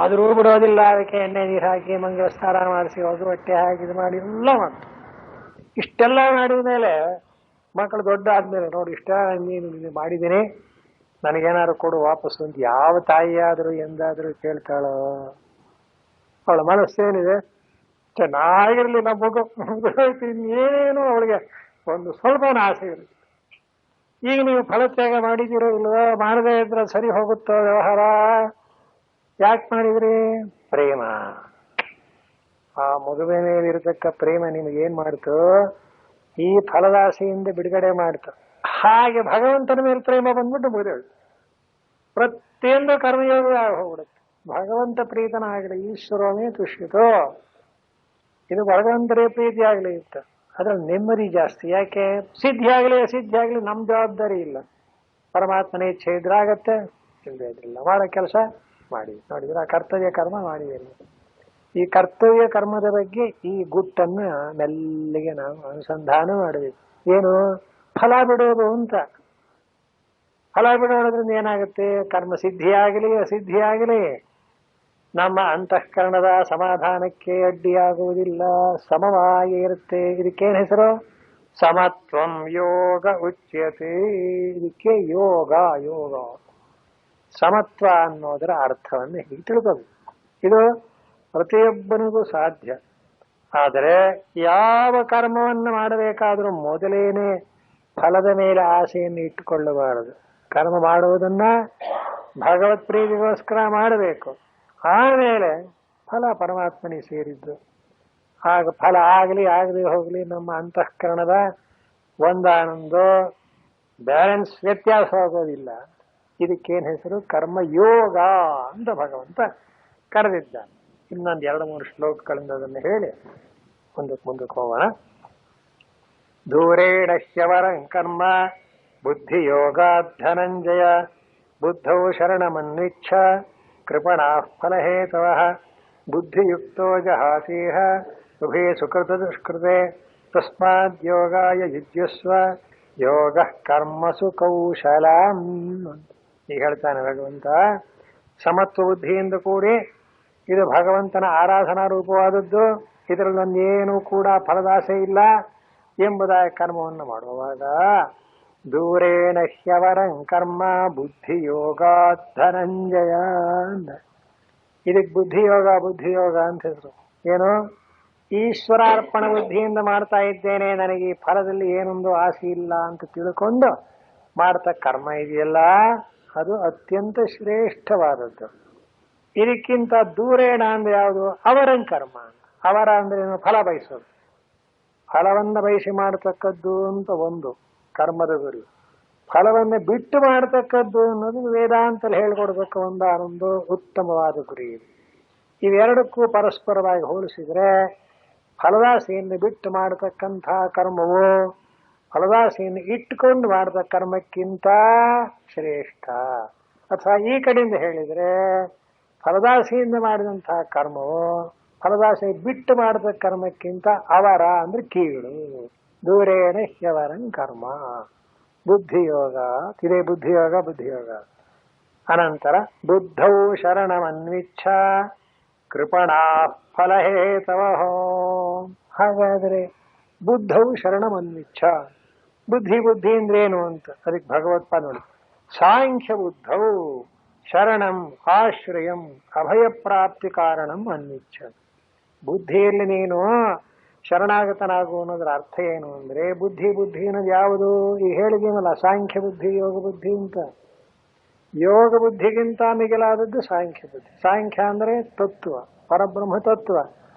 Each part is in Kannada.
ಆದರೂ ಬಿಡೋದಿಲ್ಲ. ಅದಕ್ಕೆ ಎಣ್ಣೆ ನೀರು ಹಾಕಿ ಮಂಗಳ ಸ್ನಾನ ಮಾಡಿಸಿ ಹೋಗಿ ಹೊಟ್ಟೆ ಹಾಕಿ ಇದು ಮಾಡಿ ಎಲ್ಲ ಮಾಡ್ತಾರೆ. ಇಷ್ಟೆಲ್ಲ ಮಾಡಿದ ಮೇಲೆ ಮಕ್ಕಳು ದೊಡ್ಡ ಆದ್ಮೇಲೆ ನೋಡಿ ಇಷ್ಟ ನೀನು ಮಾಡಿದ್ದೀನಿ, ನನಗೇನಾದ್ರು ಕೊಡು ವಾಪಸ್ಸು ಅಂತ ಯಾವ ತಾಯಿಯಾದರೂ ಎಂದಾದರೂ ಕೇಳ್ತಾಳೋ? ಅವಳ ಮನಸ್ಸೇನಿದೆ, ಚೆನ್ನಾಗಿರ್ಲಿ ನಮ್ಮ ಮಗು, ಇನ್ನೇನು ಅವಳಿಗೆ ಒಂದು ಸ್ವಲ್ಪ ಆಸೆ ಇರುತ್ತೆ. ಈಗ ನೀವು ಫಲತ್ಯಾಗ ಮಾಡಿದಿರೋ ಇಲ್ವೋ, ಮಾಡದೇ ಇದ್ರೆ ಸರಿ ಹೋಗುತ್ತೋ ವ್ಯವಹಾರ? ಯಾಕೆ ಮಾಡಿದ್ರಿ? ಪ್ರೇಮ. ಆ ಮಗುವಿನ ಮೇಲಿರತಕ್ಕ ಪ್ರೇಮ ನಿಮಗೇನ್ ಮಾಡ್ತು? ಈ ಫಲದಾಸೆಯಿಂದ ಬಿಡುಗಡೆ ಮಾಡ್ತು. ಹಾಗೆ ಭಗವಂತನ ಮೇಲೆ ಪ್ರೇಮ ಬಂದ್ಬಿಟ್ಟು ಮುಗಿದೇಳು. ಪ್ರತಿಯೊಂದು ಕರ್ಮಯೋಗ ಹೋಗ್ಬಿಡುತ್ತೆ. ಭಗವಂತ ಪ್ರೀತನಾಗಲಿ, ಈಶ್ವರನೇ ತುಷ್ಯತೋ. ಇದು ಭಗವಂತರೇ ಪ್ರೀತಿ ಆಗಲಿ ಇತ್ತು, ಅದ್ರಲ್ಲಿ ನೆಮ್ಮದಿ ಜಾಸ್ತಿ. ಯಾಕೆ? ಸಿದ್ಧಿ ಆಗಲಿ ಅಸಿದ್ಧಿ ಆಗಲಿ ನಮ್ಮ ಜವಾಬ್ದಾರಿ ಇಲ್ಲ. ಪರಮಾತ್ಮನ ಇಚ್ಛೆ ಇದ್ರೆ ಆಗತ್ತೆ, ಇಲ್ಲದೆ ಇದ್ರಿಲ್ಲ. ಮಾಡೋ ಕೆಲಸ ಮಾಡಿ ನೋಡಿದ್ರೆ ಆ ಕರ್ತವ್ಯ ಕರ್ಮ ಮಾಡಿದ್ದೇನೆ. ಈ ಕರ್ತವ್ಯ ಕರ್ಮದ ಬಗ್ಗೆ ಈ ಗುಟ್ಟನ್ನು ಮೆಲ್ಲಿಗೆ ನಾವು ಅನುಸಂಧಾನ ಮಾಡಬೇಕು. ಏನು? ಫಲ ಬಿಡೋದು ಅಂತ. ಫಲ ಬಿಡೋದ್ರಿಂದ ಏನಾಗುತ್ತೆ? ಕರ್ಮ ಸಿದ್ಧಿಯಾಗಲಿ ಅಸಿದ್ಧಿಯಾಗಲಿ ನಮ್ಮ ಅಂತಃಕರಣದ ಸಮಾಧಾನಕ್ಕೆ ಅಡ್ಡಿಯಾಗುವುದಿಲ್ಲ, ಸಮವಾಗಿ ಇರುತ್ತೆ. ಇದಕ್ಕೇನು ಹೆಸರು? ಸಮತ್ವಂ ಯೋಗ ಉಚ್ಯತೆ. ಇದಕ್ಕೆ ಯೋಗ. ಯೋಗ ಸಮತ್ವ ಅನ್ನೋದರ ಅರ್ಥವನ್ನು ಹೀಗೆ ತಿಳ್ಕೋಬೇಕು. ಇದು ಪ್ರತಿಯೊಬ್ಬನಿಗೂ ಸಾಧ್ಯ. ಆದರೆ ಯಾವ ಕರ್ಮವನ್ನು ಮಾಡಬೇಕಾದ್ರೂ ಮೊದಲೇನೆ ಫಲದ ಮೇಲೆ ಆಸೆಯನ್ನು ಇಟ್ಟುಕೊಳ್ಳಬಾರದು. ಕರ್ಮ ಮಾಡುವುದನ್ನ ಭಗವತ್ ಪ್ರೀತಿಗೋಸ್ಕರ ಮಾಡಬೇಕು. ಆಮೇಲೆ ಫಲ ಪರಮಾತ್ಮನಿಗೆ ಸೇರಿದ್ದು. ಆಗ ಫಲ ಆಗಲಿ ಆಗದೆ ಹೋಗಲಿ ನಮ್ಮ ಅಂತಃಕರಣದ ಒಂದಾನೊಂದು ಬ್ಯಾಲೆನ್ಸ್ ವ್ಯತ್ಯಾಸವಾಗೋದಿಲ್ಲ. ಇದಕ್ಕೇನು ಹೆಸರು? ಕರ್ಮಯೋಗ ಅಂತ ಭಗವಂತ ಕರೆದಿದ್ದಾನೆ. ಇನ್ನೊಂದು 2-3 ಶ್ಲೋಕಗಳಿಂದ ಅದನ್ನು ಹೇಳಿ ಮುಂದಕ್ಕೆ ಹೋಗೋಣ. ದೂರೇಣಶ್ಯವರಂ ಕರ್ಮ ಬುದ್ಧಿಯೋಗಾತ್ ಧನಂಜಯ ಬುದ್ಧೌ ಶರಣಮನ್ವಿಚ್ಛ ಕೃಪಣಾಃ ಫಲಹೇತವಃ ಬುದ್ಧಿಯುಕ್ತೋ ಜಹಾಸೀಹ ಉಭೇ ಸುಕೃತ ದುಷ್ಕೃತೆ ತಸ್ಮಾದ್ಯೋಗಾಯ ಯುಜ್ಯಸ್ವ ಯೋಗ ಕರ್ಮಸು ಕೌಶಲಂ. ಈಗ ಹೇಳ್ತಾನೆ ಭಗವಂತ, ಸಮತ್ವ ಬುದ್ಧಿಯಿಂದ ಕೂಡಿ ಇದು ಭಗವಂತನ ಆರಾಧನಾ ರೂಪವಾದದ್ದು, ಇದರಲ್ಲಿ ನನ್ನೇನೂ ಕೂಡ ಫಲದಾಸೆ ಇಲ್ಲ ಎಂಬುದಾಯ ಕರ್ಮವನ್ನು ಮಾಡುವಾಗ ದೂರೇಣ ಹ್ಯವರಂ ಕರ್ಮ ಬುದ್ಧಿಯೋಗಾತ್ ಧನಂಜಯ ಅಂದ. ಇದಕ್ಕೆ ಬುದ್ಧಿಯೋಗ ಅಂತ ಹೆಸರು. ಏನು? ಈಶ್ವರಾರ್ಪಣ ಬುದ್ಧಿಯಿಂದ ಮಾಡ್ತಾ ಇದ್ದೇನೆ, ನನಗೆ ಈ ಫಲದಲ್ಲಿ ಏನೊಂದು ಆಸೆ ಇಲ್ಲ ಅಂತ ತಿಳ್ಕೊಂಡು ಮಾಡ್ತಾ ಕರ್ಮ ಇದೆಯಲ್ಲ, ಅದು ಅತ್ಯಂತ ಶ್ರೇಷ್ಠವಾದದ್ದು. ಇದಕ್ಕಿಂತ ದೂರೇಣ ಅಂದ್ರೆ ಯಾವುದು? ಅವರಂ ಕರ್ಮ. ಅವರ ಅಂದ್ರೆ ಫಲ ಬಯಸೋದು, ಫಲವನ್ನ ಬಯಸಿ ಮಾಡತಕ್ಕದ್ದು ಅಂತ ಒಂದು ಕರ್ಮದ ಗುರಿ. ಫಲವನ್ನ ಬಿಟ್ಟು ಮಾಡತಕ್ಕದ್ದು ಅನ್ನೋದು ವೇದಾಂತಲ್ಲಿ ಹೇಳ್ಕೊಡ್ಬೇಕು ಒಂದೊಂದು ಉತ್ತಮವಾದ ಗುರಿ ಇದೆ. ಇವೆರಡಕ್ಕೂ ಪರಸ್ಪರವಾಗಿ ಹೋಲಿಸಿದ್ರೆ ಫಲದಾಸೆಯನ್ನು ಬಿಟ್ಟು ಮಾಡತಕ್ಕಂಥ ಕರ್ಮವು ಫಲದಾಸೆಯನ್ನು ಇಟ್ಟುಕೊಂಡು ಮಾಡದ ಕರ್ಮಕ್ಕಿಂತ ಶ್ರೇಷ್ಠ. ಅಥವಾ ಈ ಕಡೆಯಿಂದ ಹೇಳಿದ್ರೆ ಫಲದಾಸೆಯಿಂದ ಮಾಡಿದಂತಹ ಕರ್ಮವು ಫಲದಾಸೆ ಬಿಟ್ಟು ಮಾಡದ ಕರ್ಮಕ್ಕಿಂತ ಅವರ ಅಂದ್ರೆ ಕೀಳು. ದೂರೇಣ ಹ್ಯವರಂ ಕರ್ಮ ಬುದ್ಧಿಯೋಗ. ಇದೇ ಬುದ್ಧಿಯೋಗ. ಅನಂತರ ಬುದ್ಧೌ ಶರಣಮನ್ವಿಚ್ಛ ಕೃಪಣಾ ಫಲಹೇತವಃ. ಹಾಗಾದರೆ ಬುದ್ಧೌ ಶರಣಮನ್ವಿಚ್ಛ, ಬುದ್ಧಿ ಅಂದ್ರೇನು ಅಂತ ಅದಕ್ಕೆ ಭಗವತ್ಪಾದ ನೋಡಿ, ಸಾಂಖ್ಯ ಬುದ್ಧೌ ಶರಣಂ ಆಶ್ರಯಂ ಅಭಯಪ್ರಾಪ್ತಿ ಕಾರಣಂ ಅನ್ವಿಚ್ಛ. ಬುದ್ಧಿಯಲ್ಲಿ ನೀನು ಶರಣಾಗತನಾಗು ಅನ್ನೋದ್ರ ಅರ್ಥ ಏನು ಅಂದ್ರೆ, ಬುದ್ಧಿ ಅನ್ನೋದು ಯಾವುದು? ಈಗ ಹೇಳಿದೀನಲ್ಲ, ಸಾಂಖ್ಯ ಬುದ್ಧಿ ಯೋಗ ಬುದ್ಧಿ ಅಂತ. ಯೋಗ ಬುದ್ಧಿಗಿಂತ ಮಿಗಿಲಾದದ್ದು ಸಾಂಖ್ಯ ಬುದ್ಧಿ. ಸಾಂಖ್ಯ ಅಂದ್ರೆ ತತ್ವ, ಪರಬ್ರಹ್ಮ ತತ್ವ.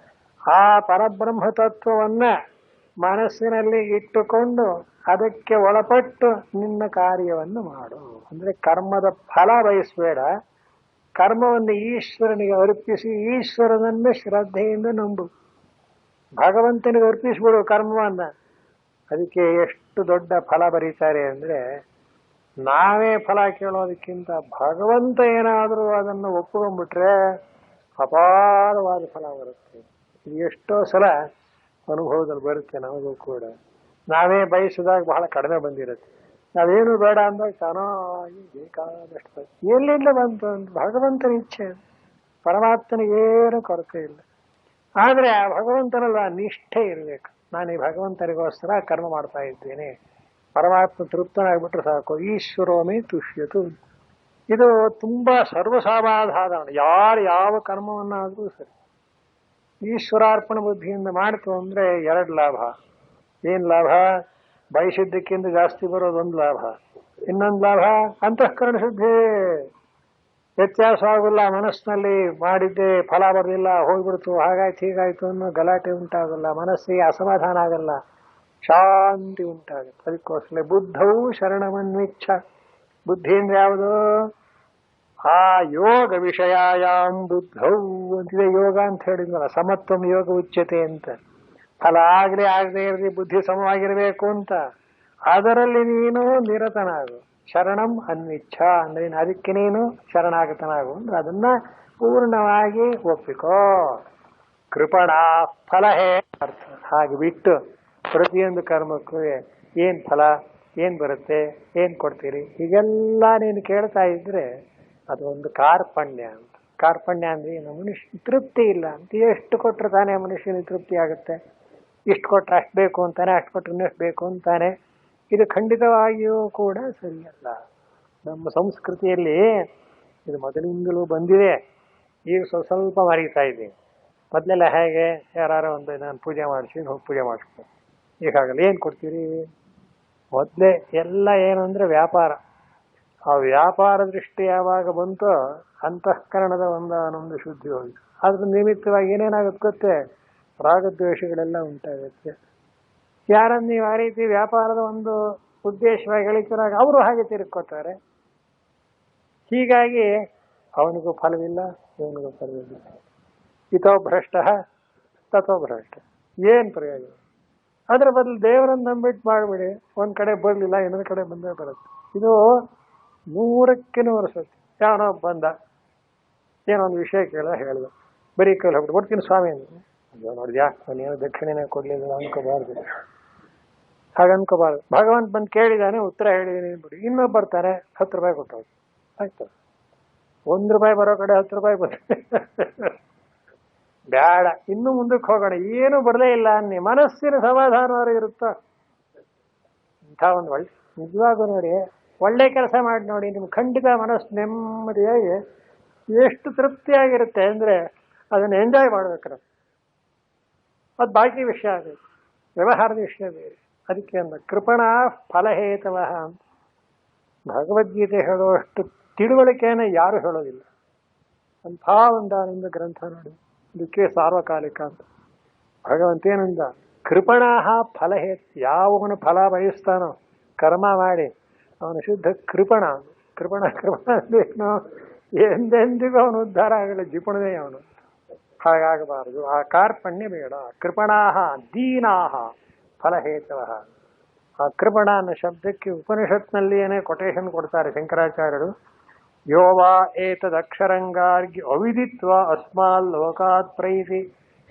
ಆ ಪರಬ್ರಹ್ಮ ತತ್ವವನ್ನ ಮನಸ್ಸಿನಲ್ಲಿ ಇಟ್ಟುಕೊಂಡು ಅದಕ್ಕೆ ಒಳಪಟ್ಟು ನಿನ್ನ ಕಾರ್ಯವನ್ನು ಮಾಡು. ಅಂದ್ರೆ ಕರ್ಮದ ಫಲ ಬಯಸಬೇಡ, ಕರ್ಮವನ್ನು ಈಶ್ವರನಿಗೆ ಅರ್ಪಿಸಿ ಈಶ್ವರನನ್ನ ಶ್ರದ್ಧೆಯಿಂದ ನಂಬು. ಭಗವಂತನಿಗೆ ಅರ್ಪಿಸ್ಬಿಡು ಕರ್ಮವನ್ನ. ಅದಕ್ಕೆ ಎಷ್ಟು ದೊಡ್ಡ ಫಲ ಬರೀತಾರೆ ಅಂದ್ರೆ, ನಾವೇ ಫಲ ಕೇಳೋದಕ್ಕಿಂತ ಭಗವಂತ ಏನಾದರೂ ಅದನ್ನು ಒಪ್ಪಿಕೊಂಡ್ಬಿಟ್ರೆ ಅಪಾರವಾದ ಫಲ ಬರುತ್ತೆ. ಇದು ಎಷ್ಟೋ ಸಲ ಅನುಭವದಲ್ಲಿ ಬರುತ್ತೆ ನಮಗೂ ಕೂಡ. ನಾವೇ ಬಯಸಿದಾಗ ಬಹಳ ಕಡಿಮೆ ಬಂದಿರುತ್ತೆ, ನಾವೇನು ಬೇಡ ಅಂದಾಗ ಚೆನ್ನಾಗಿ ಬೇಕಾದಷ್ಟು ಎಲ್ಲಿಂದ ಬಂತು ಅಂತ ಭಗವಂತನ ಇಚ್ಛೆ. ಪರಮಾತ್ಮನಿಗೇನು ಕೊರತೆ ಇಲ್ಲ. ಆದರೆ ಆ ಭಗವಂತನಲ್ಲ ನಿಷ್ಠೆ ಇರಬೇಕು. ನಾನು ಈ ಭಗವಂತನಿಗೋಸ್ಕರ ಕರ್ಮ ಮಾಡ್ತಾ ಇದ್ದೇನೆ, ಪರಮಾತ್ಮ ತೃಪ್ತನಾಗ್ಬಿಟ್ರೆ ಸಾಕು. ಈಶ್ವರೋಮಿ ತುಷ್ಯತು. ಇದು ತುಂಬಾ ಸರ್ವಸಾಧಾರಣ. ಯಾರು ಯಾವ ಕರ್ಮವನ್ನಾದರೂ ಸರಿ ಈಶ್ವರಾರ್ಪಣ ಬುದ್ಧಿಯಿಂದ ಮಾಡ್ತು ಅಂದ್ರೆ ಎರಡು ಲಾಭ. ಏನ್ ಲಾಭ? ಬಯಸಿದ್ದಕ್ಕಿಂತ ಜಾಸ್ತಿ ಬರೋದೊಂದು ಲಾಭ. ಇನ್ನೊಂದು ಲಾಭ ಅಂತಃಕರಣ ಶುದ್ಧಿ. ವ್ಯತ್ಯಾಸ ಆಗೋಲ್ಲ. ಮನಸ್ಸಿನಲ್ಲಿ ಮಾಡಿದ್ದೆ ಫಲ ಬರಲಿಲ್ಲ, ಹೋಗ್ಬಿಡ್ತು, ಹಾಗಾಯ್ತು ಹೀಗಾಯ್ತು ಅನ್ನೋ ಗಲಾಟೆ ಉಂಟಾಗಲ್ಲ. ಮನಸ್ಸಿಗೆ ಅಸಮಾಧಾನ ಆಗಲ್ಲ, ಶಾಂತಿ ಉಂಟಾಗುತ್ತೆ. ಅದಕ್ಕೋಸ್ಕರ ಬುದ್ಧವು ಶರಣಮನ್ವಿಚ್ಛ. ಬುದ್ಧಿ ಅಂದ್ರೆ ಯಾವುದು? ಆ ಯೋಗ ವಿಷಯಾಯಾಮ್ ಬುದ್ಧವು ಅಂತಿದೆ. ಯೋಗ ಅಂತ ಹೇಳಿದ್ನಲ್ಲ, ಸಮತ್ವಂ ಯೋಗ ಉಚ್ಯತೆ ಅಂತ. ಫಲ ಆಗದೆ ಇರಲಿ, ಬುದ್ಧಿ ಸಮವಾಗಿರಬೇಕು ಅಂತ. ಅದರಲ್ಲಿ ನೀನು ನಿರತನಾಗು. ಶರಣಂ ಅನ್ವಿಚ್ಛ ಅಂದ್ರೆ ಅದಕ್ಕೆ ನೀನು ಶರಣಾಗತನಾಗು ಅಂದ್ರೆ ಅದನ್ನ ಪೂರ್ಣವಾಗಿ ಒಪ್ಪಿಕೋ. ಕೃಪಣ ಫಲಹೇ ಅರ್ಥ. ಹಾಗೆ ಬಿಟ್ಟು ಪ್ರತಿಯೊಂದು ಕರ್ಮಕ್ಕೂ ಏನ್ ಫಲ, ಏನ್ ಬರುತ್ತೆ, ಏನ್ ಕೊಡ್ತೀರಿ, ಹೀಗೆಲ್ಲ ನೀನು ಕೇಳ್ತಾ ಇದ್ರೆ ಅದು ಒಂದು ಕಾರ್ಪಣ್ಯ ಅಂತ. ಕಾರ್ಪಣ್ಯ ಅಂದ್ರೆ ಏನು? ಮನುಷ್ಯ ತೃಪ್ತಿ ಇಲ್ಲ ಅಂತ. ಎಷ್ಟು ಕೊಟ್ಟರೆ ತಾನೇ ಮನುಷ್ಯನಿಗೆ ತೃಪ್ತಿ ಆಗುತ್ತೆ? ಇಷ್ಟು ಕೊಟ್ಟರೆ ಅಷ್ಟು ಬೇಕು ಅಂತಾನೆ, ಅಷ್ಟು ಕೊಟ್ಟರೆ ಇನ್ನಷ್ಟು ಬೇಕು ಅಂತಾನೆ. ಇದು ಖಂಡಿತವಾಗಿಯೂ ಕೂಡ ಸರಿಯಲ್ಲ. ನಮ್ಮ ಸಂಸ್ಕೃತಿಯಲ್ಲಿ ಇದು ಮೊದಲಿಂದಲೂ ಬಂದಿದೆ. ಈಗ ಸ್ವಲ್ಪ ಮರೀತಾ ಇದ್ದೀನಿ. ಮೊದಲೆಲ್ಲ ಹೇಗೆ ಯಾರು ಒಂದು ನಾನು ಪೂಜೆ ಮಾಡಿಸಿ ಹೋಗಿ ಪೂಜೆ ಮಾಡಿಸ್ಕೊ, ಈಗಾಗಲ್ಲ. ಏನು ಕೊಡ್ತೀರಿ? ಮೊದಲೇ ಎಲ್ಲ ಏನು ಅಂದರೆ ವ್ಯಾಪಾರ. ಆ ವ್ಯಾಪಾರ ದೃಷ್ಟಿ ಯಾವಾಗ ಬಂತೋ ಅಂತಃಕರಣದ ಒಂದೊಂದು ಶುದ್ಧಿ ಹೋಗಿತ್ತು. ಅದ್ರ ನಿಮಿತ್ತವಾಗಿ ಏನೇನಾಗುತ್ತೆ ಗೊತ್ತೇ? ರಾಗದ್ವೇಷಗಳೆಲ್ಲ ಉಂಟಾಗುತ್ತೆ. ಯಾರನ್ನು ನೀವು ಆ ರೀತಿ ವ್ಯಾಪಾರದ ಒಂದು ಉದ್ದೇಶವಾಗಿ ಹೇಳಿದಾಗ ಅವರು ಹಾಗೆ ತಿರುಗ್ಕೋತಾರೆ. ಹೀಗಾಗಿ ಅವನಿಗೂ ಫಲವಿಲ್ಲ, ಇವನಿಗೂ ಫಲವಿಲ್ಲ. ಇತೋ ಭ್ರಷ್ಟ ತಥೋ ಭ್ರಷ್ಟ. ಏನು ಪ್ರಯೋಜನ? ಅದರ ಬದಲು ದೇವರನ್ನು ನಂಬಿಟ್ಟು ಮಾಡಿಬಿಡಿ. ಒಂದು ಕಡೆ ಬರಲಿಲ್ಲ, ಇನ್ನೊಂದು ಕಡೆ ಬಂದೇ ಬರುತ್ತೆ. ಇದು 100% ಸತ್ಯ. ಯಾವನೋ ಬಂದ, ಏನೋ ಒಂದು ವಿಷಯ ಹೇಳ್ದ, ಬರೀ ಕೈಲಿ ಹೋಗ್ಬಿಟ್ಟು ಕೊಡ್ತೀನಿ ಸ್ವಾಮಿ ಅಂದ್ರೆ, ಅಯ್ಯೋ ನೋಡಿದ್ಯಾ ನಾನೇನು ದಕ್ಷಿಣೆನೇ ಕೊಡ್ಲಿಲ್ಲ ಅನ್ಕೋಬಾರ್ದು. ಹಾಗನ್ಕೋಬಾರ್ದು. ಭಗವಂತ ಬಂದು ಕೇಳಿದಾನೆ, ಉತ್ತರ ಹೇಳಿದೀನಿ ಬಿಡಿ. ಇನ್ನೊಬ್ಬ ಬರ್ತಾರೆ, 10 ರೂಪಾಯಿ ಕೊಟ್ಟವ್ರು, ಆಯ್ತು. 1 ರೂಪಾಯಿ ಬರೋ ಕಡೆ 10 ರೂಪಾಯಿ ಬರ್ತದೆ. ಬೇಡ, ಇನ್ನು ಮುಂದಕ್ಕೆ ಹೋಗೋಣ. ಏನು ಬರಲೇ ಇಲ್ಲ ಅನ್ನಿ, ಮನಸ್ಸಿನ ಸಮಾಧಾನವರೆಗೆ ಇರುತ್ತಾ? ಇಂಥ ಒಂದು ಒಳ್ಳೆ, ನಿಜವಾಗೂ ನೋಡಿ, ಒಳ್ಳೆ ಕೆಲಸ ಮಾಡಿ ನೋಡಿ, ನಿಮ್ಗೆ ಖಂಡಿತ ಮನಸ್ಸು ನೆಮ್ಮದಿಯಾಗಿ ಎಷ್ಟು ತೃಪ್ತಿಯಾಗಿರುತ್ತೆ ಅಂದರೆ ಅದನ್ನು ಎಂಜಾಯ್ ಮಾಡ್ಬೇಕು. ಅದು ಬಾಕಿ ವಿಷಯ, ಅದು ವ್ಯವಹಾರದ ವಿಷಯ ಬೇರೆ. ಅದಕ್ಕೆ ಅಂದ ಕೃಪಣ ಫಲಹೇತವ ಅಂತ. ಭಗವದ್ಗೀತೆ ಹೇಳುವಷ್ಟು ತಿಳುವಳಿಕೆಯನ್ನು ಯಾರು ಹೇಳೋದಿಲ್ಲ. ಅಂಥ ಒಂದಾನೊಂದು ಗ್ರಂಥ ನೋಡಿ. ಇದಕ್ಕೆ ಸಾರ್ವಕಾಲಿಕ ಅಂತ. ಭಗವಂತ ಏನಂದ? ಕೃಪಣಾಹ ಫಲಹೇತ್. ಯಾವನು ಫಲ ಬಯಸ್ತಾನೋ ಕರ್ಮ ಮಾಡಿ ಅವನು ಶುದ್ಧ ಕೃಪಣ. ಕೃಪಣ ಅಂದ್ರೇನು? ಎಂದೆಂದಿಗೂ ಅವನು ಉದ್ಧಾರ ಆಗಲ್ಲ, ಜಿಪುಣದೇ ಅವನು. ಹಾಗಾಗಬಾರದು. ಆ ಕಾರ್ಪಣ್ಯ ಬೇಡ. ಕೃಪಣಾಹ ದೀನಾಹ ಫಲಹೇತವ. ಆ ಕೃಪಣ ಅನ್ನೋ ಶಬ್ದಕ್ಕೆ ಉಪನಿಷತ್ನಲ್ಲಿಯೇ ಕೊಟೇಶನ್ ಕೊಡ್ತಾರೆ ಶಂಕರಾಚಾರ್ಯರು. ಯೋವಾ ಏತದಕ್ಷರಂಗಾರ್ಗಿ ಅವಿದಿತ್ವ ಅಸ್ಮಾಲ್ ಲೋಕಾತ್ ಪ್ರೈತಿ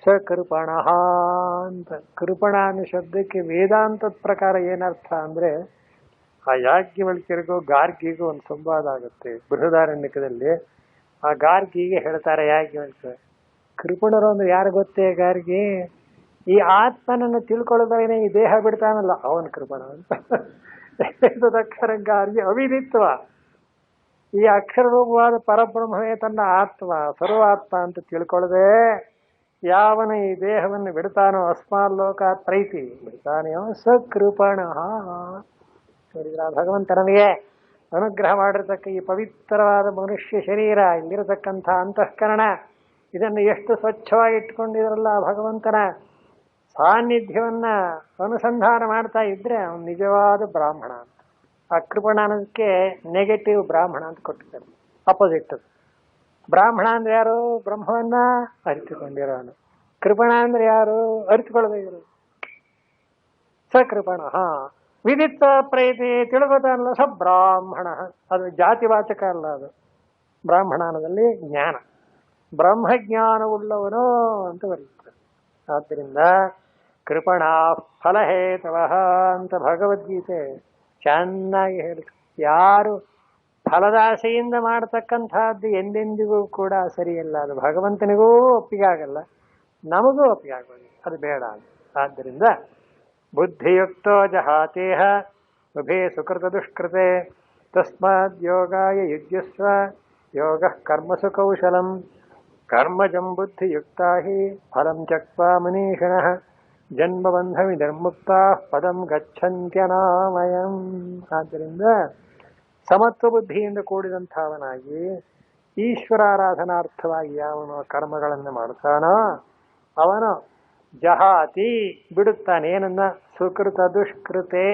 ಸ ಕೃಪಣ ಅಂತ. ಕೃಪಣ ಅನ್ನೋ ಶಬ್ದಕ್ಕೆ ವೇದಾಂತದ ಪ್ರಕಾರ ಏನರ್ಥ ಅಂದ್ರೆ, ಆ ಯಾಜ್ಞವಲ್ಕ್ಯರಿಗೂ ಗಾರ್ಗಿಗೂ ಒಂದು ಸಂವಾದ ಆಗುತ್ತೆ ಬೃಹದಾರಣ್ಯಕದಲ್ಲಿ. ಆ ಗಾರ್ಗಿಗೆ ಹೇಳ್ತಾರೆ ಯಾಜ್ಞವಲ್ಕ್ಯ, ಕೃಪಣರು ಅಂದ್ರೆ ಯಾರು ಗೊತ್ತೇ? ಗಾರ್ಗಿ ಈ ಆತ್ಮನನ್ನು ತಿಳ್ಕೊಳ್ಳೋದೇನೆ ಈ ದೇಹ ಬಿಡ್ತಾನಲ್ಲ ಅವನ್ ಕೃಪಣ ಅಂತ. ಅಕ್ಷರಂಗಾರ್ಗಿ ಅವಿದಿತ್ವ. ಈ ಅಕ್ಷರರೂಪವಾದ ಪರಬ್ರಹ್ಮವೇ ತನ್ನ ಆತ್ಮ, ಸರ್ವಾತ್ಮ ಅಂತ ತಿಳ್ಕೊಳ್ಳದೆ ಯಾವನ ಈ ದೇಹವನ್ನು ಬಿಡ್ತಾನೋ ಅಸ್ಮಾಲ್ ಲೋಕ ಪ್ರೈತಿ ಬಿಡ್ತಾನೆಯೋ ಸಕೃಪಣ. ಭಗವಂತ ನಮಗೆ ಅನುಗ್ರಹ ಮಾಡಿರ್ತಕ್ಕ ಈ ಪವಿತ್ರವಾದ ಮನುಷ್ಯ ಶರೀರ, ಇಲ್ಲಿರತಕ್ಕಂಥ ಅಂತಃಕರಣ, ಇದನ್ನು ಎಷ್ಟು ಸ್ವಚ್ಛವಾಗಿ ಇಟ್ಕೊಂಡಿದ್ರಲ್ಲ ಭಗವಂತನ ಸಾನ್ನಿಧ್ಯವನ್ನ ಅನುಸಂಧಾನ ಮಾಡ್ತಾ ಇದ್ರೆ ಅವನು ನಿಜವಾದ ಬ್ರಾಹ್ಮಣ ಅಂತ. ಆ ಕೃಪಣ ಅನ್ನೋದಕ್ಕೆ ನೆಗೆಟಿವ್ ಬ್ರಾಹ್ಮಣ ಅಂತ ಕೊಟ್ಟಿದ್ದಾರೆ, ಅಪೋಸಿಟ್. ಬ್ರಾಹ್ಮಣ ಅಂದ್ರೆ ಯಾರು? ಬ್ರಹ್ಮವನ್ನ ಅರಿತುಕೊಂಡಿರೋನು. ಕೃಪಣ ಅಂದ್ರೆ ಯಾರು? ಅರಿತುಕೊಳ್ಳದೇ ಇರೋದು. ಸಕೃಪಣ ವಿದಿತ್ವ ಪ್ರೈತಿ, ತಿಳುಗೋತಾನಲ್ಲ ಸ ಬ್ರಾಹ್ಮಣ. ಅದು ಜಾತಿವಾಚಕ ಅಲ್ಲ, ಅದು ಬ್ರಾಹ್ಮಣ ಅನ್ನೋದಲ್ಲಿ ಜ್ಞಾನ, ಬ್ರಹ್ಮಜ್ಞಾನವುಳ್ಳವನು ಅಂತ ಬರೀತಾರೆ. ಆದ್ದರಿಂದ ಕೃಪಣ ಫಲಹೇತವ ಅಂತ ಭಗವದ್ಗೀತೆ ಚೆನ್ನಾಗಿ ಹೇಳ್ತಾರೆ. ಯಾರು ಫಲದಾಸೆಯಿಂದ ಮಾಡತಕ್ಕಂಥದ್ದು ಎಂದೆಂದಿಗೂ ಕೂಡ ಸರಿಯಲ್ಲ. ಅದು ಭಗವಂತನಿಗೂ ಒಪ್ಪಿಗೆ ಆಗಲ್ಲ, ನಮಗೂ ಒಪ್ಪಿಗೆ ಆಗೋದು, ಅದು ಬೇಡ ಅಂತ. ಆದ್ದರಿಂದ ಬುದ್ಧಿಯುಕ್ತೋ ಜಹಾತೇಹ ಉಭೇ ಸುಕೃತ ದುಷ್ಕೃತೆ ತಸ್ಮಾದ್ ಯೋಗಾಯ ಯುಜ್ಯಸ್ವ ಯೋಗ ಕರ್ಮಸು ಕೌಶಲಂ ಕರ್ಮಜಂ ಬುದ್ಧಿಯುಕ್ತಾ ಹಿ ಫಲಂ ತ್ಯಕ್ವಾ ಮನೀಷಿಣಃ ಜನ್ಮಬಂಧ ವಿನಿರ್ಮುಕ್ತಾ ಪದಂ ಗಚ್ಚಂತ್ಯನಾಮಯಂ. ಆದ್ದರಿಂದ ಸಮತ್ವ ಬುದ್ಧಿಯಿಂದ ಕೂಡಿದಂಥವನಾಗಿ ಈಶ್ವರಾರಾಧನಾರ್ಥವಾಗಿ ಯಾವನು ಕರ್ಮಗಳನ್ನು ಮಾಡ್ತಾನೋ ಅವನು ಜಹಾತಿ ಬಿಡುತ್ತಾನೆ. ಏನನ್ನ? ಸುಕೃತ ದುಷ್ಕೃತೆ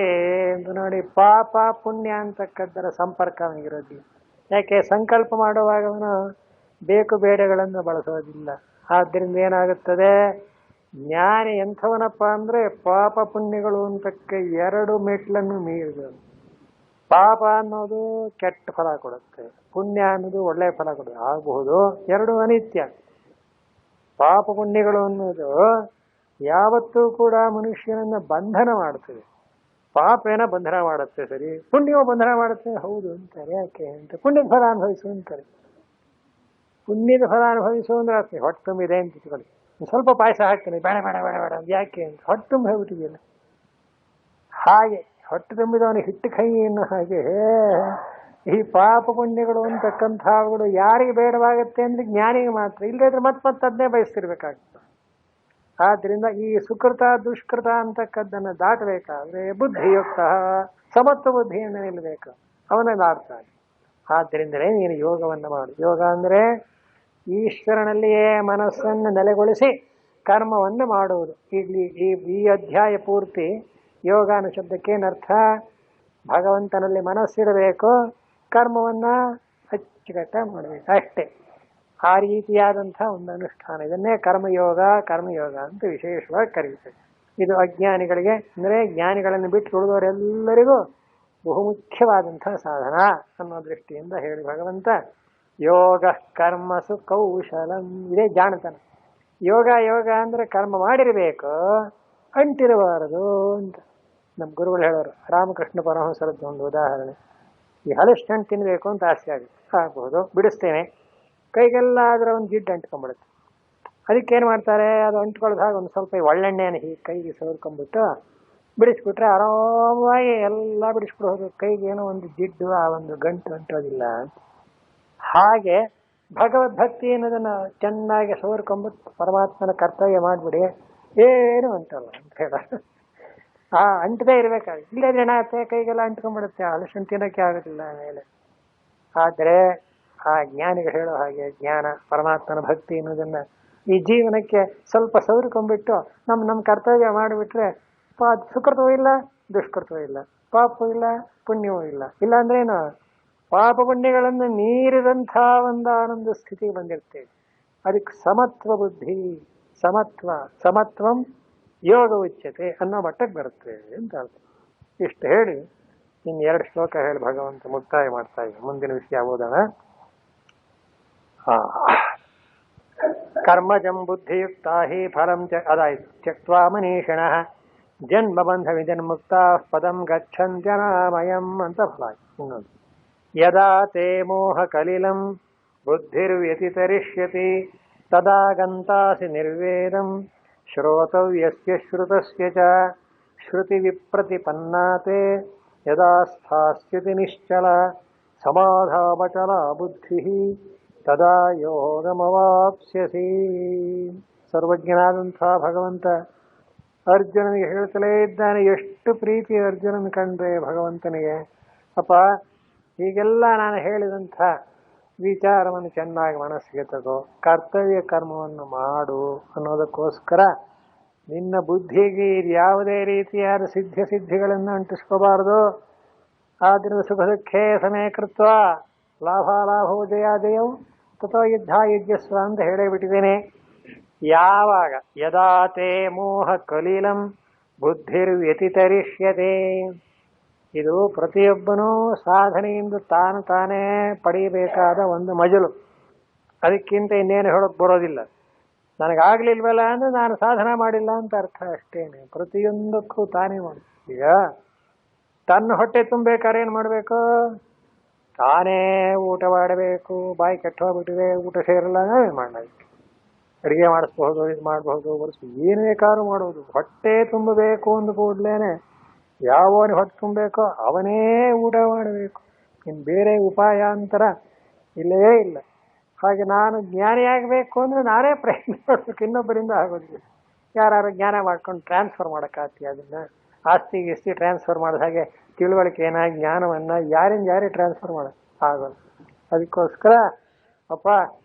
ಎಂದು ನೋಡಿ. ಪಾಪ ಪುಣ್ಯ ಅಂತಕ್ಕದ್ದರ ಸಂಪರ್ಕ ಅವನಿಗಿರೋದಿಲ್ಲ. ಯಾಕೆ? ಸಂಕಲ್ಪ ಮಾಡುವಾಗ ಅವನು ಬೇಕು ಬೇಡಗಳನ್ನು ಬಳಸೋದಿಲ್ಲ. ಆದ್ದರಿಂದ ಏನಾಗುತ್ತದೆ? ಜ್ಞಾನಿ ಎಂಥವನಪ್ಪ ಅಂದರೆ ಪಾಪ ಪುಣ್ಯಗಳು ಅಂತಕ್ಕ ಎರಡು ಮೆಟ್ಲನ್ನು ಮೀರಿದವನು. ಪಾಪ ಅನ್ನೋದು ಕೆಟ್ಟ ಫಲ ಕೊಡುತ್ತೆ, ಪುಣ್ಯ ಅನ್ನೋದು ಒಳ್ಳೆಯ ಫಲ ಕೊಡುತ್ತೆ ಆಗಬಹುದು, ಎರಡು ಅನಿತ್ಯ. ಪಾಪ ಪುಣ್ಯಗಳು ಅನ್ನೋದು ಯಾವತ್ತೂ ಕೂಡ ಮನುಷ್ಯನನ್ನ ಬಂಧನ ಮಾಡ್ತದೆ. ಪಾಪೇನ ಬಂಧನ ಮಾಡುತ್ತೆ ಸರಿ, ಪುಣ್ಯವೂ ಬಂಧನ ಮಾಡುತ್ತೆ ಹೌದು ಅಂತಾರೆ. ಯಾಕೆ ಅಂತ? ಪುಣ್ಯದ ಫಲ ಅನುಭವಿಸು ಅಂತಾರೆ. ಪುಣ್ಯದ ಫಲ ಅನುಭವಿಸು ಅಂದ್ರೆ ಅಷ್ಟೇ, ಹೊಟ್ಟೆ ತುಂಬಿದೆ ಅಂತ ಇಟ್ಕೊಳ್ಳಿ, ಸ್ವಲ್ಪ ಪಾಯಸ ಹಾಕ್ತೇನೆ, ಬೇಡ ಬೇಡ ಬೇಡ ಬೇಡ ಯಾಕೆ ಅಂತ ಹೊಟ್ಟೆ ತುಂಬ ಹೋಗ್ಬಿಟ್ಟಿದೆಯಲ್ಲ. ಹಾಗೆ ಹೊಟ್ಟೆ ತುಂಬಿದವನಿಗೆ ಹಿಟ್ಟು ಕೈ ಅನ್ನೋ ಹಾಗೆ ಈ ಪಾಪ ಪುಣ್ಯಗಳು ಅಂತಕ್ಕಂಥವುಗಳು ಯಾರಿಗೆ ಬೇಡವಾಗುತ್ತೆ ಅಂದ್ರೆ ಜ್ಞಾನಿಗೆ ಮಾತ್ರ. ಇಲ್ಲದ್ರೆ ಮತ್ತೆ ಅದನ್ನೇ ಬಯಸ್ತಿರ್ಬೇಕಾಗ್ತದೆ. ಆದ್ದರಿಂದ ಈ ಸುಕೃತ ದುಷ್ಕೃತ ಅಂತಕ್ಕದ್ದನ್ನು ದಾಟಬೇಕಾದ್ರೆ ಬುದ್ಧಿಯುಕ್ತ ಸಮತ್ವ ಬುದ್ಧಿಯನ್ನು ನಿಲ್ಲಬೇಕು, ಅವನ ದಾಟ್ತಾನೆ. ಆದ್ದರಿಂದಲೇ ನೀನು ಯೋಗವನ್ನು ಮಾಡು. ಯೋಗ ಅಂದರೆ ಈಶ್ವರನಲ್ಲಿಯೇ ಮನಸ್ಸನ್ನು ನೆಲೆಗೊಳಿಸಿ ಕರ್ಮವನ್ನು ಮಾಡುವುದು. ಇಲ್ಲಿ ಈ ಅಧ್ಯಾಯ ಪೂರ್ತಿ ಯೋಗ ಅನ್ನೋ ಶಬ್ದಕ್ಕೇನರ್ಥ? ಭಗವಂತನಲ್ಲಿ ಮನಸ್ಸಿಡಬೇಕು, ಕರ್ಮವನ್ನು ಅಚ್ಚುಕಟ್ಟಾಗಿ ಮಾಡಬೇಕು ಅಷ್ಟೇ. ಆ ರೀತಿಯಾದಂಥ ಒಂದು ಅನುಷ್ಠಾನ, ಇದನ್ನೇ ಕರ್ಮಯೋಗ ಅಂತ ವಿಶೇಷವಾಗಿ ಕರೀತಾರೆ. ಇದು ಅಜ್ಞಾನಿಗಳಿಗೆ ಅಂದರೆ ಜ್ಞಾನಿಗಳನ್ನು ಬಿಟ್ಟು ಉಳಿದವರೆಲ್ಲರಿಗೂ ಬಹುಮುಖ್ಯವಾದಂಥ ಸಾಧನ ಅನ್ನೋ ದೃಷ್ಟಿಯಿಂದ ಹೇಳಿ ಭಗವಂತ ಯೋಗ ಕರ್ಮಸು ಕೌಶಲಂ. ಇದೇ ಜಾಣತನ. ಯೋಗ ಅಂದರೆ ಕರ್ಮ ಮಾಡಿರಬೇಕು, ಅಂಟಿರಬಾರದು ಅಂತ ನಮ್ಮ ಗುರುಗಳು ಹೇಳೋರು. ರಾಮಕೃಷ್ಣ ಪರಮಹಂಸರದ್ದು ಒಂದು ಉದಾಹರಣೆ. ಈ ಹಲಸಿನ ತಿನ್ನಬೇಕು ಅಂತ ಆಸೆ ಆಗುತ್ತೆ, ಆಗ್ಬೋದು, ಬಿಡಿಸ್ತೇನೆ, ಕೈಗೆಲ್ಲ ಅದರ ಒಂದು ಜಿಡ್ಡು ಅಂಟ್ಕೊಂಡ್ಬಿಡುತ್ತೆ. ಅದಕ್ಕೇನು ಮಾಡ್ತಾರೆ? ಅದು ಅಂಟ್ಕೊಳ್ಳೋದಾಗ ಒಂದು ಸ್ವಲ್ಪ ಒಳ್ಳೆಣ್ಣೆಯನ್ನು ಹೀಗೆ ಕೈಗೆ ಸವರ್ಕೊಂಡ್ಬಿಟ್ಟು ಬಿಡಿಸ್ಬಿಟ್ರೆ ಆರಾಮವಾಗಿ ಎಲ್ಲ ಬಿಡಿಸ್ಬಿಡೋದು. ಕೈಗೆ ಏನೋ ಒಂದು ಜಿಡ್ಡು, ಆ ಒಂದು ಗಂಟು ಅಂಟೋದಿಲ್ಲ. ಹಾಗೆ ಭಗವದ್ಭಕ್ತಿ ಅನ್ನೋದನ್ನು ಚೆನ್ನಾಗಿ ಸವರ್ಕೊಂಡ್ಬಿಟ್ಟು ಪರಮಾತ್ಮನ ಕರ್ತವ್ಯ ಮಾಡಿಬಿಡಿ, ಏನು ಅಂಟಲ್ಲ ಅಂತ ಹೇಳ. ಅಂಟದೇ ಇರಬೇಕಾಗಿ, ಇಲ್ಲದ್ರೆ ಏನಾಗುತ್ತೆ? ಕೈಗೆಲ್ಲ ಅಂಟ್ಕೊಂಡ್ಬಿಡುತ್ತೆ, ಹಲಸಿನ ತಿನ್ನೋಕ್ಕೆ ಆಗೋದಿಲ್ಲ ಮೇಲೆ. ಆದರೆ ಆ ಜ್ಞಾನಿಗಳು ಹೇಳೋ ಹಾಗೆ ಜ್ಞಾನ ಪರಮಾತ್ಮನ ಭಕ್ತಿ ಅನ್ನೋದನ್ನು ಈ ಜೀವನಕ್ಕೆ ಸ್ವಲ್ಪ ಸವರ್ಕೊಂಡ್ಬಿಟ್ಟು ನಮ್ಮ ಕರ್ತವ್ಯ ಮಾಡಿಬಿಟ್ರೆ ಸುಕೃತವೂ ಇಲ್ಲ, ದುಷ್ಕೃತವೂ ಇಲ್ಲ, ಪಾಪವೂ ಇಲ್ಲ, ಪುಣ್ಯವೂ ಇಲ್ಲ. ಇಲ್ಲಾಂದ್ರೇನು? ಪಾಪ ಪುಣ್ಯಗಳನ್ನು ಮೀರಿದಂಥ ಒಂದು ಆನಂದ ಸ್ಥಿತಿಗೆ ಬಂದಿರ್ತೇವೆ. ಅದಕ್ಕೆ ಸಮತ್ವ ಬುದ್ಧಿ, ಸಮತ್ವಂ ಯೋಗ ಉಚ್ಯತೆ ಅನ್ನೋ ಮಟ್ಟಕ್ಕೆ ಬರುತ್ತೆ ಅಂತ ಅರ್ಥ. ಇಷ್ಟು ಹೇಳಿ ಇನ್ನು 2 ಶ್ಲೋಕ ಹೇಳಿ ಭಗವಂತ ಮುಕ್ತಾಯ ಮಾಡ್ತಾ ಇದ್ದ. ಮುಂದಿನ ವಿಷಯ ಓದೋಣ. ಕರ್ಮಜಂ ಬುದ್ಧಿಯುಕ್ತಾ ಹಿ ಫಲಂ ಅದಾಯ್ತು. ತ್ಯಕ್ವಾ ಮನೀಷಿಣಃ ಜನ್ಮಬಂಧ ವಿನಿರ್ಮುಕ್ತಾ ಪದಂ ಗಚ್ಚಂತ್ಯನಾಮಯಂ ಅಂತ ಫಲ ಆಯ್ತು. ಇನ್ನೊಂದು ಯದಾ ತೇ ಮೋಹ ಕಲಿಲಂ ಬುದ್ಧಿರ್ವ್ಯತಿತರಿಷ್ಯತಿ ತದಾ ಗಂತಾಸಿ ನಿರ್ವೇದಂ ಶ್ರೋತವ್ಯಸ್ಯ ಶ್ರುತಸ್ಯ ಚ ಶ್ರುತಿ ವಿಪ್ರತಿಪನ್ನಾತೆ ಯದಾ ಸ್ಥಾಸ್ಯತಿ ನಿಶ್ಚಲ ಸಮಾಧಾಮಚಲ ಬುದ್ಧಿ ತದಾ ಯೋಗಮವಾಪ್ಸ್ಯಸಿ. ಸರ್ವಜ್ಞನಾದಂಥ ಭಗವಂತ ಅರ್ಜುನನಿಗೆ ಹೇಳ್ತಲೇ ಇದ್ದಾನೆ. ಎಷ್ಟು ಪ್ರೀತಿ ಅರ್ಜುನನ ಕಂಡ್ರೆ ಭಗವಂತನಿಗೆ. ಅಪ್ಪ, ಹೀಗೆಲ್ಲ ನಾನು ಹೇಳಿದಂಥ ವಿಚಾರವನ್ನು ಚೆನ್ನಾಗಿ ಮನಸ್ಸಿಗೆ ತಗೋ, ಕರ್ತವ್ಯ ಕರ್ಮವನ್ನು ಮಾಡು ಅನ್ನೋದಕ್ಕೋಸ್ಕರ ನಿನ್ನ ಬುದ್ಧಿಗೆ ಯಾವುದೇ ರೀತಿಯಾದ ಸಿದ್ಧಿಗಳನ್ನು ಅಂಟಿಸ್ಕೋಬಾರ್ದು. ಆದ್ದರಿಂದ ಸುಖ ದುಃಖೇ ಸಮಯ ಕೃತ್ವ ಲಾಭಾಲಾಭೋ ಜಯಾಜಯವು ತಥೋ ಯುದ್ಧಸ್ವ ಅಂತ ಹೇಳೇ ಬಿಟ್ಟಿದ್ದೇನೆ. ಯಾವಾಗ ಯದಾ ತೇ ಮೋಹ ಕಲೀಲಂ ಬುದ್ಧಿರ್ವ್ಯತಿತರಿಷ್ಯತೆ, ಇದು ಪ್ರತಿಯೊಬ್ಬನೂ ಸಾಧನೆಯಿಂದ ತಾನೇ ಪಡೆಯಬೇಕಾದ ಒಂದು ಮಜಲು. ಅದಕ್ಕಿಂತ ಇನ್ನೇನು ಹೇಳೋಕೆ ಬರೋದಿಲ್ಲ. ನನಗಾಗ್ಲಿಲ್ವಲ್ಲ ಅಂದ್ರೆ ನಾನು ಸಾಧನೆ ಮಾಡಿಲ್ಲ ಅಂತ ಅರ್ಥ ಅಷ್ಟೇನೆ. ಪ್ರತಿಯೊಂದಕ್ಕೂ ತಾನೇ ಮಾಡಿ. ಈಗ ತನ್ನ ಹೊಟ್ಟೆ ತುಂಬಬೇಕಾದ್ರೆ ಏನು ಮಾಡಬೇಕು? ತಾನೇ ಊಟ ಮಾಡಬೇಕು, ಬಾಯಿ ಕೆಟ್ಟ ಹೋಗ್ಬಿಟ್ಟಿದೆ, ಊಟ ಸೇರಲ್ಲ, ನಾವೇ ಮಾಡಬೇಕು. ಅಡುಗೆ ಮಾಡಿಸ್ಬಹುದು, ಇದು ಮಾಡಬಹುದು, ಏನು ಬೇಕಾದ್ರೂ ಮಾಡೋದು. ಹೊಟ್ಟೆ ತುಂಬಬೇಕು ಅಂದ ಕೂಡಲೇ ಯಾವನಿಗೆ ಹೊಟ್ಟೆ ತುಂಬಬೇಕೋ ಅವನೇ ಊಟ ಮಾಡಬೇಕು. ಇನ್ನು ಬೇರೆ ಉಪಾಯಾಂತರ ಇಲ್ಲವೇ ಇಲ್ಲ. ಹಾಗೆ ನಾನು ಜ್ಞಾನಿಯಾಗಬೇಕು ಅಂದರೆ ನಾನೇ ಪ್ರಯತ್ನ ಮಾಡಬೇಕು, ಇನ್ನೊಬ್ಬರಿಂದ ಆಗೋದಿಲ್ಲ. ಯಾರು ಜ್ಞಾನ ಮಾಡ್ಕೊಂಡು ಟ್ರಾನ್ಸ್ಫರ್ ಮಾಡೋಕ್ಕಾಗ್ತಿ ಅದನ್ನು? ಆಸ್ತಿ ಗೀಸ್ತಿ ಟ್ರಾನ್ಸ್ಫರ್ ಮಾಡಿದ ಹಾಗೆ ತಿಳುವಳಿಕೆನ ಜ್ಞಾನವನ್ನು ಯಾರಿಂದ ಯಾರೇ ಟ್ರಾನ್ಸ್ಫರ್ ಮಾಡೋದು ಆಗೋದು. ಅದಕ್ಕೋಸ್ಕರ ಅಪ್ಪ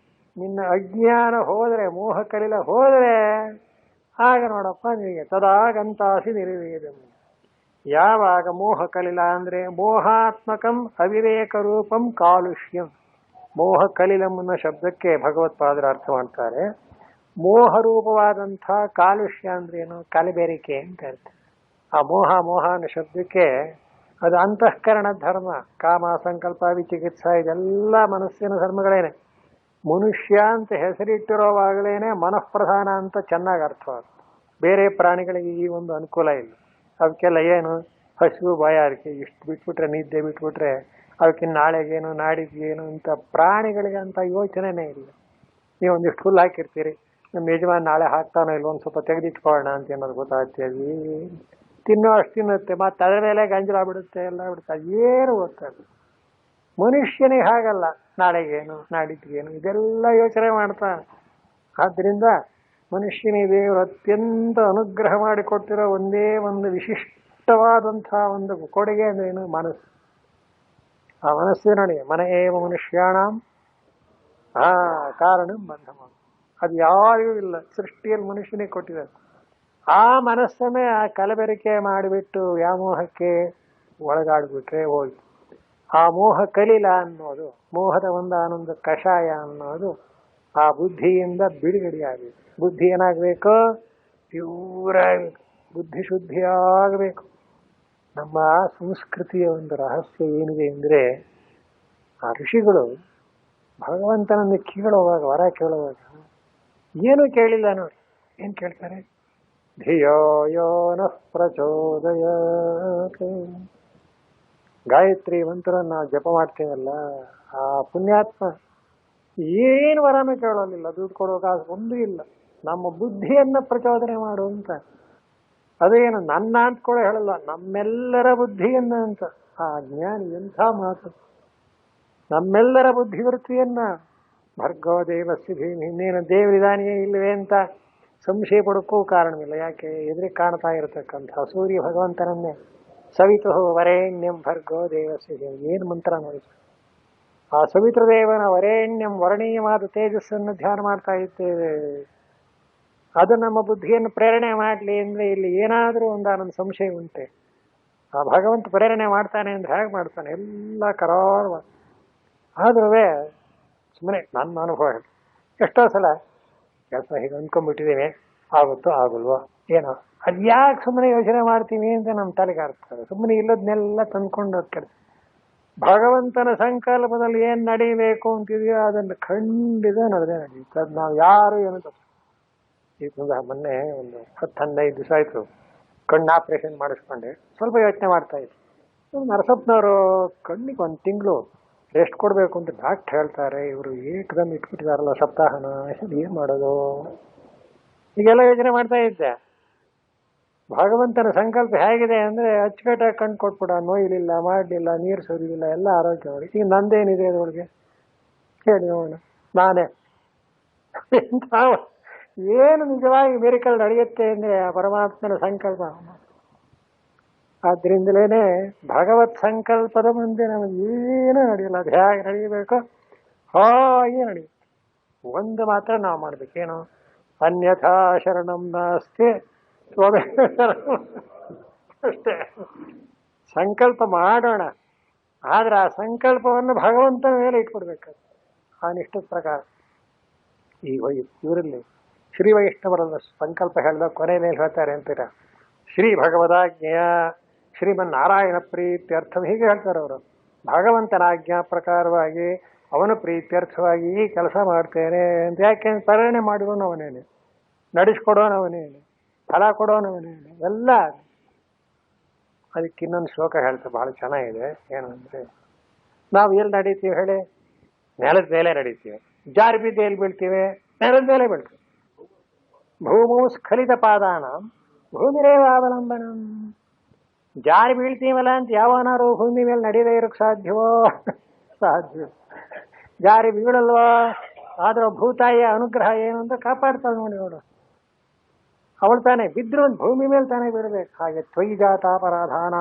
ನಿನ್ನ ಅಜ್ಞಾನ ಹೋದರೆ, ಮೋಹ ಕಲಿಲ ಹೋದರೆ ಆಗ ನೋಡಪ್ಪ ನಿನಗೆ ತದಾಗಂತಾಸಿ ನಿರ್ವೇದ. ಯಾವಾಗ ಮೋಹ ಕಲಿಲ ಅಂದರೆ ಮೋಹಾತ್ಮಕಂ ಅವಿವೇಕ ರೂಪಂ ಕಾಲುಷ್ಯಂ. ಮೋಹ ಕಲಿಲಂ ಅನ್ನೋ ಶಬ್ದಕ್ಕೆ ಭಗವತ್ಪಾದರು ಅರ್ಥ ಮಾಡ್ತಾರೆ. ಮೋಹರೂಪವಾದಂಥ ಕಾಲುಷ್ಯ ಅಂದ್ರೇನು? ಕಲಬೆರಿಕೆ ಅಂತ ಹೇಳ್ತಾರೆ. ಆ ಮೋಹ ಅನ್ನೋ ಶಬ್ದಕ್ಕೆ ಅದು ಅಂತಃಕರಣ ಧರ್ಮ, ಕಾಮ, ಸಂಕಲ್ಪ, ವಿಚಿಕಿತ್ಸಾ ಇದೆಲ್ಲ ಮನಸ್ಸಿನ ಧರ್ಮಗಳೇನೆ. ಮನುಷ್ಯ ಅಂತ ಹೆಸರಿಟ್ಟಿರೋವಾಗಲೇ ಮನಃಪ್ರಧಾನ ಅಂತ ಚೆನ್ನಾಗಿ ಅರ್ಥವಾಗುತ್ತೆ. ಬೇರೆ ಪ್ರಾಣಿಗಳಿಗೆ ಈ ಒಂದು ಅನುಕೂಲ ಇಲ್ಲ. ಅವಕ್ಕೆಲ್ಲ ಏನು ಹಸಿವು, ಬಾಯಾರಿಕೆ, ಇಷ್ಟು ಬಿಟ್ಬಿಟ್ರೆ, ನಿದ್ದೆ ಬಿಟ್ಬಿಟ್ರೆ ಅವಕ್ಕೆ ನಾಳೆಗೇನು ನಾಡಿದ್ದೇನು ಅಂತ ಪ್ರಾಣಿಗಳಿಗೆ ಅಂತ ಯೋಚನೆನೇ ಇಲ್ಲ. ನೀವು ಒಂದಿಷ್ಟು ಹುಲ್ಲು ಹಾಕಿರ್ತೀರಿ, ನಮ್ಮ ಯಜಮಾನ್ ನಾಳೆ ಹಾಕ್ತಾನೋ ಇಲ್ಲ, ಒಂದು ಸ್ವಲ್ಪ ತೆಗೆದಿಟ್ಕೊಳ್ಳೋಣ ಅಂತ ಏನಾದ್ರು ಗೊತ್ತಾಗ್ತೇವೆ. ತಿನ್ನೋ ಅಷ್ಟು ತಿನ್ನುತ್ತೆ, ಮತ್ತು ಅದರ ಮೇಲೆ ಗಂಜಲಾಗ್ಬಿಡುತ್ತೆ, ಎಲ್ಲ ಬಿಡುತ್ತೆ, ಏನು ಗೊತ್ತಾಗ. ಮನುಷ್ಯನಿಗೆ ಹಾಗಲ್ಲ, ನಾಳೆಗೇನು ನಾಡಿದ್ದೇನು ಇದೆಲ್ಲ ಯೋಚನೆ ಮಾಡ್ತಾನೆ. ಆದ್ದರಿಂದ ಮನುಷ್ಯನಿಗೆ ದೇವರು ಅತ್ಯಂತ ಅನುಗ್ರಹ ಮಾಡಿಕೊಟ್ಟಿರೋ ಒಂದೇ ಒಂದು ವಿಶಿಷ್ಟವಾದಂಥ ಒಂದು ಕೊಡುಗೆ ಅಂದ್ರೇನು? ಮನಸ್ಸು. ಆ ಮನಸ್ಸಿನೊಳಗೆ ಮನ ಏವ ಮನುಷ್ಯಾಣಂ ಕಾರಣ ಬಂಧ. ಅದು ಯಾರಿಗೂ ಇಲ್ಲ, ಸೃಷ್ಟಿಯಲ್ಲಿ ಮನುಷ್ಯನಿಗೆ ಕೊಟ್ಟಿದ್ದಾರೆ. ಆ ಮನಸ್ಸನ್ನೇ ಆ ಕಲಬೆರಕೆ ಮಾಡಿಬಿಟ್ಟು ವ್ಯಾಮೋಹಕ್ಕೆ ಒಳಗಾಡ್ಬಿಟ್ರೆ ಹೋಯ್ತು. ಆ ಮೋಹ ಕಲಿಲ ಅನ್ನೋದು, ಮೋಹದ ಒಂದಾನೊಂದು ಕಷಾಯ ಅನ್ನೋದು ಆ ಬುದ್ಧಿಯಿಂದ ಬಿಡುಗಡೆಯಾಗಬೇಕು. ಬುದ್ಧಿ ಏನಾಗಬೇಕು? ಪ್ಯೂರ್ ಆಗಬೇಕು, ಬುದ್ಧಿ ಶುದ್ಧಿ ಆಗಬೇಕು. ನಮ್ಮ ಸಂಸ್ಕೃತಿಯ ಒಂದು ರಹಸ್ಯ ಏನಿದೆ ಅಂದರೆ, ಆ ಋಷಿಗಳು ಭಗವಂತನನ್ನು ಕೇಳುವಾಗ, ವರ ಕೇಳುವಾಗ ಏನೂ ಕೇಳಿಲ್ಲ ನೋಡಿ. ಏನು ಕೇಳ್ತಾರೆ? ಧಿಯೋ ಯೋ ನಃ ಪ್ರಚೋದಯಾತ್. ಗಾಯತ್ರಿ ಮಂತ್ರನ ನಾವು ಜಪ ಮಾಡ್ತೇವಲ್ಲ, ಆ ಪುಣ್ಯಾತ್ಮ ಏನು ವರನೂ ಕೇಳೋದಿಲ್ಲ, ದುಡ್ಡು ಕೊಡೋಕಾಗ ಒಂದೂ ಇಲ್ಲ. ನಮ್ಮ ಬುದ್ಧಿಯನ್ನು ಪ್ರಚೋದನೆ ಮಾಡುವಂತ. ಅದೇನು ನನ್ನ ಅಂತ ಕೂಡ ಹೇಳಲ್ಲ, ನಮ್ಮೆಲ್ಲರ ಬುದ್ಧಿಯನ್ನ ಅಂತ. ಆ ಜ್ಞಾನಿ ಎಂಥ ಮಾತು! ನಮ್ಮೆಲ್ಲರ ಬುದ್ಧಿವೃತ್ತಿಯನ್ನ ಭರ್ಗೋ ದೇವಸ್ಯ ಧೀಮಹಿ, ಇನ್ನೇನು ದೇವರಿದಾನಿಯೇ ಇಲ್ಲವೇ ಅಂತ ಸಂಶಯ ಪಡೋಕ್ಕೂ ಕಾರಣವಿಲ್ಲ. ಯಾಕೆ? ಎದುರಿಗೆ ಕಾಣ್ತಾ ಇರತಕ್ಕಂಥ ಸೂರ್ಯ ಭಗವಂತನನ್ನೇ ಸವಿತು ವರೇಣ್ಯಂ ಭರ್ಗೋ ದೇವಸ್ಯ ಧೀಮಹಿ. ಏನು ಮಂತ್ರ ನೋಡಿ! ಆ ಸವಿತೃದೇವನ ವರೇಣ್ಯಂ ವರ್ಣೀಯವಾದ ತೇಜಸ್ಸನ್ನು ಧ್ಯಾನ ಮಾಡ್ತಾ ಇದ್ದೇವೆ. ಅದು ನಮ್ಮ ಬುದ್ಧಿಯನ್ನು ಪ್ರೇರಣೆ ಮಾಡಲಿ ಅಂದರೆ ಇಲ್ಲಿ ಏನಾದರೂ ಒಂದಾನೊಂದು ಸಂಶಯ ಉಂಟೆ? ಆ ಭಗವಂತ ಪ್ರೇರಣೆ ಮಾಡ್ತಾನೆ ಅಂದರೆ ಹೇಗೆ ಮಾಡ್ತಾನೆ? ಎಲ್ಲ ಕರಾಳ. ಆದ್ರೂ ಸುಮ್ಮನೆ ನನ್ನ ಅನುಭವ ಹೇಳಿ, ಎಷ್ಟೋ ಸಲ ಕೆಲಸ ಹೀಗೆ ಅಂದ್ಕೊಂಡ್ಬಿಟ್ಟಿದ್ದೀವಿ, ಆಗುತ್ತೋ ಆಗಲ್ವೋ ಏನೋ, ಅದು ಯಾಕೆ ಸುಮ್ಮನೆ ಯೋಚನೆ ಮಾಡ್ತೀವಿ ಅಂತ ನಮ್ಮ ತಲೆಗೆ ಆಗ್ತದೆ. ಸುಮ್ಮನೆ ಇಲ್ಲದನ್ನೆಲ್ಲ ತಂದ್ಕೊಂಡು ಹೋಗ್ತಾರೆ. ಭಗವಂತನ ಸಂಕಲ್ಪದಲ್ಲಿ ಏನು ನಡೀಬೇಕು ಅಂತಿದೆಯೋ ಅದನ್ನು ಖಂಡಿತ ನಡೆಯುತ್ತೆ. ಅದು ನಾವು ಯಾರು ಏನು ತಪ್ಪು. ಈಗ ಮೊನ್ನೆ ಒಂದು 10-15 ದಿವಸ ಆಯಿತು ಕಣ್ಣು ಆಪ್ರೇಷನ್ ಮಾಡಿಸ್ಕೊಂಡೆ. ಸ್ವಲ್ಪ ಯೋಚನೆ ಮಾಡ್ತಾ ಇತ್ತು. ನರಸಪ್ಪನವರು ಕಣ್ಣಿಗೆ 1 ತಿಂಗಳು ರೆಸ್ಟ್ ಕೊಡಬೇಕು ಅಂತ ಡಾಕ್ಟರ್ ಹೇಳ್ತಾರೆ. ಇವರು ಏಕದಮ್ ಇಟ್ಬಿಟ್ಟಿದಾರಲ್ಲ ಸಪ್ತಾಹನ, ಏನು ಮಾಡೋದು? ಈಗೆಲ್ಲ ಯೋಚನೆ ಮಾಡ್ತಾ ಇದ್ದೆ. ಭಗವಂತನ ಸಂಕಲ್ಪ ಹೇಗಿದೆ ಅಂದರೆ ಅಚ್ಚುಕಟ್ಟಾಗಿ ಕಣ್ಣು ಕೊಟ್ಬಿಡ, ನೋಯ್ಲಿಲ್ಲ, ಮಾಡಲಿಲ್ಲ, ನೀರು ಸೋರಿಲಿಲ್ಲ, ಎಲ್ಲ ಆರೋಗ್ಯ ಮಾಡಿ. ಈಗ ನಂದೇನಿದೆ ಅದರೊಳಗೆ ಹೇಳಿ ನೋಡೋಣ. ನಾನೇ ಏನು ನಿಜವಾಗಿ ಮಿರಾಕಲ್ ನಡೆಯುತ್ತೆ ಅಂದರೆ ಆ ಪರಮಾತ್ಮನ ಸಂಕಲ್ಪ. ಆದ್ದರಿಂದಲೇ ಭಗವತ್ ಸಂಕಲ್ಪದ ಮುಂದೆ ನಮಗೆ ಏನೂ ನಡೆಯಲ್ಲ. ಅದು ಹೇಗೆ ನಡೆಯಬೇಕು ಹಾಗೆ ನಡೆಯುತ್ತೆ. ಒಂದು ಮಾತ್ರ ನಾವು ಮಾಡಬೇಕೇನು? ಅನ್ಯಥಾ ಶರಣಂ ನಾಸ್ತಿ ತ್ವಮೇವ ಶರಣಂ. ಅಷ್ಟೇ. ಸಂಕಲ್ಪ ಮಾಡೋಣ, ಆದರೆ ಆ ಸಂಕಲ್ಪವನ್ನು ಭಗವಂತನ ಮೇಲೆ ಇಟ್ಕೊಡ್ಬೇಕು. ಆ ನಿಷ್ಠದ ಪ್ರಕಾರ ಈ ಇವರಲ್ಲಿ ಶ್ರೀ ವೈಷ್ಣವರಲ್ಲ ಸಂಕಲ್ಪ ಹೇಳಿದಾಗ ಕೊನೆಯಲ್ಲಿ ಹೇಳ್ತಾರೆ ಅಂತೀರ, ಶ್ರೀ ಭಗವದಾಜ್ಞೆಯ ಶ್ರೀಮನ್ನಾರಾಯಣ ಪ್ರೀತ್ಯರ್ಥ, ಹೀಗೆ ಹೇಳ್ತಾರೆ ಅವರು. ಭಗವಂತನ ಆಜ್ಞಾ ಪ್ರಕಾರವಾಗಿ ಅವನ ಪ್ರೀತ್ಯರ್ಥವಾಗಿ ಈ ಕೆಲಸ ಮಾಡ್ತೇನೆ ಅಂತ. ಯಾಕೆ? ಪ್ರೇರಣೆ ಮಾಡಿರೋನು ಅವನೇನೆ, ನಡೆಸ್ಕೊಡೋನು ಅವನೇನೆ, ಫಲ ಕೊಡೋನು ಅವನೇನೆ, ಎಲ್ಲ. ಅದಕ್ಕೆ ಇನ್ನೊಂದು ಶ್ಲೋಕ ಹೇಳ್ತಾರೆ, ಬಹಳ ಚೆನ್ನಾಗಿದೆ. ಏನಂದರೆ ನಾವು ಎಲ್ಲಿ ನಡೀತೀವಿ ಹೇಳಿ? ನೆಲದ ಮೇಲೆ ನಡೀತೀವಿ. ಜಾರಿ ಬಿದ್ದು ಎಲ್ಲಿ ಬೀಳ್ತೀವಿ? ನೆಲದ ಮೇಲೆ ಬೀಳ್ತೀವಿ. ಭೂಮೌ ಸ್ಖಲಿತ ಪಾದಾನ ಭೂಮಿರೇವ ಅವಲಂಬನ. ಜಾರಿ ಬೀಳ್ತೀವಲ್ಲ ಅಂತ ಯಾವನಾರು ಭೂಮಿ ಮೇಲೆ ನಡೀದೇ ಇರೋಕ್ಕೆ ಸಾಧ್ಯವೋ? ಸಾಧ್ಯ. ಜಾರಿ ಬೀಳಲ್ವಾ? ಆದ್ರೆ ಭೂತಾಯಿಯ ಅನುಗ್ರಹ ಏನು ಅಂತ ಕಾಪಾಡ್ತಾಳೆ ನೋಡು. ಅವಳು ತಾನೇ ಬಿದ್ರು ಒಂದು ಭೂಮಿ ಮೇಲೆ ತಾನೇ ಬಿಡಬೇಕು. ಹಾಗೆ ತ್ವಯಿ ಜಾತಾಪರಾಧಾನ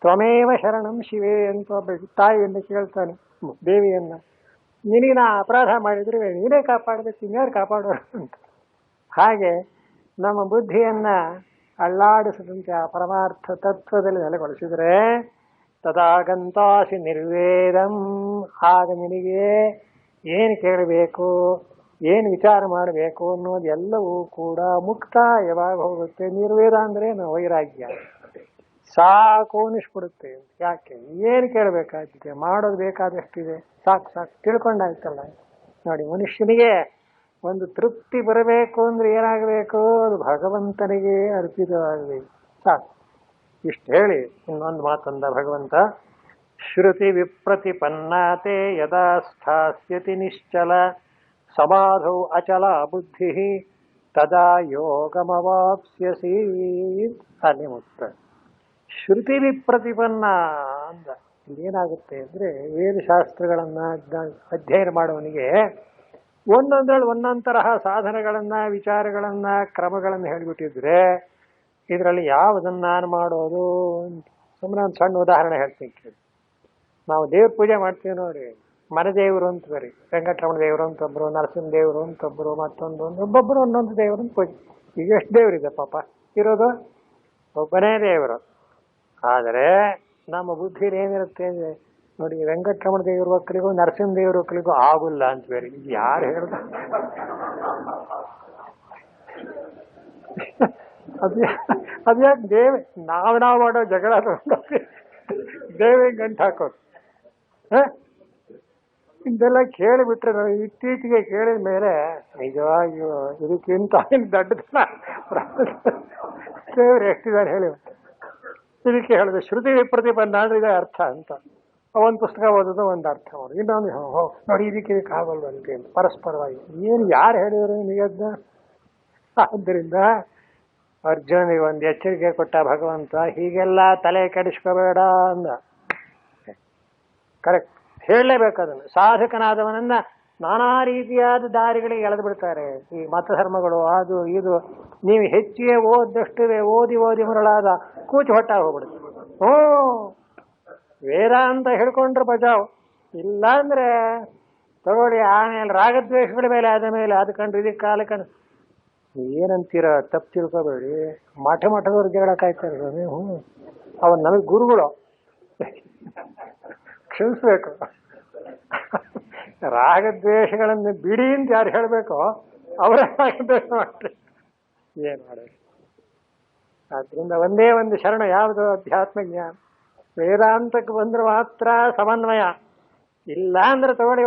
ತ್ವಮೇವ ಶರಣಂ ಶಿವೇ ಅಂತ ಒಬ್ಬ ತಾಯಿಯನ್ನು ಕೇಳ್ತಾನೆ ದೇವಿಯನ್ನ. ನಿನಗೆ ನಾ ಅಪರಾಧ ಮಾಡಿದ್ರೆ ನೀನೇ ಕಾಪಾಡಬೇಕು, ಇನ್ಯಾರು ಕಾಪಾಡೋರು ಅಂತ. ಹಾಗೆ ನಮ್ಮ ಬುದ್ಧಿಯನ್ನ ಅಳ್ಳಾಡಿಸದಂತೆ ಆ ಪರಮಾರ್ಥ ತತ್ವದಲ್ಲಿ ನೆಲೆಗೊಳಿಸಿದರೆ ತದಾಗಂತಾಸಿ ನಿರ್ವೇದಂ. ಆಗ ನಿನಗೆ ಏನು ಕೇಳಬೇಕು, ಏನು ವಿಚಾರ ಮಾಡಬೇಕು ಅನ್ನೋದೆಲ್ಲವೂ ಕೂಡ ಮುಕ್ತಾಯವಾಗಿ ಹೋಗುತ್ತೆ. ನಿರ್ವೇದ ಅಂದ್ರೆ ವೈರಾಗ್ಯ. ಸಾಕು ಅನಿಸ್ಬಿಡುತ್ತೆ. ಯಾಕೆ? ಏನು ಕೇಳಬೇಕಾಗಿದೆ? ಮಾಡೋದು ಬೇಕಾದಷ್ಟಿದೆ. ಸಾಕು ಸಾಕು ತಿಳ್ಕೊಂಡಾಯ್ತಲ್ಲ. ನೋಡಿ, ಮನುಷ್ಯನಿಗೆ ಒಂದು ತೃಪ್ತಿ ಬರಬೇಕು ಅಂದ್ರೆ ಏನಾಗಬೇಕು? ಅದು ಭಗವಂತನಿಗೆ ಅರ್ಪಿತವಾಗಬೇಕು. ಸಾಕು. ಇಷ್ಟು ಹೇಳಿ ಇನ್ನೊಂದು ಮಾತಂದ ಭಗವಂತ. ಶ್ರುತಿ ವಿಪ್ರತಿಪನ್ನಾತೆ ಯದಾ ಸ್ಥಾಸ್ಯತಿ ನಿಶ್ಚಲ ಸಮಾಧೌ ಅಚಲ ಬುದ್ಧಿ ತದಾ ಯೋಗಮವಾಪ್ಸ್ಯಸಿ. ಅಲ್ಲಿ ಮುಕ್ತ. ಶ್ರುತಿ ವಿಪ್ರತಿಪನ್ನ ಅಂದ. ಏನಾಗುತ್ತೆ ಅಂದ್ರೆ ವೇದಶಾಸ್ತ್ರಗಳನ್ನ ಅಧ್ಯಯನ ಮಾಡುವವನಿಗೆ ಒಂದೊಂದ್ರಲ್ಲಿ ಒಂದೊಂದು ತರಹ ಸಾಧನಗಳನ್ನ, ವಿಚಾರಗಳನ್ನ, ಕ್ರಮಗಳನ್ನು ಹೇಳಿಬಿಟ್ಟಿದ್ರೆ ಇದರಲ್ಲಿ ಯಾವುದನ್ನ ನಾನು ಮಾಡೋದು? ಸುಮ್ಮನೆ ಒಂದು ಸಣ್ಣ ಉದಾಹರಣೆ ಹೇಳ್ತೀನಿ ಕೇಳಿ. ನಾವು ದೇವ್ರ ಪೂಜೆ ಮಾಡ್ತೀವಿ ನೋಡಿ. ಮನೆ ದೇವರು ಅಂತ ಬರೀ ವೆಂಕಟರಮಣ ದೇವರು ಅಂತ ಒಬ್ರು, ನರಸಿಂಹ ದೇವರು ಅಂತ ಒಬ್ರು, ಮತ್ತೊಂದು ಒಬ್ಬೊಬ್ಬರು ಒಂದೊಂದು ದೇವರು ಪೂಜೆ. ಈಗ ಎಷ್ಟು ದೇವರಿದೆ ಪಾಪ? ಇರೋದು ಒಬ್ಬನೇ ದೇವರು. ಆದರೆ ನಮ್ಮ ಬುದ್ಧಿಲಿ ಏನಿರುತ್ತೆ ನೋಡಿ, ವೆಂಕಟರಮಣ ದೇವ್ರ ಒಕ್ಕಲಿಗೂ ನರಸಿಂಹ ದೇವ್ರ ಒಕ್ಕಲಿಗೂ ಆಗುಲ್ಲ ಅಂತ ಬೇರೆ. ಇದು ಯಾರು ಹೇಳ್ದ? ಅದ್ಯಾಕೆ ದೇವ ನಾವು ಮಾಡೋ ಜಗಳ ದೇವೇ ಗಂಟು ಹಾಕೋದು? ಇದೆಲ್ಲ ಕೇಳಿಬಿಟ್ರೆ ನಾವು ಇತ್ತೀಚೆಗೆ ಕೇಳಿದ ಮೇಲೆ ನಿಜವಾಗಿಯೂ ಇದಕ್ಕಿಂತ ದೊಡ್ಡದನ್ನ ದೇವ್ರು ಎಷ್ಟಿದ್ದಾರೆ ಹೇಳಿ. ಇದಕ್ಕೆ ಹೇಳಿದೆ ಶ್ರುತಿ ವಿಪ್ರತಿಪನ್ನ ಅಂದ್ರೆ ಇದೇ ಅರ್ಥ ಅಂತ. ಒಂದು ಪುಸ್ತಕ ಓದೋದು ಒಂದು ಅರ್ಥ ಮಾಡೋದು, ಇನ್ನೊಂದು ನೋಡಿ ಇದಕ್ಕೆ ಆಗಲ್ವಂತೆ ಪರಸ್ಪರವಾಗಿ. ಏನು ಯಾರು ಹೇಳಿದ್ರು ನಿಜದ್ನ? ಆದ್ದರಿಂದ ಅರ್ಜುನಿಗೆ ಒಂದು ಎಚ್ಚರಿಕೆ ಕೊಟ್ಟ ಭಗವಂತ, ಹೀಗೆಲ್ಲ ತಲೆ ಕೆಡಿಸ್ಕೋಬೇಡ ಅಂದ. ಕರೆಕ್ಟ್, ಹೇಳಲೇಬೇಕು ಅದನ್ನು. ಸಾಧಕನಾದವನನ್ನ ನಾನಾ ರೀತಿಯಾದ ದಾರಿಗಳಿಗೆ ಎಳೆದು ಬಿಡ್ತಾರೆ ಈ ಮತಧರ್ಮಗಳು, ಅದು ಇದು. ನೀವು ಹೆಚ್ಚಿಗೆ ಓದಷ್ಟುವೆ ಓದಿ ಓದಿ ಮರಳಾದ ಕೂಚು ಹೊಟ್ಟ ಹೋಗ್ಬಿಡುತ್ತೆ. ವೇದ ಅಂತ ಹೇಳ್ಕೊಂಡ್ರೆ ಬಚಾವ್. ಇಲ್ಲ ಅಂದ್ರೆ ತಗೊಳ್ಳಿ, ಆಮೇಲೆ ರಾಗದ್ವೇಷಗಳ ಮೇಲೆ ಆದ ಮೇಲೆ ಅದು ಕಂಡು ಇದಕ್ಕೆ ಕಾಲ ಕಂಡು ಏನಂತೀರ? ತಪ್ಪು ತಿಳ್ಕೊಬೇಡಿ. ಮಠದವ್ರು ಜಗಳ ಕಾಯ್ತಾರೆ ನೀವು. ಅವನ್ ನಮಗೆ ಗುರುಗಳು, ಕ್ಷಮಿಸ್ಬೇಕು. ರಾಗದ್ವೇಷಗಳನ್ನು ಬಿಡಿ ಅಂತ ಯಾರು ಹೇಳ್ಬೇಕೋ ಅವರೇ ರಾಗದ್ವೇಷ ಮಾಡ್ರಿ. ಏನ್ ಮಾಡಿ? ಆದ್ರಿಂದ ಒಂದೇ ಒಂದು ಶರಣ ಯಾವುದು? ಅಧ್ಯಾತ್ಮ ಜ್ಞಾನ. ವೇದಾಂತಕ್ಕೆ ಬಂದ್ರೆ ಮಾತ್ರ ಸಮನ್ವಯ. ಇಲ್ಲ ಅಂದ್ರೆ ತಗೊಳ್ಳಿ,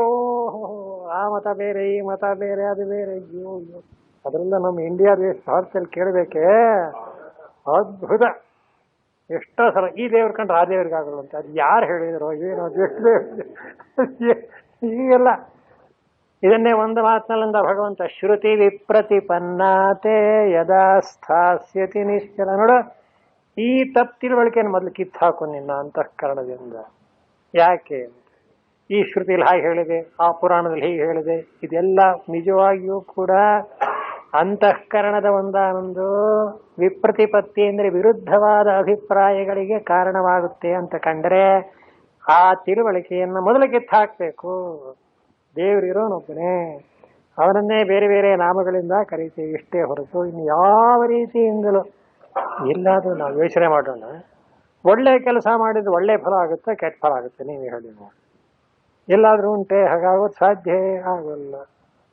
ಆ ಮತ ಬೇರೆ, ಈ ಮತ ಬೇರೆ, ಅದು ಬೇರೆ. ಅದರಿಂದ ನಮ್ಮ ಇಂಡಿಯಾ ದೇಶ ಭಾರತದಲ್ಲಿ ಕೇಳಬೇಕೇ ಅದ್ಭುತ. ಎಷ್ಟೋ ಸಲ ಈ ದೇವ್ರ ಕಂಡ್ರೆ ಆ ದೇವ್ರಿಗೆ ಆಗಲ್ಲ ಅಂತ. ಅದು ಯಾರು ಹೇಳಿದ್ರು? ಏನೋ ಈಗೆಲ್ಲ ಇದನ್ನೇ ಒಂದು ಮಾತಿನಲ್ಲಿಂದ ಭಗವಂತ ಶ್ರುತಿ ವಿಪ್ರತಿಪನ್ನಾತೆ ಯದಾ ಸ್ಥಾಸ್ಯತಿ ನಿಶ್ಚಲ. ನೋಡು, ಈ ತಪ್ಪು ತಿಳುವಳಿಕೆಯನ್ನು ಮೊದಲು ಕಿತ್ತು ಹಾಕು ನಿನ್ನ ಅಂತಃಕರಣದಿಂದ. ಯಾಕೆ? ಈ ಶ್ರುತಿಯಲ್ಲಿ ಹಾಗೆ ಹೇಳಿದೆ, ಆ ಪುರಾಣದಲ್ಲಿ ಹೀಗೆ ಹೇಳಿದೆ. ಇದೆಲ್ಲ ನಿಜವಾಗಿಯೂ ಕೂಡ ಅಂತಃಕರಣದ ಒಂದಾನೊಂದು ವಿಪ್ರತಿಪತ್ತಿ ಅಂದರೆ ವಿರುದ್ಧವಾದ ಅಭಿಪ್ರಾಯಗಳಿಗೆ ಕಾರಣವಾಗುತ್ತೆ ಅಂತ ಕಂಡ್ರೆ ಆ ತಿಳುವಳಿಕೆಯನ್ನು ಮೊದಲು ಕಿತ್ತು ಹಾಕಬೇಕು. ದೇವರಿರೋನೊಬ್ಬನೇ, ಅವನನ್ನೇ ಬೇರೆ ಬೇರೆ ನಾಮಗಳಿಂದ ಕರೀತೀವಿ ಇಷ್ಟೇ ಹೊರತು ಇನ್ನು ಯಾವ ರೀತಿಯಿಂದಲೂ ಇಲ್ಲಾದ್ರೂ ನಾವು ಯೋಚನೆ ಮಾಡೋಣ. ಒಳ್ಳೆ ಕೆಲಸ ಮಾಡಿದ್ರೆ ಒಳ್ಳೆ ಫಲ ಆಗುತ್ತೆ, ಕೆಟ್ಟ ಫಲ ಆಗುತ್ತೆ. ನೀವು ಹೇಳಿ ನೋಡಿ, ಎಲ್ಲಾದ್ರೂ ಉಂಟೆ? ಹಾಗಾಗೋದು ಸಾಧ್ಯ ಆಗೋಲ್ಲ.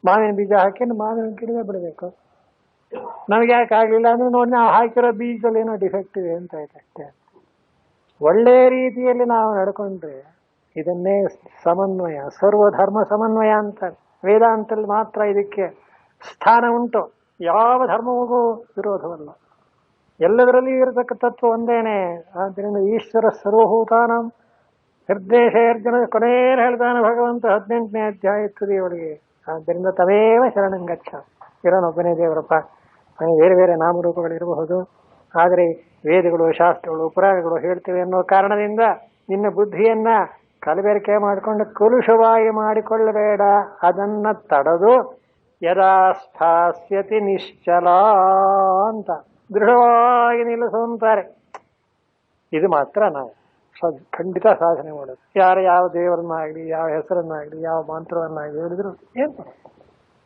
ಮಾವಿನ ಬೀಜ ಹಾಕಿ ಮಾವಿನ ಗಿಡವೇ ಬಿಡಬೇಕು. ನಮ್ಗೆ ಯಾಕೆ ಆಗ್ಲಿಲ್ಲ ಅಂದ್ರೆ ನೋಡಿ, ನಾವು ಹಾಕಿರೋ ಬೀಜದಲ್ಲಿ ಏನೋ ಡಿಫೆಕ್ಟ್ ಇದೆ ಅಂತ ಆಯ್ತು ಅಷ್ಟೇ. ಒಳ್ಳೆ ರೀತಿಯಲ್ಲಿ ನಾವು ನಡ್ಕೊಂಡ್ರೆ ಇದನ್ನೇ ಸಮನ್ವಯ, ಸರ್ವಧರ್ಮ ಸಮನ್ವಯ ಅಂತ ವೇದಾಂತದಲ್ಲಿ ಮಾತ್ರ ಇದಕ್ಕೆ ಸ್ಥಾನ ಉಂಟು. ಯಾವ ಧರ್ಮವೂ ವಿರೋಧವಲ್ಲ, ಎಲ್ಲದರಲ್ಲಿ ಇರತಕ್ಕ ತತ್ವ ಒಂದೇನೆ. ಆದ್ದರಿಂದ ಈಶ್ವರ ಸರ್ವಭೂತಾನಂ ನಿರ್ದೇಶ ಅರ್ಜುನ ಕೊನೆಯಲ್ಲಿ ಹೇಳ್ತಾನೆ ಭಗವಂತ 18ನೇ ಅಧ್ಯಾಯ ತುದಿಯವಳಿಗೆ. ಆದ್ದರಿಂದ ತವೇವ ಶರಣಂ ಗಚ್ಚ. ಇರೋನೊಬ್ಬನೇ ದೇವರಪ್ಪ. ಬೇರೆ ಬೇರೆ ನಾಮರೂಪಗಳಿರಬಹುದು, ಆದರೆ ವೇದಗಳು, ಶಾಸ್ತ್ರಗಳು, ಪುರಾಣಗಳು ಹೇಳ್ತೇವೆ ಅನ್ನೋ ಕಾರಣದಿಂದ ನಿನ್ನ ಬುದ್ಧಿಯನ್ನ ಕಲಬೆರಕೆ ಮಾಡಿಕೊಂಡು ಕಲುಷವಾಗಿ ಮಾಡಿಕೊಳ್ಳಬೇಡ. ಅದನ್ನ ತಡೆದು ಯದಾ ಸ್ಥಾಸ್ಯತಿ ನಿಶ್ಚಲ ಅಂತ ದೃಢವಾಗಿ ನಿಲ್ಲಿಸು ಅಂತಾರೆ. ಇದು ಮಾತ್ರ ನಾವು ಖಂಡಿತ ಸಾಧನೆ ಮಾಡೋದು. ಯಾವ ದೇವರನ್ನಾಗಲಿ, ಯಾವ ಹೆಸರನ್ನಾಗಲಿ, ಯಾವ ಮಂತ್ರವನ್ನಾಗಲಿ ಹೇಳಿದ್ರು ಏನು,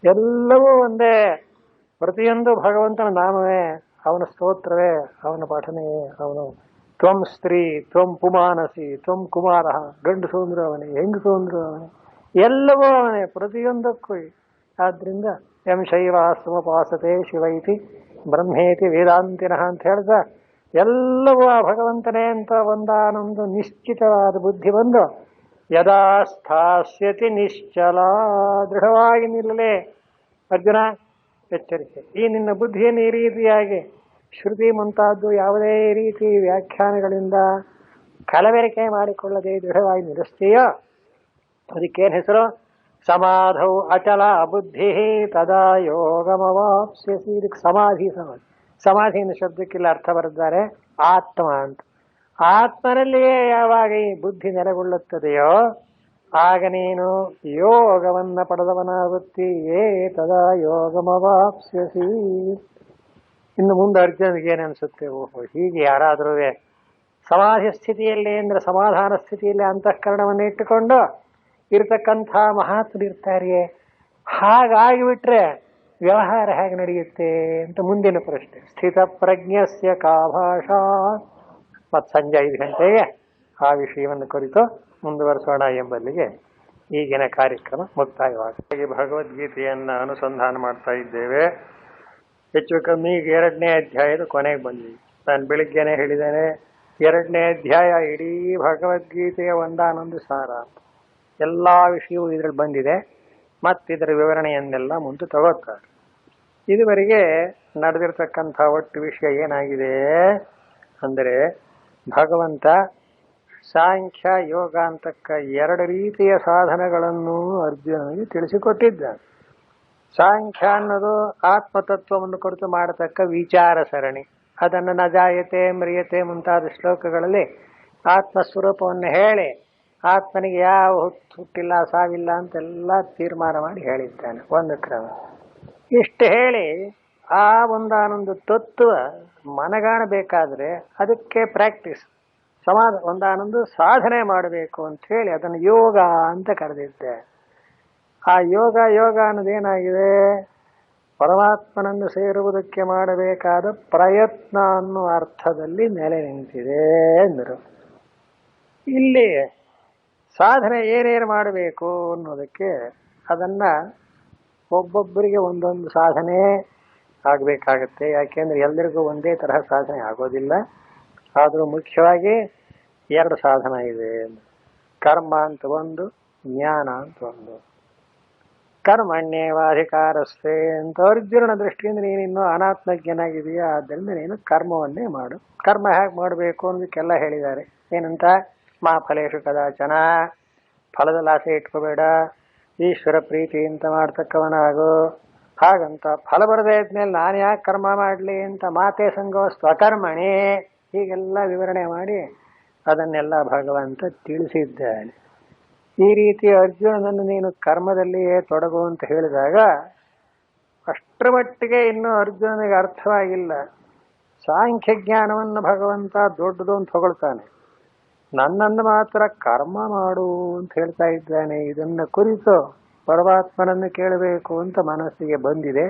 ಎಲ್ಲವೂ ಒಂದೇ. ಪ್ರತಿಯೊಂದು ಭಗವಂತನ ನಾಮವೇ, ಅವನ ಸ್ತೋತ್ರವೇ, ಅವನ ಪಠನೆಯೇ. ಅವನು ತ್ವಂ ಸ್ತ್ರೀ, ತ್ವಂ ಪುಮಾನಸಿ, ತ್ವಂ ಕುಮಾರ, ಗಂಡು ಅಂದ್ರು ಅವನೇ, ಹೆಂಗಸು ಅಂದ್ರು ಅವನೇ, ಎಲ್ಲವೂ ಅವನೇ ಪ್ರತಿಯೊಂದಕ್ಕೂ. ಆದ್ರಿಂದ ಎಂ ಶೈವ ಸಮಪಾಸತೆ ಶಿವೈತಿ ಬ್ರಹ್ಮೇತಿ ವೇದಾಂತಿನಃ ಅಂತ ಹೇಳ್ದ ಎಲ್ಲವೂ ಆ ಭಗವಂತನೇ ಅಂತ ಒಂದಾನೊಂದು ನಿಶ್ಚಿತವಾದ ಬುದ್ಧಿ ಬಂದು ಯದಾ ಸ್ಥಾಸ್ಯತಿ ನಿಶ್ಚಲ, ದೃಢವಾಗಿ ನಿಲ್ಲಲೇ ಅರ್ಜುನ ಎಚ್ಚರಿಕೆ. ಈ ನಿನ್ನ ಬುದ್ಧಿಯನ್ನು ಈ ರೀತಿಯಾಗಿ ಶ್ರುತಿ ಮುಂತಾದ್ದು ಯಾವುದೇ ರೀತಿ ವ್ಯಾಖ್ಯಾನಗಳಿಂದ ಕಲಬೆರಕೆ ಮಾಡಿಕೊಳ್ಳದೆ ದೃಢವಾಗಿ ನಿಲ್ಲಿಸ್ತೀಯೋ ಅದಕ್ಕೇನು ಹೆಸರು? ಸಮಾಧೌ ಅಚಲ ಬುದ್ಧಿ ತದಾ ಯೋಗಮವಾಪ್ಸ್ಯಸಿ. ಇದಕ್ಕೆ ಸಮಾಧಿ. ಸಮಾಧಿ ಎನ್ನುವ ಶಬ್ದಕ್ಕಿಲ್ಲ ಅರ್ಥ ಬರೆದಿದ್ದಾರೆ ಆತ್ಮ ಅಂತ. ಆತ್ಮನಲ್ಲಿಯೇ ಯಾವಾಗ ಈ ಬುದ್ಧಿ ನೆಲೆಗೊಳ್ಳುತ್ತದೆಯೋ ಆಗ ನೀನು ಯೋಗವನ್ನ ಪಡೆದವನಾಗುತ್ತೀಯೇ. ತದಾ ಯೋಗಮವಾಪ್ಸ್ಯಸಿ. ಇನ್ನು ಮುಂದೆ ಅರ್ಜುನಿಗೆ ಏನನ್ಸುತ್ತೆ, ಓಹೋ ಹೀಗೆ ಯಾರಾದರೂ ಸಮಾಧಿ ಸ್ಥಿತಿಯಲ್ಲಿ ಅಂದ್ರೆ ಸಮಾಧಾನ ಸ್ಥಿತಿಯಲ್ಲಿ ಅಂತಃಕರಣವನ್ನು ಇಟ್ಟುಕೊಂಡು ಇರ್ತಕ್ಕಂಥ ಮಹಾತ್ಮರಿರ್ತಾರೆಯೇ, ಹಾಗಾಗಿಬಿಟ್ರೆ ವ್ಯವಹಾರ ಹೇಗೆ ನಡೆಯುತ್ತೆ ಅಂತ ಮುಂದಿನ ಪ್ರಶ್ನೆ. ಸ್ಥಿತ ಪ್ರಜ್ಞಸ್ಯ ಕಾ ಭಾಷಾ. ಮತ್ತು ಸಂಜೆ 5 ಗಂಟೆಗೆ ಆ ವಿಷಯವನ್ನು ಕುರಿತು ಮುಂದುವರಿಸೋಣ ಎಂಬಲ್ಲಿಗೆ ಈಗಿನ ಕಾರ್ಯಕ್ರಮ ಮುಕ್ತಾಯವಾಗಿದೆ. ಭಗವದ್ಗೀತೆಯನ್ನ ಅನುಸಂಧಾನ ಮಾಡ್ತಾ ಇದ್ದೇವೆ. ಹೆಚ್ಚು ಕಮ್ಮಿ 2ನೇ ಅಧ್ಯಾಯದ ಕೊನೆಗೆ ಬಂದಿದೆ. ನಾನು ಬೆಳಿಗ್ಗೆನೆ ಹೇಳಿದ್ದೇನೆ, 2ನೇ ಅಧ್ಯಾಯ ಇಡೀ ಭಗವದ್ಗೀತೆಯ ಒಂದಾನೊಂದು ಸಾರ. ಎಲ್ಲ ವಿಷಯವೂ ಇದರಲ್ಲಿ ಬಂದಿದೆ. ಮತ್ತಿದರ ವಿವರಣೆಯನ್ನೆಲ್ಲ ಮುಂದೆ ತಗೋತಾರೆ. ಇದುವರೆಗೆ ನಡೆದಿರ್ತಕ್ಕಂಥ ಒಟ್ಟು ವಿಷಯ ಏನಾಗಿದೆ ಅಂದರೆ, ಭಗವಂತ ಸಾಂಖ್ಯ ಯೋಗ ಅಂತಕ್ಕ 2 ರೀತಿಯ ಸಾಧನಗಳನ್ನು ಅರ್ಜುನನಿಗೆ ತಿಳಿಸಿಕೊಟ್ಟಿದ್ದಾನೆ. ಸಾಂಖ್ಯ ಅನ್ನೋದು ಆತ್ಮತತ್ವವನ್ನು ಕುರಿತು ಮಾಡತಕ್ಕ ವಿಚಾರ ಸರಣಿ. ಅದನ್ನು ನಜಾಯತೆ ಮ್ರಿಯತೆ ಮುಂತಾದ ಶ್ಲೋಕಗಳಲ್ಲಿ ಆತ್ಮಸ್ವರೂಪವನ್ನು ಹೇಳಿ ಆತ್ಮನಿಗೆ ಯಾವ ಹುಟ್ಟಿಲ್ಲ ಸಾವಿಲ್ಲ ಅಂತೆಲ್ಲ ತೀರ್ಮಾನ ಮಾಡಿ ಹೇಳಿದ್ದಾನೆ. ಒಂದು ಕ್ರಮ. ಇಷ್ಟು ಹೇಳಿ ಆ ಒಂದಾನೊಂದು ತತ್ವ ಮನಗಾಣಬೇಕಾದ್ರೆ ಅದಕ್ಕೆ ಪ್ರಾಕ್ಟೀಸ್ ಒಂದಾನೊಂದು ಸಾಧನೆ ಮಾಡಬೇಕು ಅಂತ ಹೇಳಿ ಅದನ್ನು ಯೋಗ ಅಂತ ಕರೆದಿದ್ದೆ. ಆ ಯೋಗ ಅನ್ನೋದೇನಾಗಿದೆ, ಪರಮಾತ್ಮನನ್ನು ಸೇರುವುದಕ್ಕೆ ಮಾಡಬೇಕಾದ ಪ್ರಯತ್ನ ಅನ್ನೋ ಅರ್ಥದಲ್ಲಿ ನೆಲೆ ನಿಂತಿದೆ ಎಂದರು. ಇಲ್ಲಿ ಸಾಧನೆ ಏನೇನು ಮಾಡಬೇಕು ಅನ್ನೋದಕ್ಕೆ ಅದನ್ನ ಒಬ್ಬೊಬ್ಬರಿಗೆ ಒಂದೊಂದು ಸಾಧನೆ ಆಗಬೇಕಾಗತ್ತೆ. ಯಾಕೆಂದ್ರೆ ಎಲ್ಲರಿಗೂ ಒಂದೇ ತರಹ ಸಾಧನೆ ಆಗೋದಿಲ್ಲ. ಆದರೂ ಮುಖ್ಯವಾಗಿ 2 ಸಾಧನ ಇದೆ. ಕರ್ಮ ಅಂತ ಒಂದು, ಜ್ಞಾನ ಅಂತ ಒಂದು. ಕರ್ಮಣ್ಯೇವಾಧಿಕಾರಸ್ಥೆ ಅಂತ ಅರ್ಜುನನ ದೃಷ್ಟಿಯಿಂದ ನೀನಿನ್ನೂ ಅನಾತ್ಮಜ್ಞನಾಗಿದೆಯಾ, ಆದ್ದರಿಂದ ನೀನು ಕರ್ಮವನ್ನೇ ಮಾಡು. ಕರ್ಮ ಹೇಗೆ ಮಾಡಬೇಕು ಅನ್ನೋದಕ್ಕೆಲ್ಲ ಹೇಳಿದ್ದಾರೆ. ಏನಂತ? ಮಾ ಫಲೇಶು ಕದಾಚನ, ಫಲದಲ್ಲಿ ಆಸೆ ಇಟ್ಕೋಬೇಡ, ಈಶ್ವರ ಪ್ರೀತಿ ಅಂತ ಮಾಡ್ತಕ್ಕವನಾಗು. ಹಾಗಂತ ಫಲ ಬರದೇ ಇದ್ಮೇಲೆ ನಾನು ಯಾಕೆ ಕರ್ಮ ಮಾಡಲಿ ಅಂತ ಮಾತೆ ಸಂಗೋ ಸ್ವಕರ್ಮಣಿ ಹೀಗೆಲ್ಲ ವಿವರಣೆ ಮಾಡಿ ಅದನ್ನೆಲ್ಲ ಭಗವಂತ ತಿಳಿಸಿದ್ದಾನೆ. ಈ ರೀತಿ ಅರ್ಜುನನನ್ನು ನೀನು ಕರ್ಮದಲ್ಲಿಯೇ ತೊಡಗು ಅಂತ ಹೇಳಿದಾಗ ಅಷ್ಟರ ಮಟ್ಟಿಗೆ ಇನ್ನೂ ಅರ್ಜುನನಿಗೆ ಅರ್ಥವಾಗಿಲ್ಲ. ಸಾಂಖ್ಯ ಜ್ಞಾನವನ್ನು ಭಗವಂತ ದೊಡ್ಡದು ಅಂತ ಹೊಗಳ್ತಾನೆ, ನನ್ನನ್ನು ಮಾತ್ರ ಕರ್ಮ ಮಾಡು ಅಂತ ಹೇಳ್ತಾ ಇದ್ದಾನೆ. ಇದನ್ನ ಕುರಿತು ಪರಮಾತ್ಮನನ್ನು ಕೇಳಬೇಕು ಅಂತ ಮನಸ್ಸಿಗೆ ಬಂದಿದೆ.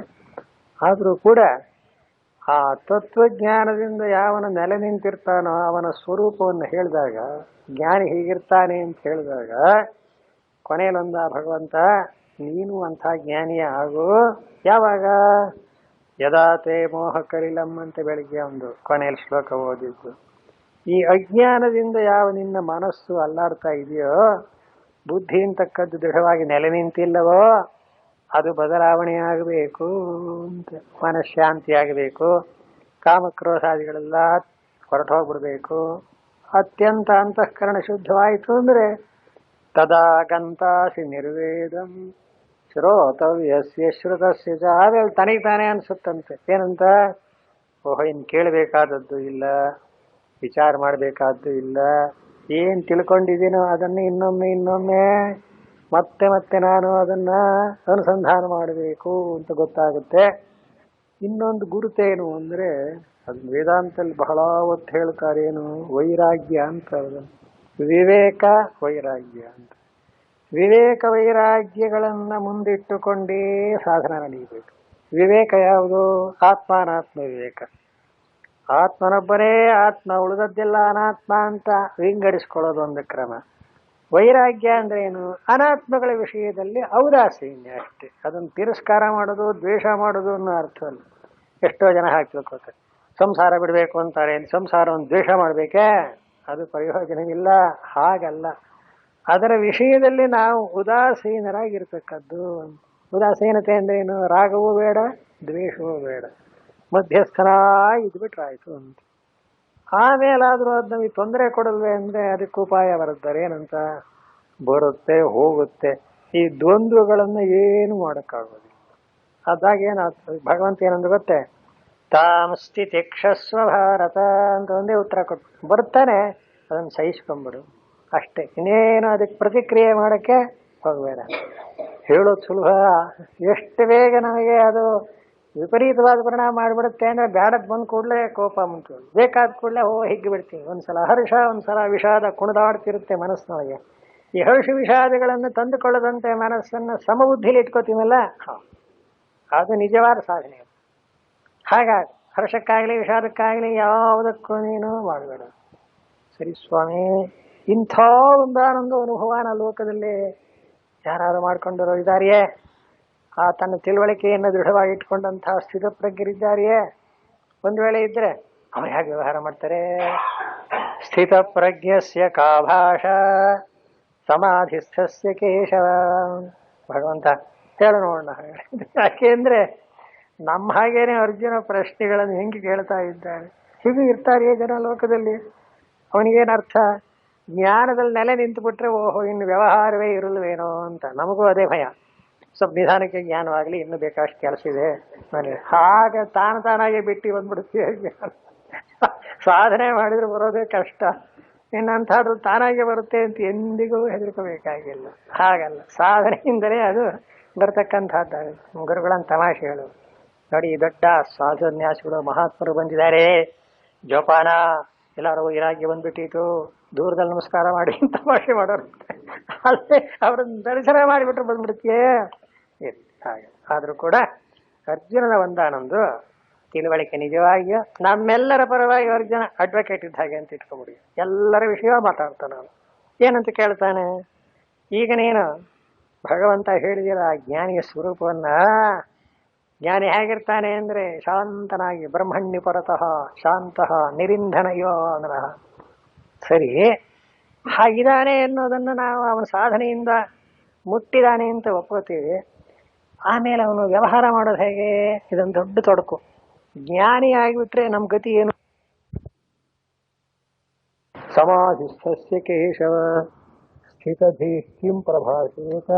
ಆದರೂ ಕೂಡ ಆ ತತ್ವಜ್ಞಾನದಿಂದ ಯಾವನ ನೆಲೆ ನಿಂತಿರ್ತಾನೋ ಅವನ ಸ್ವರೂಪವನ್ನು ಹೇಳಿದಾಗ, ಜ್ಞಾನಿ ಹೀಗಿರ್ತಾನೆ ಅಂತ ಹೇಳಿದಾಗ ಕೊನೆಯಲ್ಲೊಂದ ಭಗವಂತ ನೀನು ಅಂಥ ಜ್ಞಾನಿಯ ಆಗು. ಯಾವಾಗ? ಯದಾತೆ ಮೋಹ ಕಲಿಲಂ ಅಂತ ಬೆಳಿಗ್ಗೆ ಒಂದು ಕೊನೆಯಲ್ಲಿ ಶ್ಲೋಕ ಓದಿದ್ದು. ಈ ಅಜ್ಞಾನದಿಂದ ಯಾವ ನಿನ್ನ ಮನಸ್ಸು ಅಲ್ಲಾಡ್ತಾ ಇದೆಯೋ, ಬುದ್ಧಿ ಅಂತಕ್ಕದ್ದು ದೃಢವಾಗಿ ನೆಲೆ ನಿಂತಿಲ್ಲವೋ ಅದು ಬದಲಾವಣೆ ಆಗಬೇಕು ಅಂತ. ಮನಃಶಾಂತಿ ಆಗಬೇಕು, ಕಾಮಕ್ರೋಧಾದಿಗಳೆಲ್ಲ ಹೊರಟು ಹೋಗ್ಬಿಡ್ಬೇಕು. ಅತ್ಯಂತ ಅಂತಃಕರಣ ಶುದ್ಧವಾಯಿತು ಅಂದರೆ ತದಾ ಗಂತಾಸಿ ನಿರ್ವೇದಂ ಶ್ರೋತವ್ಯಸ್ಯ ಶ್ರುತಸ್ಯ ಚ. ಆಮೇಲೆ ತನಗೆ ತಾನೇ ಅನ್ಸುತ್ತಂತೆ. ಏನಂತ? ಓಹೋ, ಇನ್ನು ಕೇಳಬೇಕಾದದ್ದು ಇಲ್ಲ, ವಿಚಾರ ಮಾಡಬೇಕಾದ್ದು ಇಲ್ಲ, ಏನು ತಿಳ್ಕೊಂಡಿದ್ದೀನೋ ಅದನ್ನು ಇನ್ನೊಮ್ಮೆ ಮತ್ತೆ ಮತ್ತೆ ನಾನು ಅದನ್ನ ಅನುಸಂಧಾನ ಮಾಡಬೇಕು ಅಂತ ಗೊತ್ತಾಗುತ್ತೆ. ಇನ್ನೊಂದು ಗುರುತೇನು ಅಂದರೆ ಅದು ವೇದಾಂತದಲ್ಲಿ ಬಹಳ ಹೊತ್ತು ಹೇಳ್ತಾರೆ, ಏನು ವೈರಾಗ್ಯ ಅಂತ. ವಿವೇಕ ವೈರಾಗ್ಯ ಅಂತ. ವಿವೇಕ ವೈರಾಗ್ಯಗಳನ್ನು ಮುಂದಿಟ್ಟುಕೊಂಡೇ ಸಾಧನ ನಡೆಯಬೇಕು. ವಿವೇಕ ಯಾವುದು? ಆತ್ಮಾನಾತ್ಮ ವಿವೇಕ. ಆತ್ಮನೊಬ್ಬನೇ ಆತ್ಮ, ಉಳಿದದ್ದೆಲ್ಲ ಅನಾತ್ಮ ಅಂತ ವಿಂಗಡಿಸ್ಕೊಳ್ಳೋದು ಒಂದು ಕ್ರಮ. ವೈರಾಗ್ಯ ಅಂದ್ರೆ ಏನು? ಅನಾತ್ಮಗಳ ವಿಷಯದಲ್ಲಿ ಔದಾಸೀನ್ಯ ಅಷ್ಟೇ. ಅದನ್ನು ತಿರಸ್ಕಾರ ಮಾಡೋದು, ದ್ವೇಷ ಮಾಡೋದು ಅನ್ನೋ ಅರ್ಥ ಅಲ್ಲ. ಎಷ್ಟೋ ಜನ ಹಾಕಿ ತಿಳ್ಕೊತಾರೆ, ಸಂಸಾರ ಬಿಡಬೇಕು ಅಂತಾರೆ, ಸಂಸಾರವನ್ನು ದ್ವೇಷ ಮಾಡಬೇಕೇ? ಅದು ಪ್ರಯೋಜನವಿಲ್ಲ. ಹಾಗಲ್ಲ. ಅದರ ವಿಷಯದಲ್ಲಿ ನಾವು ಉದಾಸೀನರಾಗಿರ್ತಕ್ಕದ್ದು. ಉದಾಸೀನತೆ ಅಂದ್ರೆ ಏನು? ರಾಗವೂ ಬೇಡ, ದ್ವೇಷವೂ ಬೇಡ, ಮಧ್ಯಸ್ಥನಾಗಿ ಇದ್ಬಿಟ್ರಾಯ್ತು ಅಂತ. ಆಮೇಲಾದರೂ ಅದು ನಮಗೆ ತೊಂದರೆ ಕೊಡಲ್ವೇ ಅಂದರೆ ಅದಕ್ಕೆ ಉಪಾಯ ಬರುತ್ತಾರೆ. ಏನಂತ? ಬರುತ್ತೆ ಹೋಗುತ್ತೆ. ಈ ದ್ವಂದ್ವಗಳನ್ನು ಏನು ಮಾಡೋಕ್ಕಾಗೋದಿಲ್ಲ. ಅದಾಗೇನಾಗ್ತದೆ? ಭಗವಂತ ಏನಂದ್ರೆ ಗೊತ್ತೇ? ತಾಂ ಸ್ಥಿತಿ ಕ್ಷಸ್ವ ಭಾರತ ಅಂತ ಒಂದೇ ಉತ್ತರ ಕೊಟ್ಟು ಬರ್ತಾನೆ, ಅದನ್ನು ಸಹಿಸ್ಕೊಂಬಿಡು ಅಷ್ಟೇ. ಇನ್ನೇನು ಅದಕ್ಕೆ ಪ್ರತಿಕ್ರಿಯೆ ಮಾಡೋಕ್ಕೆ ಹೋಗಬೇಡ. ಹೇಳೋದು ಸುಲಭ, ಎಷ್ಟು ಬೇಗ ನಮಗೆ ಅದು ವಿಪರೀತವಾದ ಪರಿಣಾಮ ಮಾಡಿಬಿಡುತ್ತೆ ಅಂದರೆ ಬೇಡಕ್ಕೆ ಬಂದ ಕೂಡಲೇ ಕೋಪ ಮುಂಟು, ಬೇಕಾದ ಕೂಡಲೇ ಹಿಗ್ಗಿ ಬಿಡ್ತೀವಿ. ಒಂದ್ಸಲ ಹರ್ಷ, ಒಂದ್ಸಲ ವಿಷಾದ ಕುಣಿದಾಡ್ತಿರುತ್ತೆ ಮನಸ್ಸಿನೊಳಗೆ. ಈ ಹರ್ಷ ವಿಷಾದಗಳನ್ನು ತಂದುಕೊಳ್ಳದಂತೆ ಮನಸ್ಸನ್ನು ಸಮಬುದ್ಧಿಲಿ ಇಟ್ಕೋತೀವಲ್ಲ, ಅದು ನಿಜವಾದ ಸಾಧನೆ. ಹಾಗಾಗಿ ಹರ್ಷಕ್ಕಾಗಲಿ ವಿಷಾದಕ್ಕಾಗಲಿ ಯಾವುದಕ್ಕೂ ನೀನು ಮಾಡಬೇಡ. ಸರಿ ಸ್ವಾಮಿ, ಇಂಥ ಒಂದಾನೊಂದು ಅನುಭವನ ಲೋಕದಲ್ಲಿ ಯಾರಾದರೂ ಮಾಡ್ಕೊಂಡವರು ಇದ್ದಾರೆಯೇ? ಆ ತನ್ನ ತಿಳುವಳಿಕೆಯನ್ನು ದೃಢವಾಗಿ ಇಟ್ಕೊಂಡಂತಹ ಸ್ಥಿತಪ್ರಜ್ಞರಿದ್ದಾರೆಯೇ? ಒಂದು ವೇಳೆ ಇದ್ದರೆ ಅವ್ರು ಹೇಗೆ ವ್ಯವಹಾರ ಮಾಡ್ತಾರೆ? ಸ್ಥಿತಪ್ರಜ್ಞಸ್ಯ ಕಾ ಭಾಷಾ ಸಮಾಧಿಸ್ಥಸ್ಯ ಕೇಶವ. ಭಗವಂತ ಹೇಳು ನೋಡೋಣ. ಯಾಕೆಂದ್ರೆ ನಮ್ಮ ಹಾಗೇನೆ ಅರ್ಜುನ ಪ್ರಶ್ನೆಗಳನ್ನು ಹೆಂಗೆ ಕೇಳ್ತಾ ಇದ್ದಾನೆ. ಹೀಗೆ ಇರ್ತಾರೆಯೇ ಜನ ಲೋಕದಲ್ಲಿ? ಅವನಿಗೇನರ್ಥ? ಜ್ಞಾನದಲ್ಲಿ ನೆಲೆ ನಿಂತುಬಿಟ್ರೆ ಓಹೋ ಇನ್ನು ವ್ಯವಹಾರವೇ ಇರಲ್ವೇನೋ ಅಂತ. ನಮಗೂ ಅದೇ ಭಯ. ಸ್ವಲ್ಪ ನಿಧಾನಕ್ಕೆ ಜ್ಞಾನವಾಗಲಿ, ಇನ್ನೂ ಬೇಕಷ್ಟು ಕೆಲಸ ಇದೆ ನನಗೆ. ಹಾಗೆ ತಾನಾಗೆ ಬಿಟ್ಟು ಬಂದ್ಬಿಡುತ್ತೆ. ಸಾಧನೆ ಮಾಡಿದ್ರೆ ಬರೋದೇ ಕಷ್ಟ, ಇನ್ನಂಥದ್ದು ತಾನಾಗೆ ಬರುತ್ತೆ ಅಂತ ಎಂದಿಗೂ ಹೆದರ್ಕೋಬೇಕಾಗಿಲ್ಲ. ಹಾಗಲ್ಲ, ಸಾಧನೆಯಿಂದಲೇ ಅದು ಬರ್ತಕ್ಕಂಥದ್ದು. ಗುರುಗಳನ್ನ ತಮಾಷೆ ಹೇಳು ನೋಡಿ, ದೊಡ್ಡ ಸಾಧನ್ಯಾಸಿಗಳು ಮಹಾತ್ಮರು ಬಂದಿದ್ದಾರೆ, ಜೋಪಾನ ಎಲ್ಲರೂ ವೈರಾಗ್ಯ ಬಂದ್ಬಿಟ್ಟಿತ್ತು, ದೂರದಲ್ಲಿ ನಮಸ್ಕಾರ ಮಾಡಿ ತಮಾಷೆ ಮಾಡೋರು. ಅಲ್ಲೇ ಅವ್ರನ್ನ ದರ್ಶನ ಮಾಡಿಬಿಟ್ರೆ ಬಂದ್ಬಿಡ್ತೀಯೇ. ಹಾಗೆ ಆದರೂ ಕೂಡ ಅರ್ಜುನನ ಒಂದಾನೊಂದು ತಿಳುವಳಿಕೆ ನಿಜವಾಗಿಯೂ ನಮ್ಮೆಲ್ಲರ ಪರವಾಗಿ ಅರ್ಜುನ ಅಡ್ವೊಕೇಟ್ ಇದ್ದ ಹಾಗೆ ಅಂತ ಇಟ್ಕೊಂಡ್ಬಿಡಿ. ಎಲ್ಲರ ವಿಷಯ ಮಾತಾಡ್ತಾನೆ. ಅವನು ಏನಂತ ಕೇಳ್ತಾನೆ? ಈಗ ನೀನು ಭಗವಂತ ಹೇಳಿದಿರ ಆ ಜ್ಞಾನಿಯ ಸ್ವರೂಪವನ್ನ. ಜ್ಞಾನಿ ಹೇಗಿರ್ತಾನೆ ಅಂದರೆ ಶಾಂತನಾಗಿ, ಬ್ರಹ್ಮಣ್ಯ ಪರತಃ ಶಾಂತಃ ನಿರಿಂಧನಯೋ ನರಃ. ಸರಿ, ಹಾಗಿದ್ದಾನೆ ಅನ್ನೋದನ್ನು ನಾವು ಅವನ ಸಾಧನೆಯಿಂದ ಮುಟ್ಟಿದಾನೆ ಅಂತ ಒಪ್ಕೋತೀವಿ. ಆಮೇಲೆ ಅವನು ವ್ಯವಹಾರ ಮಾಡೋದು ಹೇಗೆ? ಇದೊಂದು ದೊಡ್ಡ ತೊಡಕು. ಜ್ಞಾನಿ ಆಗಿಬಿಟ್ರೆ ನಮ್ಮ ಗತಿ ಏನು? ಸಮಾಧಿಸ್ಥಸ್ಯ ಕೇಶವ ಸ್ಥಿತಧಿ ಕಿಂ ಪ್ರಭಾಷೇತ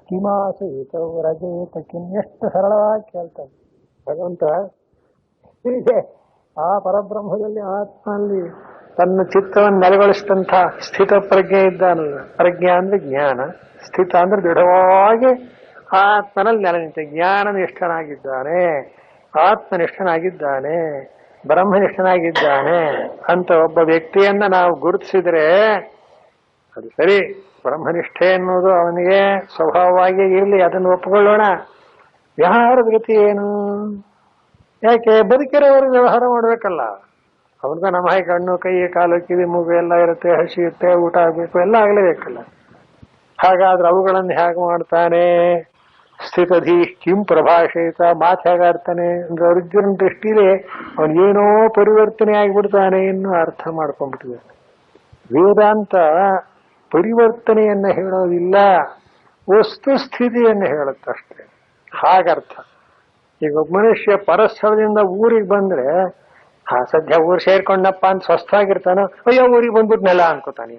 ಕಿಮಾಸೇತ ರಜೇತ ಕಿಂ. ಎಷ್ಟು ಸರಳವಾಗಿ ಕೇಳ್ತಾನೆ ಭಗವಂತ. ಹೀಗೆ ಆ ಪರಬ್ರಹ್ಮದಲ್ಲಿ ಆತ್ಮನಲ್ಲಿ ತನ್ನ ಚಿತ್ತವನ್ನು ನೆಲೆಗೊಳಿಸಿದಂಥ ಸ್ಥಿತ ಪ್ರಜ್ಞೆ ಇದ್ದಾನಲ್ಲ. ಪ್ರಜ್ಞೆ ಅಂದ್ರೆ ಜ್ಞಾನ, ಸ್ಥಿತ ಅಂದ್ರೆ ದೃಢವಾಗಿ ಆತ್ಮನಲ್ಲಿ ನೆಲೆ ನಿಂತ ಜ್ಞಾನನಿಷ್ಠನಾಗಿದ್ದಾನೆ, ಆತ್ಮನಿಷ್ಠನಾಗಿದ್ದಾನೆ, ಬ್ರಹ್ಮನಿಷ್ಠನಾಗಿದ್ದಾನೆ ಅಂತ ಒಬ್ಬ ವ್ಯಕ್ತಿಯನ್ನ ನಾವು ಗುರುತಿಸಿದ್ರೆ ಅದು ಸರಿ. ಬ್ರಹ್ಮನಿಷ್ಠೆ ಎನ್ನುವುದು ಅವನಿಗೆ ಸ್ವಭಾವವಾಗಿ ಇರಲಿ, ಅದನ್ನು ಒಪ್ಪಿಕೊಳ್ಳೋಣ. ವ್ಯವಹಾರದ ಗತಿ ಏನು? ಯಾಕೆ ಬದುಕಿರೋರು ವ್ಯವಹಾರ ಮಾಡ್ಬೇಕಲ್ಲ. ಅವನಿಗ ನಮ್ಮ ಹಾಗೆ ಕಣ್ಣು ಕೈ ಕಾಲು ಕಿವಿ ಮೂಗು ಎಲ್ಲ ಇರುತ್ತೆ, ಹಸಿಯುತ್ತೆ, ಊಟ ಆಗ್ಬೇಕು, ಎಲ್ಲ ಆಗ್ಲೇಬೇಕಲ್ಲ. ಹಾಗಾದ್ರೆ ಅವುಗಳನ್ನು ಹೇಗೆ ಮಾಡ್ತಾನೆ? ಸ್ಥಿತಧಿ ಕಿಂ ಪ್ರಭಾಷೇತ. ಮಾತು ಹೇಗಾಡ್ತಾನೆ ಅಂದ್ರೆ ಅರ್ಜುನ ದೃಷ್ಟಿಲಿ ಅವನಿಗೇನೋ ಪರಿವರ್ತನೆ ಆಗಿಬಿಡ್ತಾನೆ ಇನ್ನು ಅರ್ಥ ಮಾಡ್ಕೊಂಡ್ಬಿಟ್ಟಿದ್ದಾನೆ. ವೇದಾಂತ ಪರಿವರ್ತನೆಯನ್ನ ಹೇಳೋದಿಲ್ಲ, ವಸ್ತುಸ್ಥಿತಿಯನ್ನು ಹೇಳುತ್ತಷ್ಟೇ. ಹಾಗರ್ಥ. ಈಗ ಒಬ್ಬ ಮನುಷ್ಯ ಪರಸ್ಥಳದಿಂದ ಊರಿಗೆ ಬಂದ್ರೆ ಸದ್ಯ ಊರು ಸೇರ್ಕೊಂಡಪ್ಪ ಅಂತ ಸ್ವಸ್ಥವಾಗಿರ್ತಾನೋ, ಅಯ್ಯೋ ಊರಿಗೆ ಬಂದ್ಬಿಟ್ನೆಲ್ಲ ಅನ್ಕೋತಾನೆ.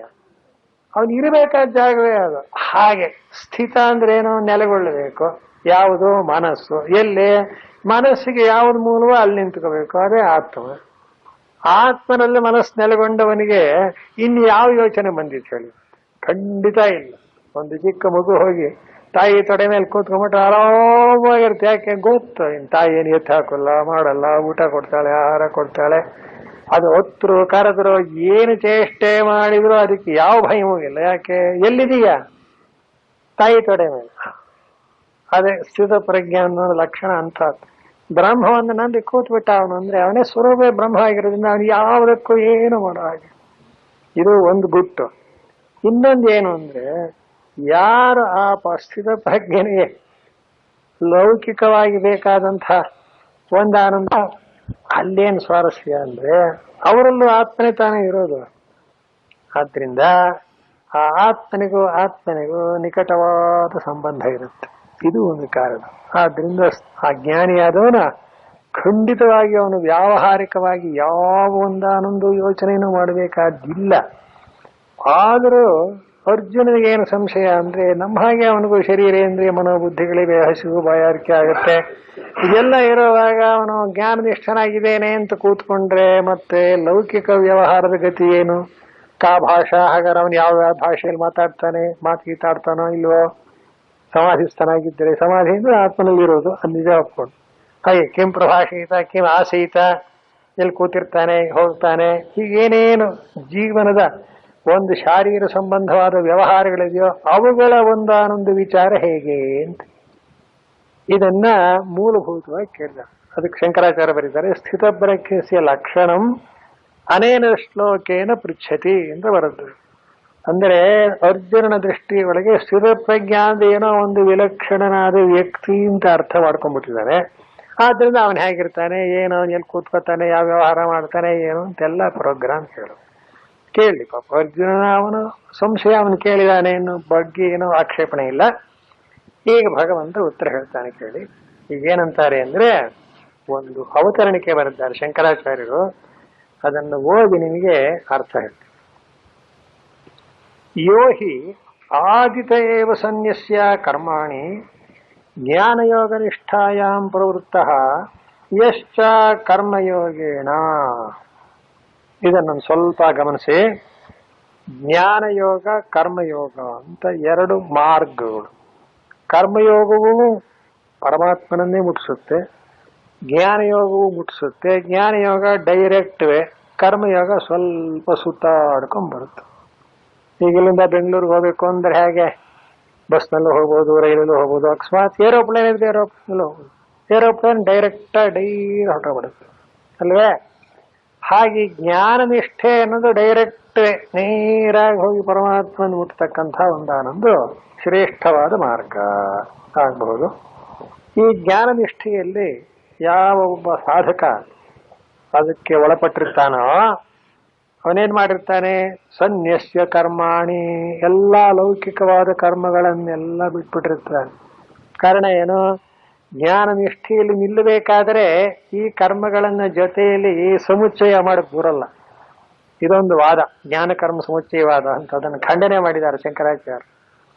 ಅವನು ಇರಬೇಕಾದ ಜಾಗವೇ ಅದು. ಹಾಗೆ ಸ್ಥಿತ ಅಂದ್ರೆ ಏನೋ ನೆಲೆಗೊಳ್ಳಬೇಕು. ಯಾವುದು? ಮನಸ್ಸು. ಎಲ್ಲಿ ಮನಸ್ಸಿಗೆ ಯಾವ್ದು ಮೂಲವೋ ಅಲ್ಲಿ ನಿಂತ್ಕೋಬೇಕು. ಅದೇ ಆತ್ಮ. ಆತ್ಮನಲ್ಲಿ ಮನಸ್ಸು ನೆಲೆಗೊಂಡವನಿಗೆ ಇನ್ನು ಯಾವ ಯೋಚನೆ ಬಂದಿತ್ತು ಹೇಳಿ? ಖಂಡಿತ ಇಲ್ಲ. ಒಂದು ಚಿಕ್ಕ ಮಗು ಹೋಗಿ ತಾಯಿ ತೊಡೆ ಮೇಲೆ ಕೂತ್ಕೊಂಡ್ಬಿಟ್ರೆ ಆರಾಮಾಗಿರುತ್ತೆ. ಯಾಕೆ ಗೊತ್ತು, ತಾಯಿ ಏನು ಎತ್ತು ಹಾಕಲ್ಲ, ಮಾಡಲ್ಲ, ಊಟ ಕೊಡ್ತಾಳೆ, ಆಹಾರ ಕೊಡ್ತಾಳೆ. ಅದು ಹೊತ್ತರು ಕರೆದ್ರು ಏನು ಚೇಷ್ಟೆ ಮಾಡಿದ್ರು ಅದಕ್ಕೆ ಯಾವ ಭಯವೂ ಇಲ್ಲ. ಯಾಕೆ? ಎಲ್ಲಿದೀಯಾ? ತಾಯಿ ತೊಡೆ ಮೇಲೆ. ಅದೇ ಸ್ಥಿತ ಪ್ರಜ್ಞೆ ಅನ್ನೋ ಲಕ್ಷಣ ಅಂತ. ಬ್ರಹ್ಮವನ್ನು ನಂಬಿ ಕೂತ್ಬಿಟ್ಟ ಅವನು ಅಂದ್ರೆ ಅವನೇ ಸ್ವರೂಪೇ ಬ್ರಹ್ಮ ಆಗಿರೋದ್ರಿಂದ ಅವನು ಯಾವುದಕ್ಕೂ ಏನು ಮಾಡೋ ಹಾಗೆ. ಇದು ಒಂದು ಗುಟ್ಟು. ಇನ್ನೊಂದು ಏನು ಅಂದ್ರೆ, ಯಾರು ಆ ಸ್ಥಿತ ಪ್ರಜ್ಞೆಗೆ ಲೌಕಿಕವಾಗಿ ಬೇಕಾದಂತಹ ಒಂದು ಆನಂದ, ಅಲ್ಲೇನು ಸ್ವಾರಸ್ಯ ಅಂದ್ರೆ ಅವರಲ್ಲೂ ಆತ್ಮನೇ ತಾನೇ ಇರೋದು. ಆದ್ರಿಂದ ಆ ಆತ್ಮನಿಗೂ ನಿಕಟವಾದ ಸಂಬಂಧ ಇರುತ್ತೆ. ಇದು ಒಂದು ಕಾರಣ. ಆದ್ರಿಂದ ಆ ಜ್ಞಾನಿಯಾದವನ ಖಂಡಿತವಾಗಿ ಅವನು ವ್ಯಾವಹಾರಿಕವಾಗಿ ಯಾವ ಒಂದಾನೊಂದು ಯೋಚನೆಯನ್ನು ಮಾಡಬೇಕಾದಿಲ್ಲ. ಆದರೂ ಅರ್ಜುನನಿಗೆ ಏನು ಸಂಶಯ ಅಂದ್ರೆ, ನಮ್ಮ ಹಾಗೆ ಅವನಿಗೂ ಶರೀರೇಂದ್ರಿಯ ಮನೋಬುದ್ಧಿಗಳಿವೆ, ಹಸಿವು ಬಾಯಾರಿಕೆ ಆಗುತ್ತೆ. ಇದೆಲ್ಲ ಇರುವಾಗ ಅವನು ಜ್ಞಾನನಿಷ್ಠನಾಗಿದ್ದೇನೆ ಅಂತ ಕೂತ್ಕೊಂಡ್ರೆ ಮತ್ತೆ ಲೌಕಿಕ ವ್ಯವಹಾರದ ಗತಿ ಏನು? ಕಾ ಭಾಷಾ, ಹಾಗಾದ್ರೆ ಅವನು ಯಾವ ಭಾಷೆಯಲ್ಲಿ ಮಾತಾಡ್ತಾನೋ ಇಲ್ವೋ? ಸಮಾಧಿಸ್ಥನಾಗಿದ್ದರೆ, ಸಮಾಧಿ ಅಂದ್ರೆ ಆತ್ಮನಲ್ಲಿರೋದು, ಅದು ನಿಜ ಒಪ್ಕೊಂಡು. ಹಾಗೆ ಕಿಂ ಪ್ರಭಾಷಿತ ಕಿಂ ಆಸೀತ, ಎಲ್ಲಿ ಕೂತಿರ್ತಾನೆ, ಹೋಗ್ತಾನೆ, ಹೀಗೇನೇನು ಜೀವನದ ಒಂದು ಶಾರೀರ ಸಂಬಂಧವಾದ ವ್ಯವಹಾರಗಳಿದೆಯೋ ಅವುಗಳ ಒಂದಾನೊಂದು ವಿಚಾರ ಹೇಗೆ ಅಂತ ಇದನ್ನ ಮೂಲಭೂತವಾಗಿ ಕೇಳಿದ. ಅದಕ್ಕೆ ಶಂಕರಾಚಾರ್ಯ ಬರೀತಾರೆ, ಸ್ಥಿತಪ್ರಜ್ಞಸ್ಯ ಲಕ್ಷಣಂ ಅನೇನ ಶ್ಲೋಕೇನ ಪೃಚ್ಛತಿ ಅಂತ ಬರುತ್ತೆ. ಅಂದರೆ ಅರ್ಜುನನ ದೃಷ್ಟಿಯೊಳಗೆ ಸ್ಥಿತಪ್ರಜ್ಞ ಅಂದ್ರೆ ಏನೋ ಒಂದು ವಿಲಕ್ಷಣನಾದ ವ್ಯಕ್ತಿ ಅಂತ ಅರ್ಥ ಮಾಡ್ಕೊಂಡ್ಬಿಟ್ಟಿದ್ದಾರೆ. ಆದ್ರಿಂದ ಅವನು ಹೇಗಿರ್ತಾನೆ, ಏನು, ಎಲ್ಲಿ ಕೂತ್ಕೋತಾನೆ, ಯಾವ ವ್ಯವಹಾರ ಮಾಡ್ತಾನೆ, ಏನು ಅಂತೆಲ್ಲ ಪ್ರೋಗ್ರಾಮ್ ಕೇಳಿ ಪಾಪ ಅರ್ಜುನನ ಅವನು ಸಂಶಯ ಅವನು ಕೇಳಿದಾನೆ, ಇನ್ನು ಬಗ್ಗೆ ಏನೋ ಆಕ್ಷೇಪಣೆ ಇಲ್ಲ. ಈಗ ಭಗವಂತ ಉತ್ತರ ಹೇಳ್ತಾನೆ ಕೇಳಿ. ಈಗೇನಂತಾರೆ ಅಂದ್ರೆ, ಒಂದು ಅವತರಣಿಕೆ ಬರೆದಿದ್ದಾರೆ ಶಂಕರಾಚಾರ್ಯರು, ಅದನ್ನು ಓದಿ ನಿಮಗೆ ಅರ್ಥ ಹೇಳ್ತಾರೆ. ಯೋ ಹಿ ಆದಿತ ಏವ ಸನ್ಯಸ್ಯ ಕರ್ಮಾಣಿ ಜ್ಞಾನಯೋಗ ನಿಷ್ಠಾಯಾಂ ಪ್ರವೃತ್ತಃ ಯಶ್ಚ ಕರ್ಮಯೋಗೇಣ. ಇದನ್ನೊಂದು ಸ್ವಲ್ಪ ಗಮನಿಸಿ. ಜ್ಞಾನಯೋಗ ಕರ್ಮಯೋಗ ಅಂತ ಎರಡು ಮಾರ್ಗಗಳು. ಕರ್ಮಯೋಗವು ಪರಮಾತ್ಮನನ್ನೇ ಮುಟ್ಟಿಸುತ್ತೆ, ಜ್ಞಾನಯೋಗವು ಮುಟ್ಟಿಸುತ್ತೆ. ಜ್ಞಾನಯೋಗ ಡೈರೆಕ್ಟ್ವೇ, ಕರ್ಮಯೋಗ ಸ್ವಲ್ಪ ಸುತ್ತಾಡ್ಕೊಂಡ್ ಬರುತ್ತೆ. ಈಗ ಇಲ್ಲಿಂದ ಬೆಂಗಳೂರಿಗೆ ಹೋಗ್ಬೇಕು ಅಂದ್ರೆ ಹೇಗೆ? ಬಸ್ನಲ್ಲೂ ಹೋಗ್ಬೋದು, ರೈಲಲ್ಲೂ ಹೋಗ್ಬೋದು, ಅಕಸ್ಮಾತ್ ಏರೋಪ್ಲೇನ್ ಇದ್ರೆ ಏರೋಪ್ಲೇನಲ್ಲೂ ಹೋಗ್ಬೋದು. ಏರೋಪ್ಲೇನ್ ಡೈರೆಕ್ಟ್ ಹೊರಟೋಗ್ಬಿಡುತ್ತೆ ಅಲ್ವೇ? ಹಾಗೆ ಜ್ಞಾನ ನಿಷ್ಠೆ ಅನ್ನೋದು ಡೈರೆಕ್ಟ್ ನೇರಾಗಿ ಹೋಗಿ ಪರಮಾತ್ಮನ ಮುಟ್ಟತಕ್ಕಂಥ ಒಂದಾನೊಂದು ಶ್ರೇಷ್ಠವಾದ ಮಾರ್ಗ ಆಗಬಹುದು. ಈ ಜ್ಞಾನ ನಿಷ್ಠೆಯಲ್ಲಿ ಯಾವ ಒಬ್ಬ ಸಾಧಕ ಅದಕ್ಕೆ ಒಳಪಟ್ಟಿರ್ತಾನೋ ಅವನೇನ್ ಮಾಡಿರ್ತಾನೆ? ಸನ್ಯಸ್ಯ ಕರ್ಮಾಣಿ, ಎಲ್ಲಾ ಲೌಕಿಕವಾದ ಕರ್ಮಗಳನ್ನೆಲ್ಲ ಬಿಟ್ಬಿಟ್ಟಿರ್ತಾನೆ. ಕಾರಣ ಏನು? ಜ್ಞಾನ ನಿಷ್ಠೆಯಲ್ಲಿ ನಿಲ್ಲಬೇಕಾದರೆ ಈ ಕರ್ಮಗಳನ್ನ ಜೊತೆಯಲ್ಲಿ ಸಮುಚ್ಚಯ ಮಾಡಕ್ ಬರಲ್ಲ. ಇದೊಂದು ವಾದ, ಜ್ಞಾನ ಕರ್ಮ ಸಮುಚ್ಚಯವಾದ ಅಂತ. ಅದನ್ನು ಖಂಡನೆ ಮಾಡಿದ್ದಾರೆ ಶಂಕರಾಚಾರ್ಯ.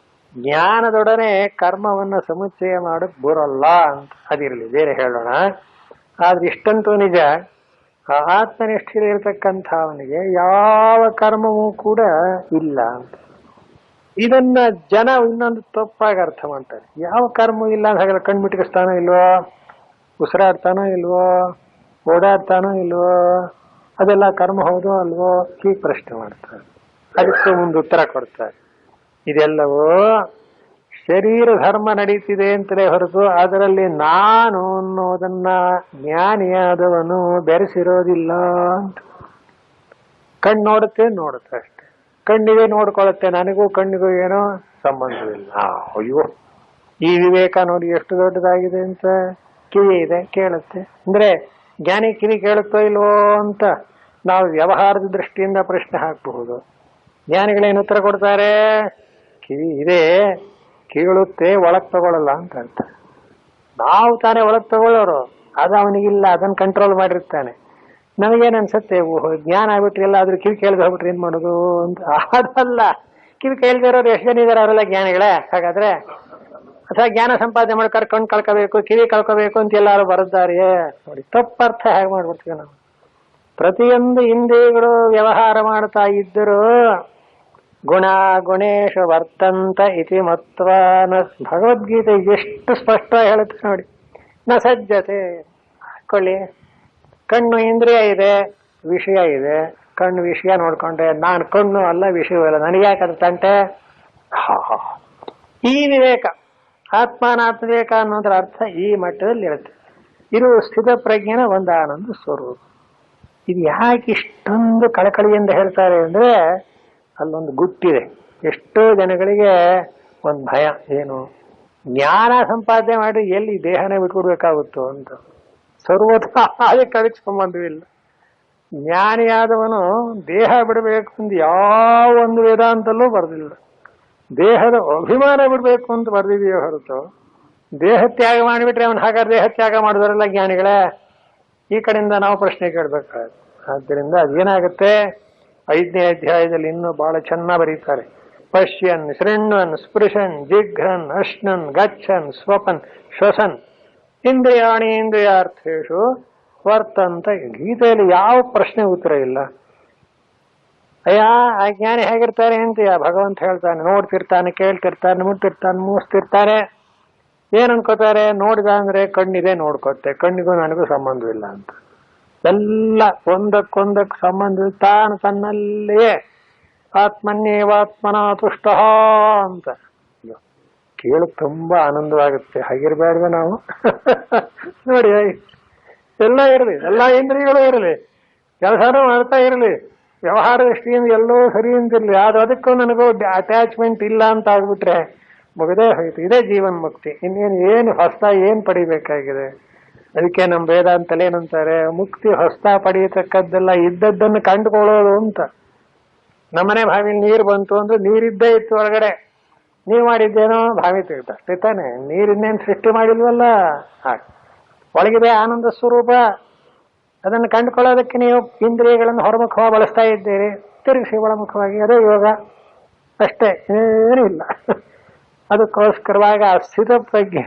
ಜ್ಞಾನದೊಡನೆ ಕರ್ಮವನ್ನ ಸಮುಚ್ಚಯ ಮಾಡಕ್ ಬರಲ್ಲ ಅಂತ. ಅದಿರಲಿ, ಬೇರೆ ಹೇಳೋಣ. ಆದ್ರೆ ಇಷ್ಟಂತೂ ನಿಜ, ಆತ್ಮನಿಷ್ಠೆಯಲ್ಲಿ ಇರತಕ್ಕಂಥ ಅವನಿಗೆ ಯಾವ ಕರ್ಮವೂ ಕೂಡ ಇಲ್ಲ ಅಂತ. ಇದನ್ನ ಜನ ಇನ್ನೊಂದು ತಪ್ಪಾಗಿ ಅರ್ಥ ಮಾಡ್ತಾರೆ. ಯಾವ ಕರ್ಮ ಇಲ್ಲ ಅಂತ ಹಾಗಾದ್ರೆ ಕಣ್ಮಿಟ್ಕಿಸ್ತಾನೋ ಇಲ್ವೋ, ಉಸಿರಾಡ್ತಾನೋ ಇಲ್ವೋ, ಓಡಾಡ್ತಾನೋ ಇಲ್ವೋ, ಅದೆಲ್ಲ ಕರ್ಮ ಹೌದು ಅಲ್ವೋ, ಹೀಗೆ ಪ್ರಶ್ನೆ ಮಾಡ್ತಾರೆ. ಅದಕ್ಕೆ ಮುಂದೆ ಉತ್ತರ ಕೊಡ್ತಾರೆ. ಇದೆಲ್ಲವೂ ಶರೀರ ಧರ್ಮ ನಡೀತಿದೆ ಅಂತಲೇ ಹೊರತು ಅದರಲ್ಲಿ ನಾನು ಅನ್ನೋದನ್ನ ಜ್ಞಾನಿಯಾದವನು ಬೆರೆಸಿರೋದಿಲ್ಲ ಅಂತ. ಕಣ್ಣು ನೋಡುತ್ತೆ ಅಷ್ಟೆ. ಕಣ್ಣಿಗೆ ನೋಡ್ಕೊಳ್ಳುತ್ತೆ, ನನಗೂ ಕಣ್ಣಿಗೂ ಏನೋ ಸಂಬಂಧವಿಲ್ಲ. ಅಯ್ಯೋ, ಈ ವಿವೇಕ ನೋಡಿ ಎಷ್ಟು ದೊಡ್ಡದಾಗಿದೆ ಅಂತ. ಕಿವಿ ಇದೆ, ಕೇಳುತ್ತೆ. ಅಂದ್ರೆ ಜ್ಞಾನಿ ಕಿವಿ ಕೇಳುತ್ತೋ ಇಲ್ವೋ ಅಂತ ನಾವು ವ್ಯವಹಾರದ ದೃಷ್ಟಿಯಿಂದ ಪ್ರಶ್ನೆ ಹಾಕಬಹುದು. ಜ್ಞಾನಿಗಳೇನು ಉತ್ತರ ಕೊಡ್ತಾರೆ? ಕಿವಿ ಇದೆ, ಕೇಳುತ್ತೆ, ಒಳಗ್ ತಗೊಳ್ಳಲ್ಲ ಅಂತ ಅರ್ಥ. ನಾವು ತಾನೇ ಒಳಗ್ ತಗೊಳ್ಳೋರು, ಅದು ಅವನಿಗಿಲ್ಲ, ಅದನ್ನ ಕಂಟ್ರೋಲ್ ಮಾಡಿರ್ತಾನೆ. ನಮಗೇನು ಅನ್ಸುತ್ತೆ, ಓಹೋ ಜ್ಞಾನ ಆಗ್ಬಿಟ್ರಿ ಎಲ್ಲಾದ್ರೂ ಕಿವಿ ಕೇಳ್ದೆ ಹೋಗ್ಬಿಟ್ರಿ ಏನ್ ಮಾಡೋದು ಅಂತ. ಅದಲ್ಲ, ಕಿವಿ ಕೇಳ್ದೆ ಇರೋರು ಎಷ್ಟು ಜನ ಇದಾರೆ ಅವರೆಲ್ಲ ಜ್ಞಾನಿಗಳೇ ಹಾಗಾದ್ರೆ? ಅಥವಾ ಜ್ಞಾನ ಸಂಪಾದನೆ ಮಾಡ್ಕೊಂಡು ಕಣ್ ಕಳ್ಕೋಬೇಕು ಕಿವಿ ಕಳ್ಕೋಬೇಕು ಅಂತ ಎಲ್ಲಾರು ಬರುತ್ತಾರೆಯೇ? ನೋಡಿ ತಪ್ಪರ್ಥ ಹೇಗೆ ಮಾಡ್ಬಿಡ್ತೀವಿ ನಾವು. ಪ್ರತಿಯೊಂದು ಇಂದ್ರಿಯಗಳು ವ್ಯವಹಾರ ಮಾಡ್ತಾ ಇದ್ದರು ಗುಣ ಗುಣೇಶ ವರ್ತಂತ ಇತಿ ಮತ್ವ ಭಗವದ್ಗೀತೆ ಎಷ್ಟು ಸ್ಪಷ್ಟವಾಗಿ ಹೇಳುತ್ತೆ ನೋಡಿ. ನ ಸಜ್ಜತೆ ಹಾಕೊಳ್ಳಿ, ಕಣ್ಣು ಇಂದ್ರಿಯ ಇದೆ, ವಿಷಯ ಇದೆ. ಕಣ್ಣು ವಿಷಯ ನೋಡ್ಕೊಂಡೆ ನಾನು ಕಣ್ಣು ಅಲ್ಲ ವಿಷಯವಲ್ಲ, ನನಗೆ ಯಾಕಂತ ತಂಟೆ? ಈ ವಿವೇಕ ಆತ್ಮಾನಾತ್ಮ ವಿವೇಕ ಅನ್ನೋದ್ರ ಅರ್ಥ ಈ ಮಟ್ಟದಲ್ಲಿ ಇರುತ್ತೆ. ಇದು ಸ್ಥಿತ ಪ್ರಜ್ಞೆನ ಒಂದು ಆನಂದ ಸ್ವರೂಪ. ಇದು ಯಾಕೆ ಇಷ್ಟೊಂದು ಕಳಕಳಿಯಿಂದ ಹೇಳ್ತಾರೆ ಅಂದ್ರೆ ಅಲ್ಲೊಂದು ಗುಟ್ಟಿದೆ. ಎಷ್ಟೋ ಜನಗಳಿಗೆ ಒಂದು ಭಯ, ಏನು ಜ್ಞಾನ ಸಂಪಾದನೆ ಮಾಡಿ ಎಲ್ಲಿ ದೇಹನೇ ಬಿಟ್ಕೊಡ್ಬೇಕಾಗುತ್ತೋ ಅಂತ. ಸರ್ವಥಾ ಅದಕ್ಕೆ ಸಂಬಂಧವಿಲ್ಲ. ಜ್ಞಾನಿಯಾದವನು ದೇಹ ಬಿಡಬೇಕು ಅಂತ ಯಾವ ಒಂದು ವೇದಾಂತಲ್ಲೂ ಬರೆದಿಲ್ಲ. ದೇಹದ ಅಭಿಮಾನ ಬಿಡಬೇಕು ಅಂತ ಬರೆದಿದೆಯೋ ಹೊರತು ದೇಹ ತ್ಯಾಗ ಮಾಡಿಬಿಟ್ರೆ ಅವನು ಹಾಗಾದ್ರೆ ದೇಹ ತ್ಯಾಗ ಮಾಡಿದವರೆಲ್ಲ ಜ್ಞಾನಿಗಳೇ? ಈ ಕಡೆಯಿಂದ ನಾವು ಪ್ರಶ್ನೆ ಕೇಳಬೇಕಾಗುತ್ತೆ. ಆದ್ದರಿಂದ ಅದೇನಾಗುತ್ತೆ, 5ನೇ ಅಧ್ಯಾಯದಲ್ಲಿ ಇನ್ನೂ ಬಹಳ ಚೆನ್ನಾಗಿ ಬರೀತಾರೆ. ಪಶ್ಯನ್ ಶೃಣ್ವನ್ ಸ್ಪೃಶನ್ ಜಿಘ್ರನ್ ಅಶ್ನನ್ ಗಚ್ಚನ್ ಸ್ವಪನ್ ಶ್ವಸನ್ ಇಂದ್ರಿಯಾಣಿ ಇಂದ್ರಿಯಾರ್ಥೇಶು ವರ್ತಂತ. ಗೀತೆಯಲ್ಲಿ ಯಾವ ಪ್ರಶ್ನೆ ಉತ್ತರ ಇಲ್ಲ. ಅಯ್ಯ ಆ ಜ್ಞಾನಿ ಹೇಗಿರ್ತಾರೆ ಅಂತೀಯ? ಭಗವಂತ ಹೇಳ್ತಾನೆ, ನೋಡ್ತಿರ್ತಾನೆ, ಕೇಳ್ತಿರ್ತಾನೆ, ಮುಟ್ತಿರ್ತಾನೆ, ಮೂಸ್ತಿರ್ತಾರೆ. ಏನ್ ಅನ್ಕೋತಾರೆ? ನೋಡಿದ ಅಂದ್ರೆ ಕಣ್ಣಿದೆ ನೋಡ್ಕೋತೆ, ಕಣ್ಣಿಗೂ ನನಗೂ ಸಂಬಂಧವಿಲ್ಲ ಅಂತ. ಎಲ್ಲ ಒಂದಕ್ಕೊಂದಕ್ಕೆ ಸಂಬಂಧ ತನ್ನಲ್ಲಿಯೇ ಆತ್ಮನ್ಯೇವಾತ್ಮನ ತುಷ್ಟ ಅಂತ. ಕೇಳಕ್ ತುಂಬಾ ಆನಂದವಾಗುತ್ತೆ. ಹಾಗಿರ್ಬೇಡ್ವೆ ನಾವು? ನೋಡಿ, ಎಲ್ಲ ಇರಲಿ, ಎಲ್ಲ ಇಂದ್ರಿಯಗಳು ಇರಲಿ, ಕೆಲಸನೂ ಮಾಡ್ತಾ ಇರಲಿ, ವ್ಯವಹಾರ ದೃಷ್ಟಿಯಿಂದ ಎಲ್ಲೋ ಸರಿ ಅಂತಿರ್ಲಿ, ಆದ್ರೆ ಅದಕ್ಕೂ ನನಗೂ ಅಟ್ಯಾಚ್ಮೆಂಟ್ ಇಲ್ಲ ಅಂತ ಆಗ್ಬಿಟ್ರೆ ಮುಗದೇ ಹೋಯ್ತು. ಇದೇ ಜೀವನ್ ಮುಕ್ತಿ. ಏನು ಹೊಸ ಏನ್ ಪಡಿಬೇಕಾಗಿದೆ? ಅದಕ್ಕೆ ನಮ್ಮ ವೇದಾಂತಲ್ಲಿ ಏನಂತಾರೆ, ಮುಕ್ತಿ ಹೊಸ ಪಡೆಯತಕ್ಕದ್ದೆಲ್ಲ ಇದ್ದದ್ದನ್ನು ಕಂಡುಕೊಳ್ಳೋದು ಅಂತ. ನಮ್ಮನೆ ಬಾವಿಲಿ ನೀರು ಬಂತು ಅಂದ್ರೆ ನೀರಿದ್ದೇ ಇತ್ತು ಒಳಗಡೆ, ನೀವ್ ಮಾಡಿದ್ದೇನೋ ಬಾವಿ ತೆಗೆದ ಅಷ್ಟೇ ತಾನೆ. ನೀರಿನ್ನೇನು ಸೃಷ್ಟಿ ಮಾಡಿಲ್ವಲ್ಲ. ಒಳಗಿದೆ ಆನಂದ ಸ್ವರೂಪ. ಅದನ್ನು ಕಂಡುಕೊಳ್ಳೋದಕ್ಕೆ ನೀವು ಇಂದ್ರಿಯಗಳನ್ನು ಹೊರಮುಖವಾಗಿ ಬಳಸ್ತಾ ಇದ್ದೀರಿ, ತಿರುಗಿಸಿ ಒಳಮುಖವಾಗಿ. ಅದೇ ಯೋಗ ಅಷ್ಟೇ, ಏನೂ ಇಲ್ಲ. ಅದಕ್ಕೋಸ್ಕರವಾಗಿ ಆ ಸ್ಥಿತ ಪ್ರಜ್ಞೆ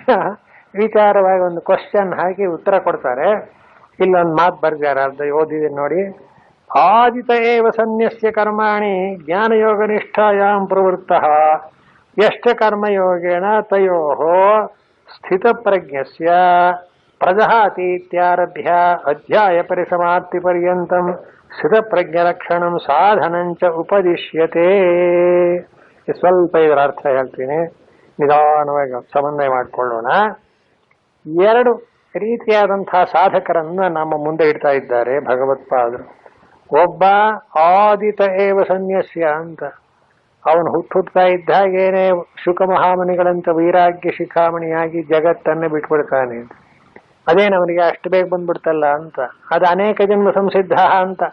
ವಿಚಾರವಾಗಿ ಒಂದು ಕ್ವಶನ್ ಹಾಕಿ ಉತ್ತರ ಕೊಡ್ತಾರೆ. ಇಲ್ಲೊಂದು ಮಾತು ಬರ್ದಾರೆ, ಅರ್ಧ ಓದಿದೆ ನೋಡಿ. ಆದಿತ ಏವ ಸನ್ಯಸ್ಯ ಕರ್ಮಾಣಿ ಜ್ಞಾನಯೋಗ ನಿಷ್ಠಾಯಾಂ ಪ್ರವೃತ್ತಃ ಯಶ್ಚ ಕರ್ಮಯೋಗೇಣ ತಯೋಃ ಸ್ಥಿತ ಪ್ರಜ್ಞಸ್ಯ ಪ್ರಜಹಾತೀತ್ಯಾರಭ್ಯ ಅಧ್ಯಾಯ ಪರಿಸಮಾಪ್ತಿ ಪರ್ಯಂತಂ ಸ್ಥಿತ ಪ್ರಜ್ಞ ಲಕ್ಷಣಂ ಸಾಧನಂಚ ಉಪದಿಶ್ಯತೆ. ಸ್ವಲ್ಪ ಇದರ ಅರ್ಥ ಹೇಳ್ತೀನಿ, ನಿಧಾನವಾಗಿ ಸಮನ್ವಯ ಮಾಡಿಕೊಳ್ಳೋಣ. 2 ರೀತಿಯಾದಂತಹ ಸಾಧಕರನ್ನ ನಮ್ಮ ಮುಂದೆ ಇಡ್ತಾ ಇದ್ದಾರೆ ಭಗವತ್ಪಾದರು. ಒಬ್ಬ ಆದಿತ ಏವ ಸನ್ಯಸ್ಯ ಅಂತ, ಅವನು ಹುಟ್ಟುತ್ತಾ ಇದ್ದ ಹಾಗೇನೆ ಶುಕ ಮಹಾಮನಿಗಳಂತ ವೈರಾಗ್ಯ ಶಿಖಾಮಣಿಯಾಗಿ ಜಗತ್ತನ್ನೇ ಬಿಟ್ಬಿಡ್ತಾನೆ. ಅದೇನವನಿಗೆ ಅಷ್ಟು ಬೇಗ ಬಂದ್ಬಿಡ್ತಲ್ಲ ಅಂತ. ಅದು ಅನೇಕ ಜನ್ಮ ಸಂಸಿದ್ಧ ಅಂತ.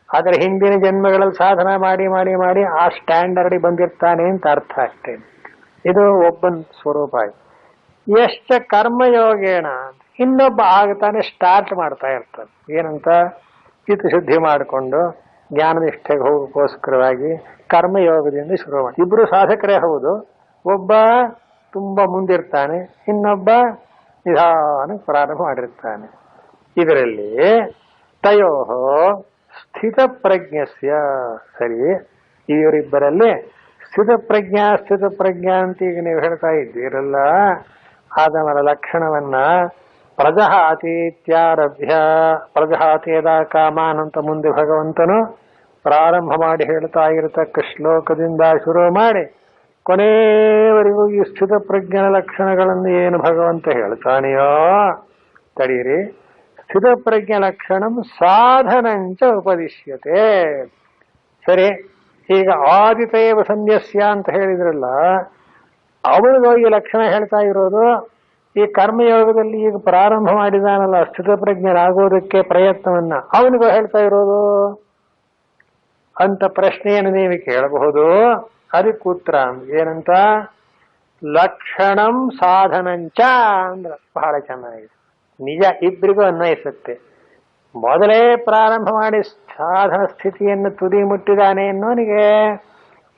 ಆದರೆ ಹಿಂದಿನ ಜನ್ಮಗಳಲ್ಲಿ ಸಾಧನ ಮಾಡಿ ಮಾಡಿ ಮಾಡಿ ಆ ಸ್ಟ್ಯಾಂಡರ್ಡ್ ಬಂದಿರ್ತಾನೆ ಅಂತ ಅರ್ಥ ಅಷ್ಟೇ. ಇದು ಒಬ್ಬನ ಸ್ವರೂಪ ಆಯ್ತು. ಎಷ್ಟ ಕರ್ಮಯೋಗೇಣ, ಇನ್ನೊಬ್ಬ ಆಗ್ತಾನೆ ಸ್ಟಾರ್ಟ್ ಮಾಡ್ತಾ ಇರ್ತಾನೆ. ಏನಂತ? ಚಿತ್ತಶುದ್ಧಿ ಮಾಡಿಕೊಂಡು ಜ್ಞಾನನಿಷ್ಠೆಗೆ ಹೋಗೋಕ್ಕೋಸ್ಕರವಾಗಿ ಕರ್ಮಯೋಗದಿಂದ ಶುರು ಮಾಡಿ. ಇಬ್ರು ಸಾಧಕರೇ ಹೌದು. ಒಬ್ಬ ತುಂಬಾ ಮುಂದಿರ್ತಾನೆ, ಇನ್ನೊಬ್ಬ ನಿಧಾನ ಪ್ರಾರಂಭ ಮಾಡಿರ್ತಾನೆ. ಇದರಲ್ಲಿ ತಯೋಹೋ ಸ್ಥಿತ ಪ್ರಜ್ಞಸ್ಯ, ಸರಿ, ಇವರಿಬ್ಬರಲ್ಲಿ ಸ್ಥಿತ ಪ್ರಜ್ಞಾ ಅಂತ ಈಗ ನೀವು ಹೇಳ್ತಾ ಇದ್ದೀರಲ್ಲ, ಆದವರ ಲಕ್ಷಣವನ್ನ ಪ್ರಜಹಾತೀತ್ಯಾರಭ್ಯ, ಪ್ರಜಹಾತಿಯದ ಕಾಮಾನ್ ಅಂತ ಮುಂದೆ ಭಗವಂತನು ಪ್ರಾರಂಭ ಮಾಡಿ ಹೇಳ್ತಾ ಇರತಕ್ಕ ಶ್ಲೋಕದಿಂದ ಶುರು ಮಾಡಿ ಕೊನೆಯವರೆಗೂ ಈ ಸ್ಥಿತ ಪ್ರಜ್ಞನ ಲಕ್ಷಣಗಳನ್ನು ಏನು ಭಗವಂತ ಹೇಳ್ತಾನೆಯೋ, ತಡೀರಿ, ಸ್ಥಿತ ಪ್ರಜ್ಞ ಲಕ್ಷಣಂ ಸಾಧನಂಚ ಉಪದಿಶ್ಯತೆ. ಸರಿ, ಈಗ ಆದಿತೇವ ಸನ್ಯಸ್ಯ ಅಂತ ಹೇಳಿದ್ರಲ್ಲ, ಅವನಿಗೂ ಈ ಲಕ್ಷಣ ಹೇಳ್ತಾ ಇರೋದು ಈ ಕರ್ಮಯೋಗದಲ್ಲಿ ಈಗ ಪ್ರಾರಂಭ ಮಾಡಿದಾನಲ್ಲ ಸ್ಥಿತ ಪ್ರಜ್ಞರಾಗೋದಕ್ಕೆ ಪ್ರಯತ್ನವನ್ನ ಅವನಿಗೂ ಹೇಳ್ತಾ ಇರೋದು ಅಂತ ಪ್ರಶ್ನೆಯನ್ನು ನೀವು ಕೇಳಬಹುದು. ಅದಕ್ಕೆ ಉತ್ತರ ಏನಂತ? ಲಕ್ಷಣಂ ಸಾಧನಂಚ ಅಂದ್ರೆ ಬಹಳ ಚೆನ್ನಾಗಿದೆ. ನಿಜ, ಇಬ್ಬರಿಗೂ ಅನ್ವಯಿಸುತ್ತೆ. ಮೊದಲೇ ಪ್ರಾರಂಭ ಮಾಡಿ ಸಾಧನ ಸ್ಥಿತಿಯನ್ನು ತುದಿ ಮುಟ್ಟಿದಾನೆ ಎನ್ನುವನಿಗೆ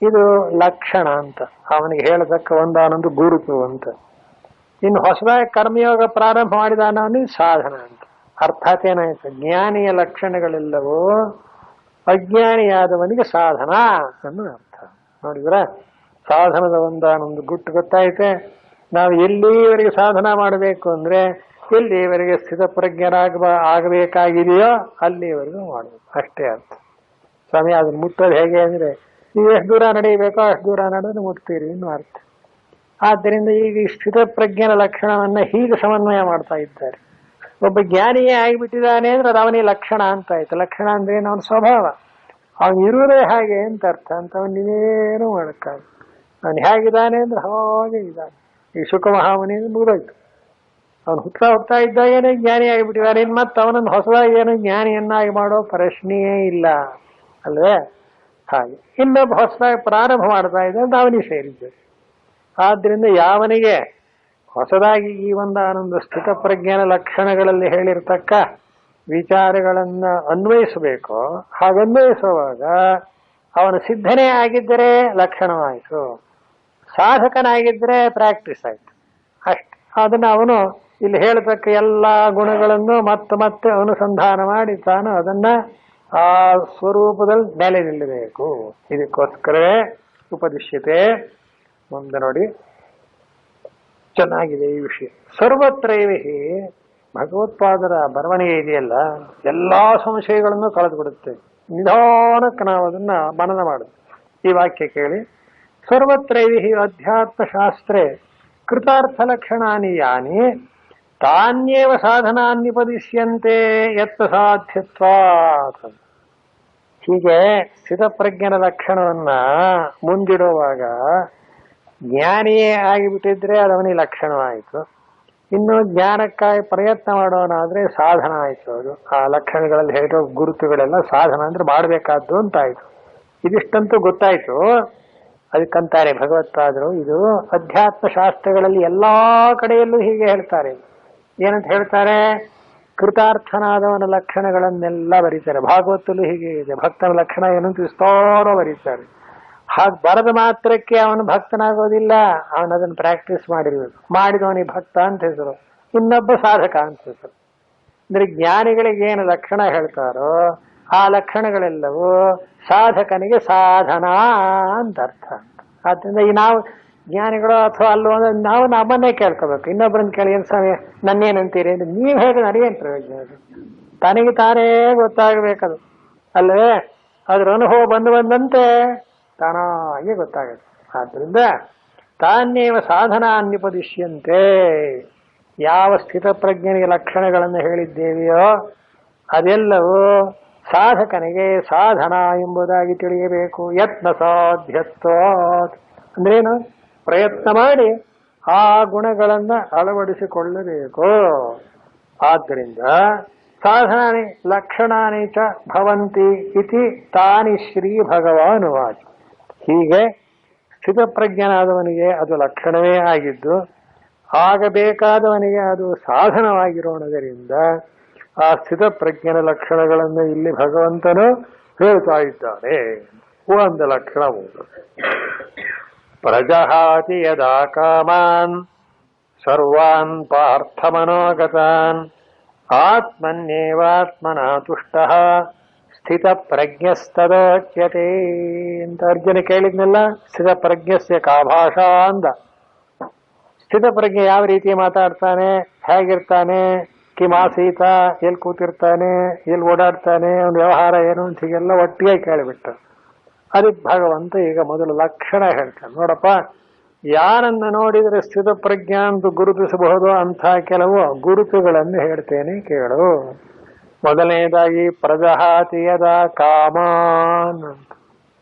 ಇದು ಲಕ್ಷಣ ಅಂತ, ಅವನಿಗೆ ಹೇಳತಕ್ಕ ಒಂದಾನೊಂದು ಗುರುತು ಅಂತ. ಇನ್ನು ಹೊಸದಾಗಿ ಕರ್ಮಯೋಗ ಪ್ರಾರಂಭ ಮಾಡಿದಾನವನಿಗೆ ಸಾಧನ ಅಂತ. ಅರ್ಥಾತ್ ಏನಾಯ್ತು, ಜ್ಞಾನಿಯ ಲಕ್ಷಣಗಳೆಲ್ಲವೂ ಅಜ್ಞಾನಿಯಾದವನಿಗೆ ಸಾಧನ ಅನ್ನೋ ಅರ್ಥ. ನೋಡಿದ್ರ, ಸಾಧನದ ಒಂದಾನೊಂದು ಗುಟ್ಟು ಗೊತ್ತಾಯ್ತೆ. ನಾವು ಎಲ್ಲಿವರೆಗೆ ಸಾಧನ ಮಾಡಬೇಕು ಅಂದ್ರೆ ಎಲ್ಲಿವರೆಗೆ ಆಗಬೇಕಾಗಿದೆಯೋ ಅಲ್ಲಿವರೆಗೂ ಮಾಡಬೇಕು, ಅಷ್ಟೇ ಅರ್ಥ. ಸ್ವಾಮಿ ಅದನ್ನ ಮುಟ್ಟೋದು ಹೇಗೆ ಅಂದ್ರೆ, ನೀವು ಎಷ್ಟು ದೂರ ನಡೆಯಬೇಕೋ ಅಷ್ಟು ದೂರ ನಡೆದು ಮುಟ್ತೀರಿ ಇನ್ನು ಅರ್ಥ. ಆದ್ದರಿಂದ ಈಗ ಈ ಸ್ಥಿತಪ್ರಜ್ಞನ ಲಕ್ಷಣವನ್ನ ಹೀಗೆ ಸಮನ್ವಯ ಮಾಡ್ತಾ ಇದ್ದಾರೆ. ಒಬ್ಬ ಜ್ಞಾನಿಯೇ ಆಗಿಬಿಟ್ಟಿದ್ದಾನೆ ಅಂದ್ರೆ ಅದು ಅವನಿಗೆ ಲಕ್ಷಣ ಅಂತ ಆಯ್ತು. ಲಕ್ಷಣ ಅಂದ್ರೆ ಏನು? ಅವನ ಸ್ವಭಾವ, ಅವನು ಇರುವುದೇ ಹಾಗೆ ಅಂತ ಅರ್ಥ. ಅಂತ ಅವನಿಗೇನು ಮಾಡಕ್ಕಾಗ, ಅವನು ಹೇಗಿದ್ದಾನೆ ಅಂದ್ರೆ ಹಾಗೆ ಇದ್ದಾನೆ. ಈ ಸುಖಮಹಾಮುನಿ ಮುಗಿದೋಯ್ತು. ಅವನು ಹುಟ್ತಾ ಇದ್ದಾಗೇನೆ ಜ್ಞಾನಿ ಆಗಿಬಿಟ್ಟಿದ್ದಾನೆ. ಇನ್ನು ಮತ್ತೆ ಅವನನ್ನು ಹೊಸದಾಗಿ ಏನು ಜ್ಞಾನಿಯನ್ನಾಗಿ ಮಾಡೋ ಪ್ರಶ್ನೆಯೇ ಇಲ್ಲ ಅಲ್ವೇ? ಹಾಗೆ ಇನ್ನೊಬ್ಬ ಹೊಸದಾಗಿ ಪ್ರಾರಂಭ ಮಾಡ್ತಾ ಇದ್ದ ಅಂತ ಅವನಿಗೆ ಸೇರಿದ್ದೆ. ಆದ್ರಿಂದ ಯಾವನಿಗೆ ಹೊಸದಾಗಿ ಈ ಒಂದಾನೊಂದು ಸ್ಥಿತಪ್ರಜ್ಞಾನ ಲಕ್ಷಣಗಳಲ್ಲಿ ಹೇಳಿರ್ತಕ್ಕ ವಿಚಾರಗಳನ್ನ ಅನ್ವಯಿಸಬೇಕು. ಹಾಗನ್ವಯಿಸುವಾಗ ಅವನು ಸಿದ್ಧನೇ ಆಗಿದ್ದರೆ ಲಕ್ಷಣವಾಯಿತು, ಸಾಧಕನಾಗಿದ್ದರೆ ಪ್ರಾಕ್ಟೀಸ್ ಆಯ್ತು ಅಷ್ಟೆ. ಅದನ್ನ ಅವನು ಇಲ್ಲಿ ಹೇಳತಕ್ಕ ಎಲ್ಲ ಗುಣಗಳನ್ನು ಮತ್ತೆ ಮತ್ತೆ ಅನುಸಂಧಾನ ಮಾಡಿ ತಾನು ಅದನ್ನ ಆ ಸ್ವರೂಪದಲ್ಲಿ ನೆಲೆ ನಿಲ್ಲಬೇಕು. ಇದಕ್ಕೋಸ್ಕರವೇ ಉಪದಿಶ್ಯತೆ. ಮುಂದೆ ನೋಡಿ, ಚೆನ್ನಾಗಿದೆ ಈ ವಿಷಯ. ಸರ್ವತ್ರೈವಹಿ ಭಗವತ್ಪಾದರ ಬರವಣಿಗೆ ಇದೆಯಲ್ಲ, ಎಲ್ಲಾ ಸಂಶಯಗಳನ್ನು ಕಳೆದುಬಿಡುತ್ತೆ. ನಿಧಾನಕ್ಕೆ ನಾವು ಅದನ್ನ ಮನನ ಮಾಡುದು. ಈ ವಾಕ್ಯ ಕೇಳಿ, ಸರ್ವತ್ರೈವಹಿ ಅಧ್ಯಾತ್ಮಶಾಸ್ತ್ರೇ ಕೃತಾರ್ಥ ಲಕ್ಷಣಾನಿ ಯಾನಿ ತಾನ್ಯೇವ ಸಾಧನಾನ್ಯುಪದಿಶ್ಯಂತೆ ಯತ್ ಸಾಧ್ಯತ್ವಾತ್. ಹೀಗೆ ಸ್ಥಿತಪ್ರಜ್ಞನ ಲಕ್ಷಣವನ್ನ ಮುಂದಿಡುವಾಗ ಜ್ಞಾನಿಯೇ ಆಗಿಬಿಟ್ಟಿದ್ರೆ ಅದು ಅವನಿಗೆ ಲಕ್ಷಣವಾಯಿತು. ಇನ್ನು ಜ್ಞಾನಕ್ಕಾಗಿ ಪ್ರಯತ್ನ ಮಾಡೋನಾದ್ರೆ ಸಾಧನ ಆಯ್ತು. ಅದು ಆ ಲಕ್ಷಣಗಳಲ್ಲಿ ಹೇಳಿರೋ ಗುರುತುಗಳೆಲ್ಲ ಸಾಧನ ಅಂದ್ರೆ ಮಾಡಬೇಕಾದ್ದು ಅಂತ ಆಯ್ತು. ಇದಿಷ್ಟಂತೂ ಗೊತ್ತಾಯ್ತು. ಅದಕ್ಕಂತಾರೆ ಭಗವತ್ಪಾದರು, ಇದು ಅಧ್ಯಾತ್ಮ ಶಾಸ್ತ್ರಗಳಲ್ಲಿ ಎಲ್ಲಾ ಕಡೆಯಲ್ಲೂ ಹೀಗೆ ಹೇಳ್ತಾರೆ. ಏನಂತ ಹೇಳ್ತಾರೆ? ಕೃತಾರ್ಥನಾದವನ ಲಕ್ಷಣಗಳನ್ನೆಲ್ಲ ಬರೀತಾರೆ. ಭಾಗವತಲ್ಲೂ ಹೀಗೆ ಇದೆ. ಭಕ್ತನ ಲಕ್ಷಣ ಏನಂತ ವಿಸ್ತಾರ ಬರೀತಾರೆ. ಹಾಗೆ ಬರದ ಮಾತ್ರಕ್ಕೆ ಅವನು ಭಕ್ತನಾಗೋದಿಲ್ಲ, ಅವನದನ್ನು ಪ್ರಾಕ್ಟೀಸ್ ಮಾಡಿರ್ಬೇಕು. ಮಾಡಿದವನಿಗೆ ಭಕ್ತ ಅಂತ ಹೆಸರು, ಇನ್ನೊಬ್ಬ ಸಾಧಕ ಅಂತ ಹೆಸರು. ಅಂದ್ರೆ ಜ್ಞಾನಿಗಳಿಗೆ ಏನು ಲಕ್ಷಣ ಹೇಳ್ತಾರೋ ಆ ಲಕ್ಷಣಗಳೆಲ್ಲವೂ ಸಾಧಕನಿಗೆ ಸಾಧನ ಅಂತ ಅರ್ಥ. ಆದ್ರಿಂದ ಈ ನಾವು ಜ್ಞಾನಿಗಳು ಅಥವಾ ಅಲ್ಲೋ ಅಂದ್ರೆ ನಾವು ನಮ್ಮನ್ನೇ ಕೇಳ್ಕೋಬೇಕು. ಇನ್ನೊಬ್ಬರನ್ನ ಕೇಳಿ, ಏನ್ ಸ್ವಾಮಿ ನನ್ನೇನಂತೀರಿ ಅಂದ್ರೆ ನೀವು ಹೇಗೆ ನನಗೇನು ಪ್ರಯೋಜನ? ಅದು ತನಗೆ ತಾನೇ ಗೊತ್ತಾಗಬೇಕದು ಅಲ್ಲವೇ? ಅದ್ರ ಅನುಭವ ಬಂದಂತೆ ತಾನಾಗಿ ಗೊತ್ತಾಗುತ್ತೆ. ಆದ್ರಿಂದ ತಾನ್ಯೇವ ಸಾಧನ ಅನ್ಯುಪದಿಶ್ಯಂತೆ. ಯಾವ ಸ್ಥಿತಪ್ರಜ್ಞನಿಗೆ ಲಕ್ಷಣಗಳನ್ನು ಹೇಳಿದ್ದೇವೆಯೋ ಅದೆಲ್ಲವೂ ಸಾಧಕನಿಗೆ ಸಾಧನ ಎಂಬುದಾಗಿ ತಿಳಿಯಬೇಕು. ಯತ್ನ ಸಾಧ್ಯತ್ವ ಅಂದ್ರೇನು? ಪ್ರಯತ್ನ ಮಾಡಿ ಆ ಗುಣಗಳನ್ನ ಅಳವಡಿಸಿಕೊಳ್ಳಬೇಕು. ಆದ್ದರಿಂದ ಸಾಧನಾನಿ ಲಕ್ಷಣಾನಿ ಚ ಭವಂತಿ ಇತಿ ತಾನಿ ಶ್ರೀ ಭಗವಾನ್ ವಾಚ. ಹೀಗೆ ಸ್ಥಿತಪ್ರಜ್ಞನಾದವನಿಗೆ ಅದು ಲಕ್ಷಣವೇ ಆಗಿದ್ದು, ಆಗಬೇಕಾದವನಿಗೆ ಅದು ಸಾಧನವಾಗಿರೋಣದರಿಂದ ಆ ಸ್ಥಿತಪ್ರಜ್ಞನ ಲಕ್ಷಣಗಳನ್ನು ಇಲ್ಲಿ ಭಗವಂತನು ಹೇಳ್ತಾ ಇದ್ದಾನೆ. ಒಂದು ಲಕ್ಷಣ ಉಂಟು. ಪ್ರಜಹಾತಿ ಯದಾ ಕಾಮಾನ್ ಸರ್ವಾನ್ ಪಾರ್ಥಮನೋಗತಾನ್ ಆತ್ಮನ್ಯೇವಾತ್ಮನಾ ತುಷ್ಟಃ ಸ್ಥಿತ ಪ್ರಜ್ಞಸ್ತದೋಚ್ಯತೆ ಅಂತ ಅರ್ಜುನ ಕೇಳಿದ್ನೆಲ್ಲ. ಸ್ಥಿತ ಪ್ರಜ್ಞಸ್ಯ ಕಾ ಭಾಷಾ ಅಂದ. ಸ್ಥಿತ ಪ್ರಜ್ಞೆ ಯಾವ ರೀತಿ ಮಾತಾಡ್ತಾನೆ, ಹೇಗಿರ್ತಾನೆ, ಕಿಮಾಸೀತ, ಎಲ್ಲಿ ಕೂತಿರ್ತಾನೆ, ಎಲ್ಲಿ ಓಡಾಡ್ತಾನೆ, ಅವನ ವ್ಯವಹಾರ ಏನು ಅಂತ ಹೀಗೆಲ್ಲ ಒಟ್ಟಿಗೆ ಕೇಳಿಬಿಟ್ಟ. ಅದಕ್ಕೆ ಭಗವಂತ ಈಗ ಮೊದಲು ಲಕ್ಷಣ ಹೇಳ್ತಾನೆ. ನೋಡಪ್ಪ, ಯಾರನ್ನ ನೋಡಿದರೆ ಸ್ಥಿತ ಪ್ರಜ್ಞಾ ಅಂತ ಗುರುತಿಸಬಹುದು ಅಂತ ಕೆಲವು ಗುರುತುಗಳನ್ನು ಹೇಳ್ತೇನೆ ಕೇಳು. ಮೊದಲನೇದಾಗಿ ಪ್ರಜಹಾತಿಯದ ಕಾಮಾನ್ ಅಂತ.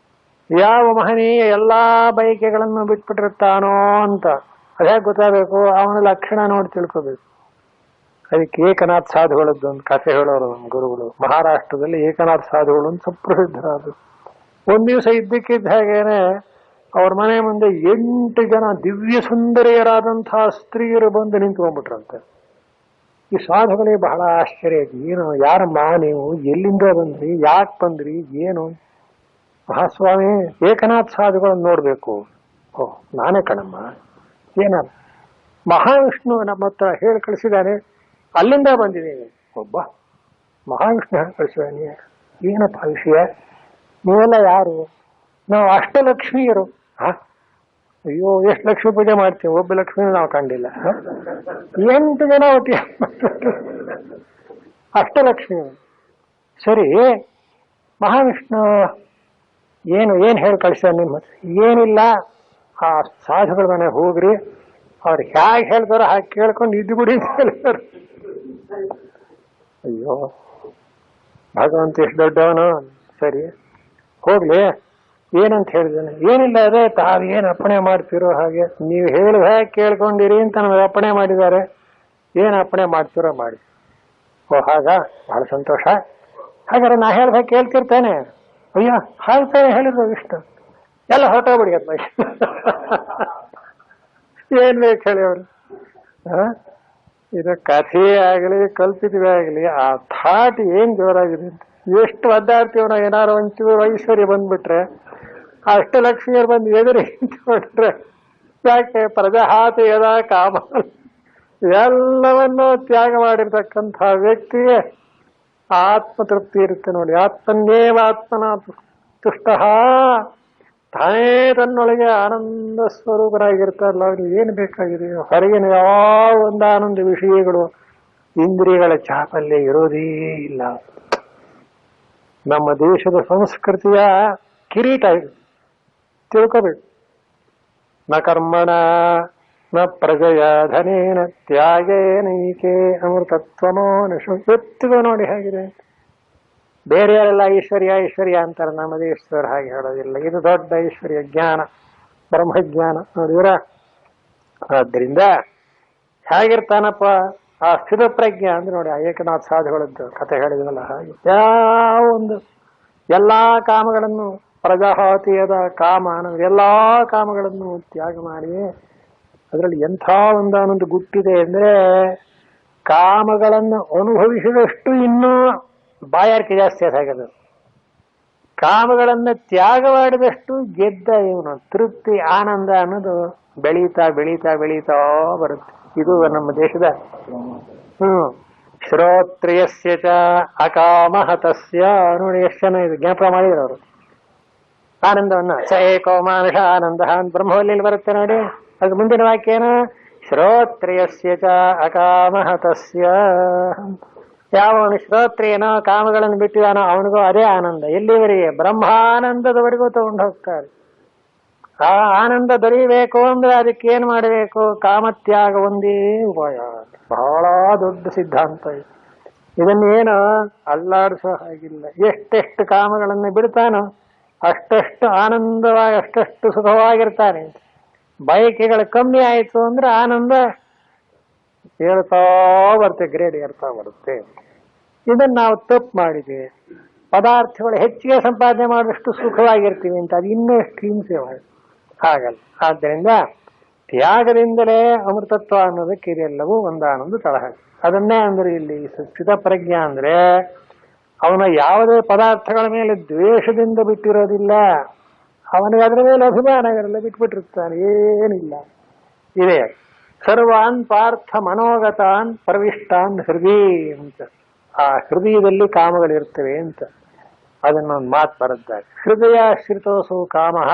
ಯಾವ ಮಹನೀಯ ಎಲ್ಲಾ ಬಯಕೆಗಳನ್ನು ಬಿಟ್ಬಿಟ್ಟಿರ್ತಾನೋ ಅಂತ ಅದೇ ಗೊತ್ತಾಗಬೇಕು. ಅವನ ಲಕ್ಷಣ ನೋಡಿ ತಿಳ್ಕೋಬೇಕು. ಅದಕ್ಕೆ ಏಕನಾಥ್ ಸಾಧುಗಳದ್ದು ಒಂದು ಕಥೆ ಹೇಳೋರು ನಮ್ಮ ಗುರುಗಳು. ಮಹಾರಾಷ್ಟ್ರದಲ್ಲಿ ಏಕನಾಥ್ ಸಾಧುಗಳು ಅಂತ ಸುಪ್ರಸಿದ್ಧರಾದರು. ಒಂದ್ ದಿವಸ ಇದ್ದಕ್ಕಿದ್ದ ಹಾಗೇನೆ ಅವ್ರ ಮನೆ ಮುಂದೆ 8 ಜನ ದಿವ್ಯ ಸುಂದರಿಯರಾದಂತಹ ಸ್ತ್ರೀಯರು ಬಂದು ನಿಂತ್ಕೊಂಡ್ಬಿಟ್ರಂತೆ. ಈ ಸಾಧುಗಳೇ ಬಹಳ ಆಶ್ಚರ್ಯ. ಏನು ಯಾರಮ್ಮ ನೀವು, ಎಲ್ಲಿಂದ ಬಂದ್ರಿ, ಯಾಕೆ ಬಂದ್ರಿ, ಏನು? ಮಹಾಸ್ವಾಮಿ ಏಕನಾಥ್ ಸಾಧುಗಳನ್ನು ನೋಡ್ಬೇಕು. ಓಹ್ ನಾನೇ ಕಣಮ್ಮ. ಏನ ಮಹಾವಿಷ್ಣು ನಮ್ಮ ಹತ್ರ ಹೇಳಿ ಕಳಿಸಿದ್ದಾನೆ, ಅಲ್ಲಿಂದ ಬಂದಿದ್ದೀನಿ. ಒಬ್ಬ ಮಹಾವಿಷ್ಣು ಹೇಳಿ ಕಳಿಸಿದ್ದಾನೆ. ಏನಪ್ಪ ವಿಷಯ? ನೀವೆಲ್ಲ ಯಾರು? ನಾವು ಅಷ್ಟಲಕ್ಷ್ಮಿಯರು. ಅಯ್ಯೋ ಎಷ್ಟು ಲಕ್ಷ್ಮೀ ಪೂಜೆ ಮಾಡ್ತೀವಿ, ಒಬ್ಬ ಲಕ್ಷ್ಮೀ ನಾವು ಕಂಡಿಲ್ಲ. 8 ಜನ ಒಟ್ಟಿಗೆ ಅಷ್ಟಲಕ್ಷ್ಮಿ. ಸರಿ, ಮಹಾವಿಷ್ಣು ಏನು ಹೇಳಿ ಕಳಿಸ್ಯಾರ ನಿಮ್ಮ? ಏನಿಲ್ಲ, ಆ ಸಾಧುಗಳ ಮನೆ ಹೋಗ್ರಿ, ಅವ್ರು ಹೇಗೆ ಹೇಳ್ತಾರೋ ಹಾಗೆ ಕೇಳ್ಕೊಂಡು ಇದ್ದು ಬಿಡಿ ಅಂತ ಹೇಳ್ತಾರೆ. ಅಯ್ಯೋ ಭಗವಂತ ಎಷ್ಟು ದೊಡ್ಡವನು. ಸರಿ ಹೋಗ್ಲಿ, ಏನಂತ ಹೇಳಿದ್ದಾನೆ? ಏನಿಲ್ಲ, ಅದೇ ತಾವೇನು ಅಪ್ಪಣೆ ಮಾಡ್ತಿರೋ ಹಾಗೆ, ನೀವು ಹೇಳಿದ ಹಾಗೆ ಕೇಳ್ಕೊಂಡಿರಿ ಅಂತ ನಮಗೆ ಅಪ್ಪಣೆ ಮಾಡಿದ್ದಾರೆ. ಏನು ಅಪ್ಪಣೆ ಮಾಡ್ತಿರೋ ಮಾಡಿ. ಓ ಹಾಗ, ಬಹಳ ಸಂತೋಷ. ಹಾಗಾದ್ರೆ ನಾ ಹೇಳ್ದ ಹಾಗೆ ಕೇಳ್ತಿರ್ತೇನೆ. ಅಯ್ಯೋ ಹಾಗೆ ಹೇಳಿದ್ರು ಇಷ್ಟು ಎಲ್ಲ ಹೊರಟೋಗ್ಬಿಡಿ ಅಪ್ಪ. ಏನ್ ಬೇಕು ಹೇಳಿ ಅವರು? ಇದು ಕಥೆ ಆಗಲಿ ಕಲ್ಪಿತವೇ ಆಗಲಿ, ಆ ಥಾಟ್ ಏನ್ ಜೋರಾಗಿದೆ. ಎಷ್ಟು ಒದ್ದಾಡ್ತೀವ ನಾವು. ಏನಾರು ಒಂಚೂರು ಐಶ್ವರ್ಯ ಬಂದ್ಬಿಟ್ರೆ, ಅಷ್ಟಲಕ್ಷ್ಮಿಯರು ಬಂದು ಎದುರಿ ನಿಂತ್ಕೊಂಡ್ರೆ, ಯಾಕೆ ಪ್ರಜಾಹಾತ ಯದ ಕಾಮ, ಎಲ್ಲವನ್ನೂ ತ್ಯಾಗ ಮಾಡಿರ್ತಕ್ಕಂಥ ವ್ಯಕ್ತಿಗೆ ಆತ್ಮತೃಪ್ತಿ ಇರುತ್ತೆ ನೋಡಿ. ಆತ್ಮನ್ನೇವ ಆತ್ಮನ ತುಷ್ಟ, ತಾನೇ ತನ್ನೊಳಗೆ ಆನಂದ ಸ್ವರೂಪರಾಗಿರ್ತಾರಲ್ಲ, ಅವ್ರಿಗೆ ಏನು ಬೇಕಾಗಿದೆ? ಹೊರಗಿನ ಯಾವ ಒಂದು ಆನಂದ ವಿಷಯಗಳು ಇಂದ್ರಿಯಗಳ ಚಾಪಲ್ಯ ಇರೋದೇ ಇಲ್ಲ. ನಮ್ಮ ದೇಶದ ಸಂಸ್ಕೃತಿಯ ಕಿರೀಟ ಇದು, ತಿಳ್ಕೋಬೇಕು. ನ ಕರ್ಮಣ ನ ಪ್ರಜಯ ಧನೇನ ತ್ಯಾಗೇನೈಕೆ ಅಮೃತತ್ವಮೋ ನಶು. ಗೊತ್ತಿಗೂ ನೋಡಿ ಹೇಗಿದೆ. ಬೇರೆಯವರೆಲ್ಲ ಐಶ್ವರ್ಯ ಅಂತಾರೆ, ನಮ್ಮ ದೇಶದವರು ಹಾಗೆ ಹೇಳೋದಿಲ್ಲ. ಇದು ದೊಡ್ಡ ಐಶ್ವರ್ಯ, ಜ್ಞಾನ, ಬ್ರಹ್ಮಜ್ಞಾನ ನೋಡಿದ್ರ. ಆದ್ದರಿಂದ ಹೇಗಿರ್ತಾನಪ್ಪ ಆ ಸ್ಥಿತ ಪ್ರಜ್ಞೆ ಅಂದ್ರೆ ನೋಡಿ, ಆ ಏಕನಾಥ್ ಸಾಧುಗಳದ್ದು ಕಥೆ ಹೇಳಿದ್ವಲ್ಲ ಹಾಗೆ. ಯಾವ ಒಂದು ಎಲ್ಲಾ ಕಾಮಗಳನ್ನು, ಪ್ರಜಾಹತಿಯದ ಕಾಮ ಅನ್ನೋದು ಎಲ್ಲಾ ಕಾಮಗಳನ್ನು ತ್ಯಾಗ ಮಾಡಿ, ಅದರಲ್ಲಿ ಎಂಥ ಒಂದಾನೊಂದು ಗುಟ್ಟಿದೆ ಅಂದ್ರೆ, ಕಾಮಗಳನ್ನು ಅನುಭವಿಸಿದಷ್ಟು ಇನ್ನೂ ಬಾಯಾರಿಕೆ ಜಾಸ್ತಿ ಆಗಿದೆ. ಕಾಮಗಳನ್ನು ತ್ಯಾಗ ಮಾಡಿದಷ್ಟು ಗೆದ್ದ ಇವನು ತೃಪ್ತಿ, ಆನಂದ ಅನ್ನೋದು ಬೆಳೀತಾ ಬೆಳೀತಾ ಬೆಳೀತಾ ಬರುತ್ತೆ. ಇದು ನಮ್ಮ ದೇಶದ ಶ್ರೋತ್ರಿಯಸ್ಯ ಚ ಅಕಾಮಹತಸ್ಯ ನೋಡಿ ಎಷ್ಟು ಜನ ಇದು ಜ್ಞಾಪಕ ಮಾಡಿದ್ರು ಅವರು. ಆನಂದವನ್ನ ಸ ಏಕೋ ಮಾನುಷ ಆನಂದ ಅಂತ ಬ್ರಹ್ಮವಲ್ಲಿಯಲ್ಲಿ ಬರುತ್ತೆ ನೋಡಿ. ಅದು ಮುಂದಿನ ವಾಕ್ಯ ಏನು? ಶ್ರೋತ್ರಿಯಸ್ಯ ಚ ಅಕಾಮಹತಸ್ಯ. ಯಾವನು ಶ್ರೋತ್ರಿಯನೋ ಕಾಮಗಳನ್ನು ಬಿಟ್ಟಿದಾನೋ ಅವನಿಗೂ ಅದೇ ಆನಂದ. ಎಲ್ಲಿವರೆಗೆ? ಬ್ರಹ್ಮಾನಂದದವರೆಗೂ ತಗೊಂಡು ಹೋಗ್ತಾರೆ. ಆ ಆನಂದ ದೊರೆಯಬೇಕು ಅಂದ್ರೆ ಅದಕ್ಕೆ ಏನ್ ಮಾಡಬೇಕು? ಕಾಮತ್ಯಾಗ ಒಂದೇ ಉಪಾಯ. ಬಹಳ ದೊಡ್ಡ ಸಿದ್ಧಾಂತ ಇದು. ಇದನ್ನೇನು ಅಲ್ಲಾಡಿಸೋ ಹಾಗಿಲ್ಲ. ಎಷ್ಟೆಷ್ಟು ಕಾಮಗಳನ್ನು ಬಿಡ್ತಾನೋ ಅಷ್ಟಷ್ಟು ಆನಂದವಾಗಿ, ಅಷ್ಟಷ್ಟು ಸುಖವಾಗಿರ್ತಾನೆ. ಬಯಕೆಗಳು ಕಮ್ಮಿ ಆಯಿತು ಅಂದ್ರೆ ಆನಂದ ಹೇಳ್ತಾ ಬರುತ್ತೆ, ಗ್ರೇಡ್ ಏರ್ತಾ ಬರುತ್ತೆ. ಇದನ್ನು ನಾವು ತಪ್ಪು ಮಾಡಿದ್ದೀವಿ. ಪದಾರ್ಥಗಳು ಹೆಚ್ಚಿಗೆ ಸಂಪಾದನೆ ಮಾಡಿದಷ್ಟು ಸುಖವಾಗಿರ್ತೀವಿ ಅಂತ, ಅದು ಇನ್ನೂ ಎಷ್ಟು ಹಿಂಸೆ ಮಾಡಿ ಹಾಗಲ್ಲ. ಆದ್ದರಿಂದ ತ್ಯಾಗದಿಂದಲೇ ಅಮೃತತ್ವ ಅನ್ನೋದಕ್ಕೆ ಇದೆಲ್ಲವೂ ಒಂದಾನೊಂದು ತಳಹ. ಅದನ್ನೇ ಅಂದ್ರೆ ಇಲ್ಲಿ ಸ್ಥಿತ ಪ್ರಜ್ಞೆ ಅಂದ್ರೆ ಅವನ ಯಾವುದೇ ಪದಾರ್ಥಗಳ ಮೇಲೆ ದ್ವೇಷದಿಂದ ಬಿಟ್ಟಿರೋದಿಲ್ಲ. ಅವನಿಗೆ ಅದರ ಮೇಲೆ ಅಭಿಮಾನ ಇರಲ್ಲ, ಬಿಟ್ಬಿಟ್ಟಿರ್ತಾನೆ, ಏನಿಲ್ಲ. ಇದೆ ಸರ್ವಾನ್ ಪಾರ್ಥ ಮನೋಗತಾನ್ ಪ್ರವಿಷ್ಟಾನ್ ಹೃದಯ ಅಂತ. ಆ ಹೃದಯದಲ್ಲಿ ಕಾಮಗಳಿರ್ತವೆ ಅಂತ ಅದನ್ನೊಂದು ಮಾತು ಬರೆದ್ದಾರೆ. ಹೃದಯಾಶ್ರಿತೋಸು ಕಾಮಃ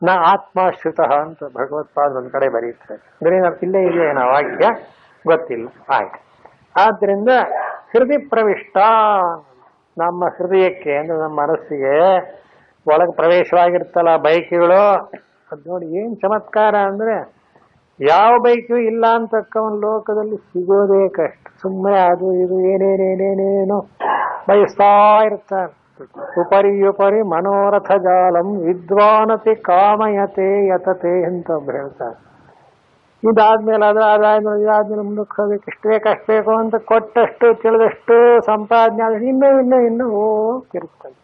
ನ ಆತ್ಮಾಶ್ರಿತ ಅಂತ ಭಗವತ್ಪಾದ ಒಂದು ಕಡೆ ಬರೀತಾರೆ. ಅಂದ್ರೆ ಇಲ್ಲೇ ಇದೆ ನಾವು ವಾಕ್ಯ ಗೊತ್ತಿಲ್ಲ. ಆಯ್ತು. ಆದ್ರಿಂದ ಹೃದಯ ಪ್ರವಿಷ್ಟ, ನಮ್ಮ ಹೃದಯಕ್ಕೆ ಅಂದ್ರೆ ನಮ್ಮ ಮನಸ್ಸಿಗೆ ಒಳಗೆ ಪ್ರವೇಶವಾಗಿರ್ತಲ್ಲ ಬೈಕಿಗಳು. ಅದು ನೋಡಿ ಏನ್ ಚಮತ್ಕಾರ ಅಂದ್ರೆ, ಯಾವ ಬೈಕು ಇಲ್ಲ ಅಂತಕ್ಕವನ್ ಲೋಕದಲ್ಲಿ ಸಿಗೋದೇ ಕಷ್ಟ. ಸುಮ್ಮನೆ ಅದು ಇದು ಏನೇನೇನೇನೇನೋ ಬಯಸ್ತಾ ಇರ್ತಾರೆ. ಉಪರಿ ಮನೋರಥ ಜಾಲಂ ವಿದ್ವಾನತೆ ಕಾಮಯತೆ ಯತತೆ ಅಂತ ಒಬ್ರು ಹೇಳ್ತಾರೆ. ಇದಾದ್ಮೇಲೆ ಇದಾದ್ಮೇಲೆ ಮುಂದಕ್ಕೆ ಹೋಗ್ಬೇಕು, ಇಷ್ಟು ಬೇಕು ಅಂತ ಕೊಟ್ಟಷ್ಟು ತಿಳಿದಷ್ಟು ಸಂಪಾದನೆ ಆದ್ರೆ ಇನ್ನೂ ಹೋಗ್ತಿರ್ತಾರೆ.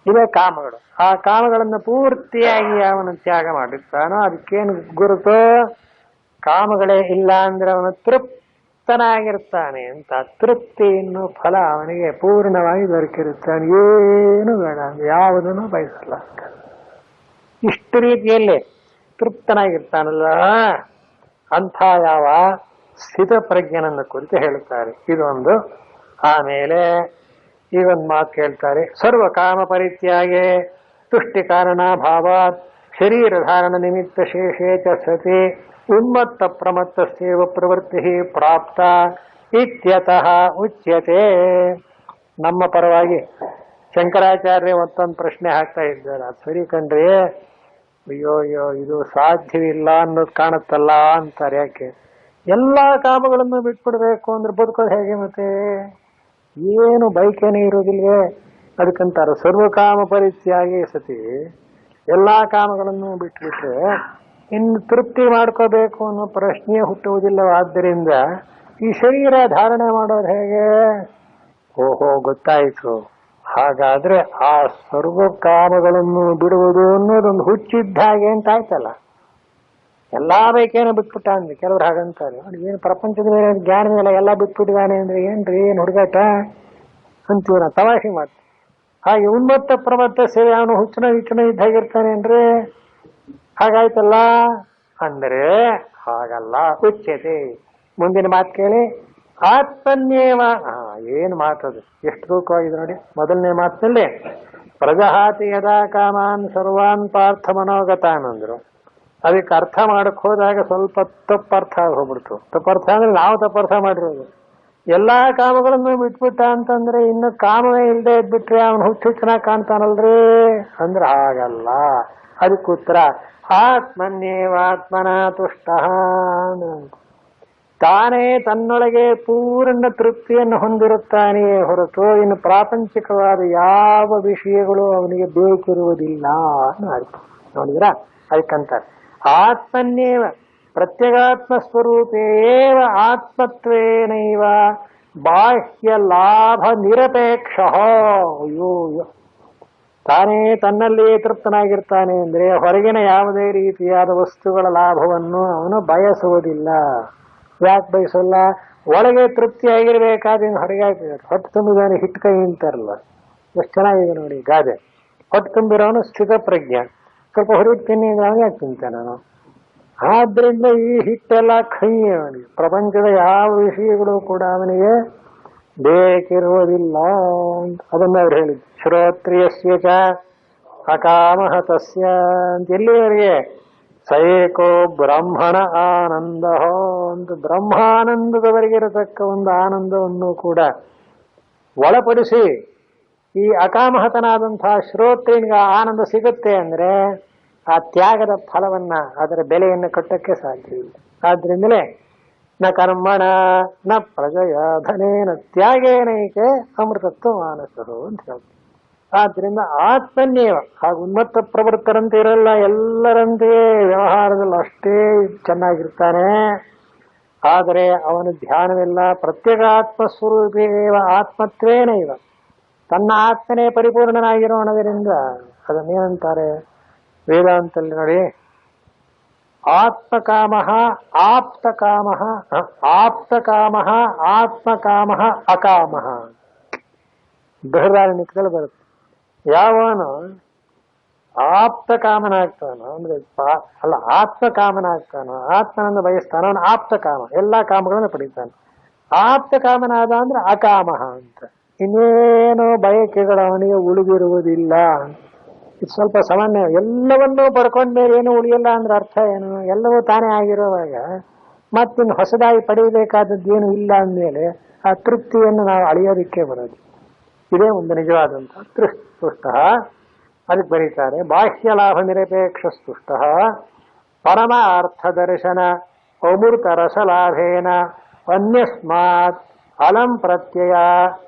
ಇದೇ ಕಾಮಗಳು. ಆ ಕಾಮಗಳನ್ನು ಪೂರ್ತಿಯಾಗಿ ಅವನ ತ್ಯಾಗ ಮಾಡಿರ್ತಾನೋ ಅದಕ್ಕೇನು ಗುರುತು? ಕಾಮಗಳೇ ಇಲ್ಲ ಅಂದ್ರೆ ಅವನ ತೃಪ್ತನಾಗಿರ್ತಾನೆ ಅಂತ. ತೃಪ್ತಿಯನ್ನು ಫಲ ಅವನಿಗೆ ಪೂರ್ಣವಾಗಿ ದೊರಕಿರುತ್ತಾನೆ, ಏನು ಬೇಡ, ಯಾವುದನ್ನು ಬಯಸಲ್ಲ. ಇಷ್ಟು ರೀತಿಯಲ್ಲಿ ತೃಪ್ತನಾಗಿರ್ತಾನಲ್ಲ ಅಂಥ ಯಾವ ಸ್ಥಿತ ಪ್ರಜ್ಞನನ್ನು ಕುರಿತು ಹೇಳುತ್ತಾರೆ. ಇದೊಂದು. ಆಮೇಲೆ ಈ ಒಂದು ಮಾತು ಕೇಳ್ತಾರೆ, ಸರ್ವಕಾಮ ಪರಿತ್ಯಾಗೆ ತುಷ್ಟಿ ಕಾರಣಾಭಾವಾತ್ ಶರೀರ ಧಾರಣ ನಿಮಿತ್ತ ಶೇಷೇ ಚ ಸತಿ ಉನ್ಮತ್ತ ಪ್ರಮತ್ತಸ್ಯೇವ ಪ್ರವೃತ್ತಿ ಪ್ರಾಪ್ತ ಇತ್ಯತಃ ಉಚ್ಯತೆ. ನಮ್ಮ ಪರವಾಗಿ ಶಂಕರಾಚಾರ್ಯ ಮತ್ತೊಂದು ಪ್ರಶ್ನೆ ಹಾಕ್ತಾ ಇದ್ದಾರೆ. ಅದು ಸರಿ ಕಣ್ರಿ, ಅಯ್ಯೋ ಅಯ್ಯೋ ಇದು ಸಾಧ್ಯವಿಲ್ಲ ಅನ್ನೋದು ಕಾಣುತ್ತಲ್ಲ ಅಂತಾರೆ. ಯಾಕೆ? ಎಲ್ಲಾ ಕಾಮಗಳನ್ನು ಬಿಟ್ಬಿಡ್ಬೇಕು ಅಂದ್ರೆ ಬದುಕೋದು ಹೇಗೆ? ಮತ್ತೆ ಏನು ಬೈಕೇನೆ ಇರೋದಿಲ್ವೇ? ಅದಕ್ಕಂತಾರೆ ಸರ್ವಕಾಮ ಪರಿತ್ಯಾಗಿ ಸತಿ. ಎಲ್ಲಾ ಕಾಮಗಳನ್ನು ಬಿಟ್ಬಿಟ್ರೆ ಇನ್ನು ತೃಪ್ತಿ ಮಾಡ್ಕೋಬೇಕು ಅನ್ನೋ ಪ್ರಶ್ನೆ ಹುಟ್ಟುವುದಿಲ್ಲ. ಆದ್ದರಿಂದ ಈ ಶರೀರ ಧಾರಣೆ ಮಾಡೋದು ಹೇಗೆ? ಓಹೋ, ಗೊತ್ತಾಯಿತು. ಹಾಗಾದ್ರೆ ಆ ಸರ್ವಕಾಮಗಳನ್ನು ಬಿಡುವುದು ಅನ್ನೋದೊಂದು ಹುಚ್ಚಿದ್ದ ಹಾಗೆ ಅಂತ ಆಯ್ತಲ್ಲ. ಎಲ್ಲಾ ಬೇಕೇನೋ ಬಿಟ್ಬಿಟ್ಟ ಅಂದ್ರೆ ಕೆಲವ್ರು ಹಾಗಂತಾರೆ. ಏನು ಪ್ರಪಂಚದ ಮೇಲೆ ಜ್ಞಾನ ಮೇಲೆ ಎಲ್ಲ ಬಿಟ್ಬಿಟ್ಟಿದ್ದಾನೆ ಅಂದ್ರೆ ಏನ್ರಿ, ಏನು ಹುಡುಗಾಟ ಅಂತೀವ ನಾ, ತಮಾಷೆ ಮಾಡ್ತೀವಿ. ಹಾಗೆ ಉನ್ಮತ್ತ ಪ್ರಮತ್ತ ಸೇವೆ ಅವನು ಹುಚ್ಚನ ಇದ್ದಾಗಿರ್ತಾನೆ ಅಂದ್ರೆ ಹಾಗಾಯ್ತಲ್ಲ. ಅಂದ್ರೆ ಹಾಗಲ್ಲ, ಉಚ್ಯತೆ. ಮುಂದಿನ ಮಾತು ಕೇಳಿ, ಆತ್ಮನ್ಯೇವ. ಏನು ಮಾತದು, ಎಷ್ಟು ತೂಕವಾಗಿದೆ ನೋಡಿ. ಮೊದಲನೇ ಮಾತಿನಲ್ಲಿ ಪ್ರಜಹಾತಿ ಯದಾ ಕಾಮಾನ್ ಸರ್ವಾನ್ ಪಾರ್ಥ ಮನೋಗತಾನ್ ಅಂದ್ರು. ಅದಕ್ಕೆ ಅರ್ಥ ಮಾಡಕ್ ಹೋದಾಗ ಸ್ವಲ್ಪ ತಪ್ಪರ್ಥ ಹೋಗ್ಬಿಡ್ತು. ತಪ್ಪರ್ಥ ಅಂದ್ರೆ ನಾವು ತಪ್ಪರ್ಥ ಮಾಡಿರೋದು. ಎಲ್ಲಾ ಕಾಮಗಳನ್ನು ಬಿಟ್ಬಿಟ್ಟ ಅಂತಂದ್ರೆ ಇನ್ನು ಕಾಮವೇ ಇಲ್ಲದೆ ಇದ್ಬಿಟ್ರೆ ಅವನು ಹುಚ್ಚುಚ್ಚನಾಗಿ ಕಾಣ್ತಾನಲ್ರಿ ಅಂದ್ರೆ ಹಾಗಲ್ಲ. ಅದಕ್ಕೆ ಉತ್ತರ ಆತ್ಮನ್ಯೇವಾತ್ಮನ ತುಷ್ಟ. ತಾನೇ ತನ್ನೊಳಗೆ ಪೂರ್ಣ ತೃಪ್ತಿಯನ್ನು ಹೊಂದಿರುತ್ತಾನೆಯೇ ಹೊರತು ಇನ್ನು ಪ್ರಾಪಂಚಿಕವಾದ ಯಾವ ವಿಷಯಗಳು ಅವನಿಗೆ ಬೇಕಿರುವುದಿಲ್ಲ ಅನ್ನೋ ಅರ್ಥ. ನೋಡಿದ್ರ? ಅದಕ್ಕಂತಾರೆ ಆತ್ಮನ್ಯೇವ ಪ್ರತ್ಯಗಾತ್ಮ ಸ್ವರೂಪೇವ ಆತ್ಮತ್ವೇನೈವ ಬಾಹ್ಯ ಲಾಭ ನಿರಪೇಕ್ಷ. ಅಯ್ಯೋ, ತಾನೇ ತನ್ನಲ್ಲಿಯೇ ತೃಪ್ತನಾಗಿರ್ತಾನೆ ಅಂದ್ರೆ ಹೊರಗಿನ ಯಾವುದೇ ರೀತಿಯಾದ ವಸ್ತುಗಳ ಲಾಭವನ್ನು ಅವನು ಬಯಸುವುದಿಲ್ಲ. ಯಾಕೆ ಬಯಸಲ್ಲ? ಒಳಗೆ ತೃಪ್ತಿಯಾಗಿರ್ಬೇಕಾದ್ರೆ ಹೊರಗೆ ಆಗ್ತಿದ್ದಾರೆ. ಹೊಟ್ಟೆ ತುಂಬಿದವನು ಹಿಟ್ಟು ಕೈ ಅಂತಾರಲ್ಲ, ಎಷ್ಟು ಚೆನ್ನಾಗಿದೆ ನೋಡಿ ಗಾದೆ. ಹೊಟ್ಟೆ ತುಂಬಿರೋನು ಸ್ಥಿತ ಪ್ರಜ್ಞೆ. ಸ್ವಲ್ಪ ಹೊರಗೆ ತಿನ್ನಿ ಅಂದ್ರೆ ಯಾಕೆ ತಿಂತಾನೆ ನಾನು? ಆದ್ರಿಂದ ಈ ಹಿಟ್ಟೆಲ್ಲ ಕೈ ಅವನಿಗೆ. ಪ್ರಪಂಚದ ಯಾವ ವಿಷಯಗಳು ಕೂಡ ಅವನಿಗೆ ಬೇಕಿರುವುದಿಲ್ಲ ಅಂತ ಅದನ್ನ ಅವ್ರು ಹೇಳಿದ್ರು. ಶ್ರೋತ್ರಿಯಸ್ಯ ಚ ಅಕಾಮಃ ತಸ್ಯ ಅಂತ. ಎಲ್ಲಿವರೆಗೆ? ಸೈಕೋ ಬ್ರಹ್ಮಣ ಆನಂದ ಅಂತ. ಬ್ರಹ್ಮಾನಂದದವರೆಗಿರತಕ್ಕ ಒಂದು ಆನಂದವನ್ನು ಕೂಡ ಒಳಪಡಿಸಿ ಈ ಅಕಾಮಹತನಾದಂತಹ ಶ್ರೋತ್ರಿನಿಗೆ ಆನಂದ ಸಿಗುತ್ತೆ ಅಂದ್ರೆ ಆ ತ್ಯಾಗದ ಫಲವನ್ನ, ಅದರ ಬೆಲೆಯನ್ನು ಕಟ್ಟಕ್ಕೆ ಸಾಧ್ಯವಿಲ್ಲ. ಆದ್ರಿಂದಲೇ ನ ಕರ್ಮಣ ನ ಪ್ರಜಯ ಧನೇನ ತ್ಯಾಗೇನೈಕೆ ಅಮೃತತ್ವ ಮಾನಸರು ಅಂತ ಹೇಳ್ತಾರೆ. ಆದ್ರಿಂದ ಆತ್ಮನ್ಯೇವ. ಹಾಗೂ ಉನ್ಮತ್ತ ಪ್ರವೃತ್ತರಂತೆ ಇರಲ್ಲ, ಎಲ್ಲರಂತೆಯೇ ವ್ಯವಹಾರದಲ್ಲಿ ಅಷ್ಟೇ ಚೆನ್ನಾಗಿರ್ತಾನೆ. ಆದರೆ ಅವನ ಧ್ಯಾನವೆಲ್ಲ ಪ್ರತ್ಯೇಕಾತ್ಮ ಸ್ವರೂಪೇವ ಆತ್ಮತ್ವೇನೈವ. ತನ್ನ ಆತ್ಮನೇ ಪರಿಪೂರ್ಣನಾಗಿರೋಣದರಿಂದ ಅದನ್ನೇನಂತಾರೆ ವೇದಾಂತಲ್ಲಿ ನೋಡಿ, ಆತ್ಮಕಾಮಃ ಆಪ್ತಕಾಮಃ ಆಪ್ತಕಾಮಃ ಆತ್ಮಕಾಮಃ ಅಕಾಮಃ. ಬೃಹದಾರಣ್ಯಕದಲ್ಲಿ ಬರುತ್ತೆ. ಯಾವನು ಆಪ್ತಕಾಮನಾಗ್ತಾನೋ ಅಂದ್ರೆ ಅಲ್ಲ ಆತ್ಮಕಾಮನಾಗ್ತಾನೋ, ಆತ್ಮನನ್ನು ಬಯಸ್ತಾನೋ ಅವನು ಆಪ್ತಕಾಮ, ಎಲ್ಲಾ ಕಾಮಗಳನ್ನು ಪಡೀತಾನೆ. ಆಪ್ತಕಾಮನಾದ ಅಂದ್ರೆ ಅಕಾಮಃ ಅಂತ. ಇನ್ನೇನೋ ಬಯಕೆಗಳು ಅವನಿಗೆ ಉಳಿದಿರುವುದಿಲ್ಲ. ಇದು ಸ್ವಲ್ಪ ಸಾಮಾನ್ಯ. ಎಲ್ಲವನ್ನೂ ಪಡ್ಕೊಂಡ್ಮೇಲೆ ಏನು ಉಳಿಯಲ್ಲ ಅಂದ್ರೆ ಅರ್ಥ ಏನು? ಎಲ್ಲವೂ ತಾನೇ ಆಗಿರುವಾಗ ಮತ್ತಿನ್ನು ಹೊಸದಾಗಿ ಪಡೆಯಬೇಕಾದದ್ದು ಏನು ಇಲ್ಲ ಅಂದಮೇಲೆ ಆ ತೃಪ್ತಿಯನ್ನು ನಾವು ಅಳಿಯೋದಿಕ್ಕೆ ಬರೋದು. ಇದೇ ಒಂದು ನಿಜವಾದಂತ ತುಷ್ಟ. ಅದಕ್ಕೆ ಬರೀತಾರೆ ಬಾಹ್ಯ ಲಾಭ ನಿರಪೇಕ್ಷ ತುಷ್ಟ ಪರಮ ಅರ್ಥ ದರ್ಶನ ಅಮೃತ ರಸಲಾಭೇನ ಅನ್ಯಸ್ಮಾತ್ ಅಲಂ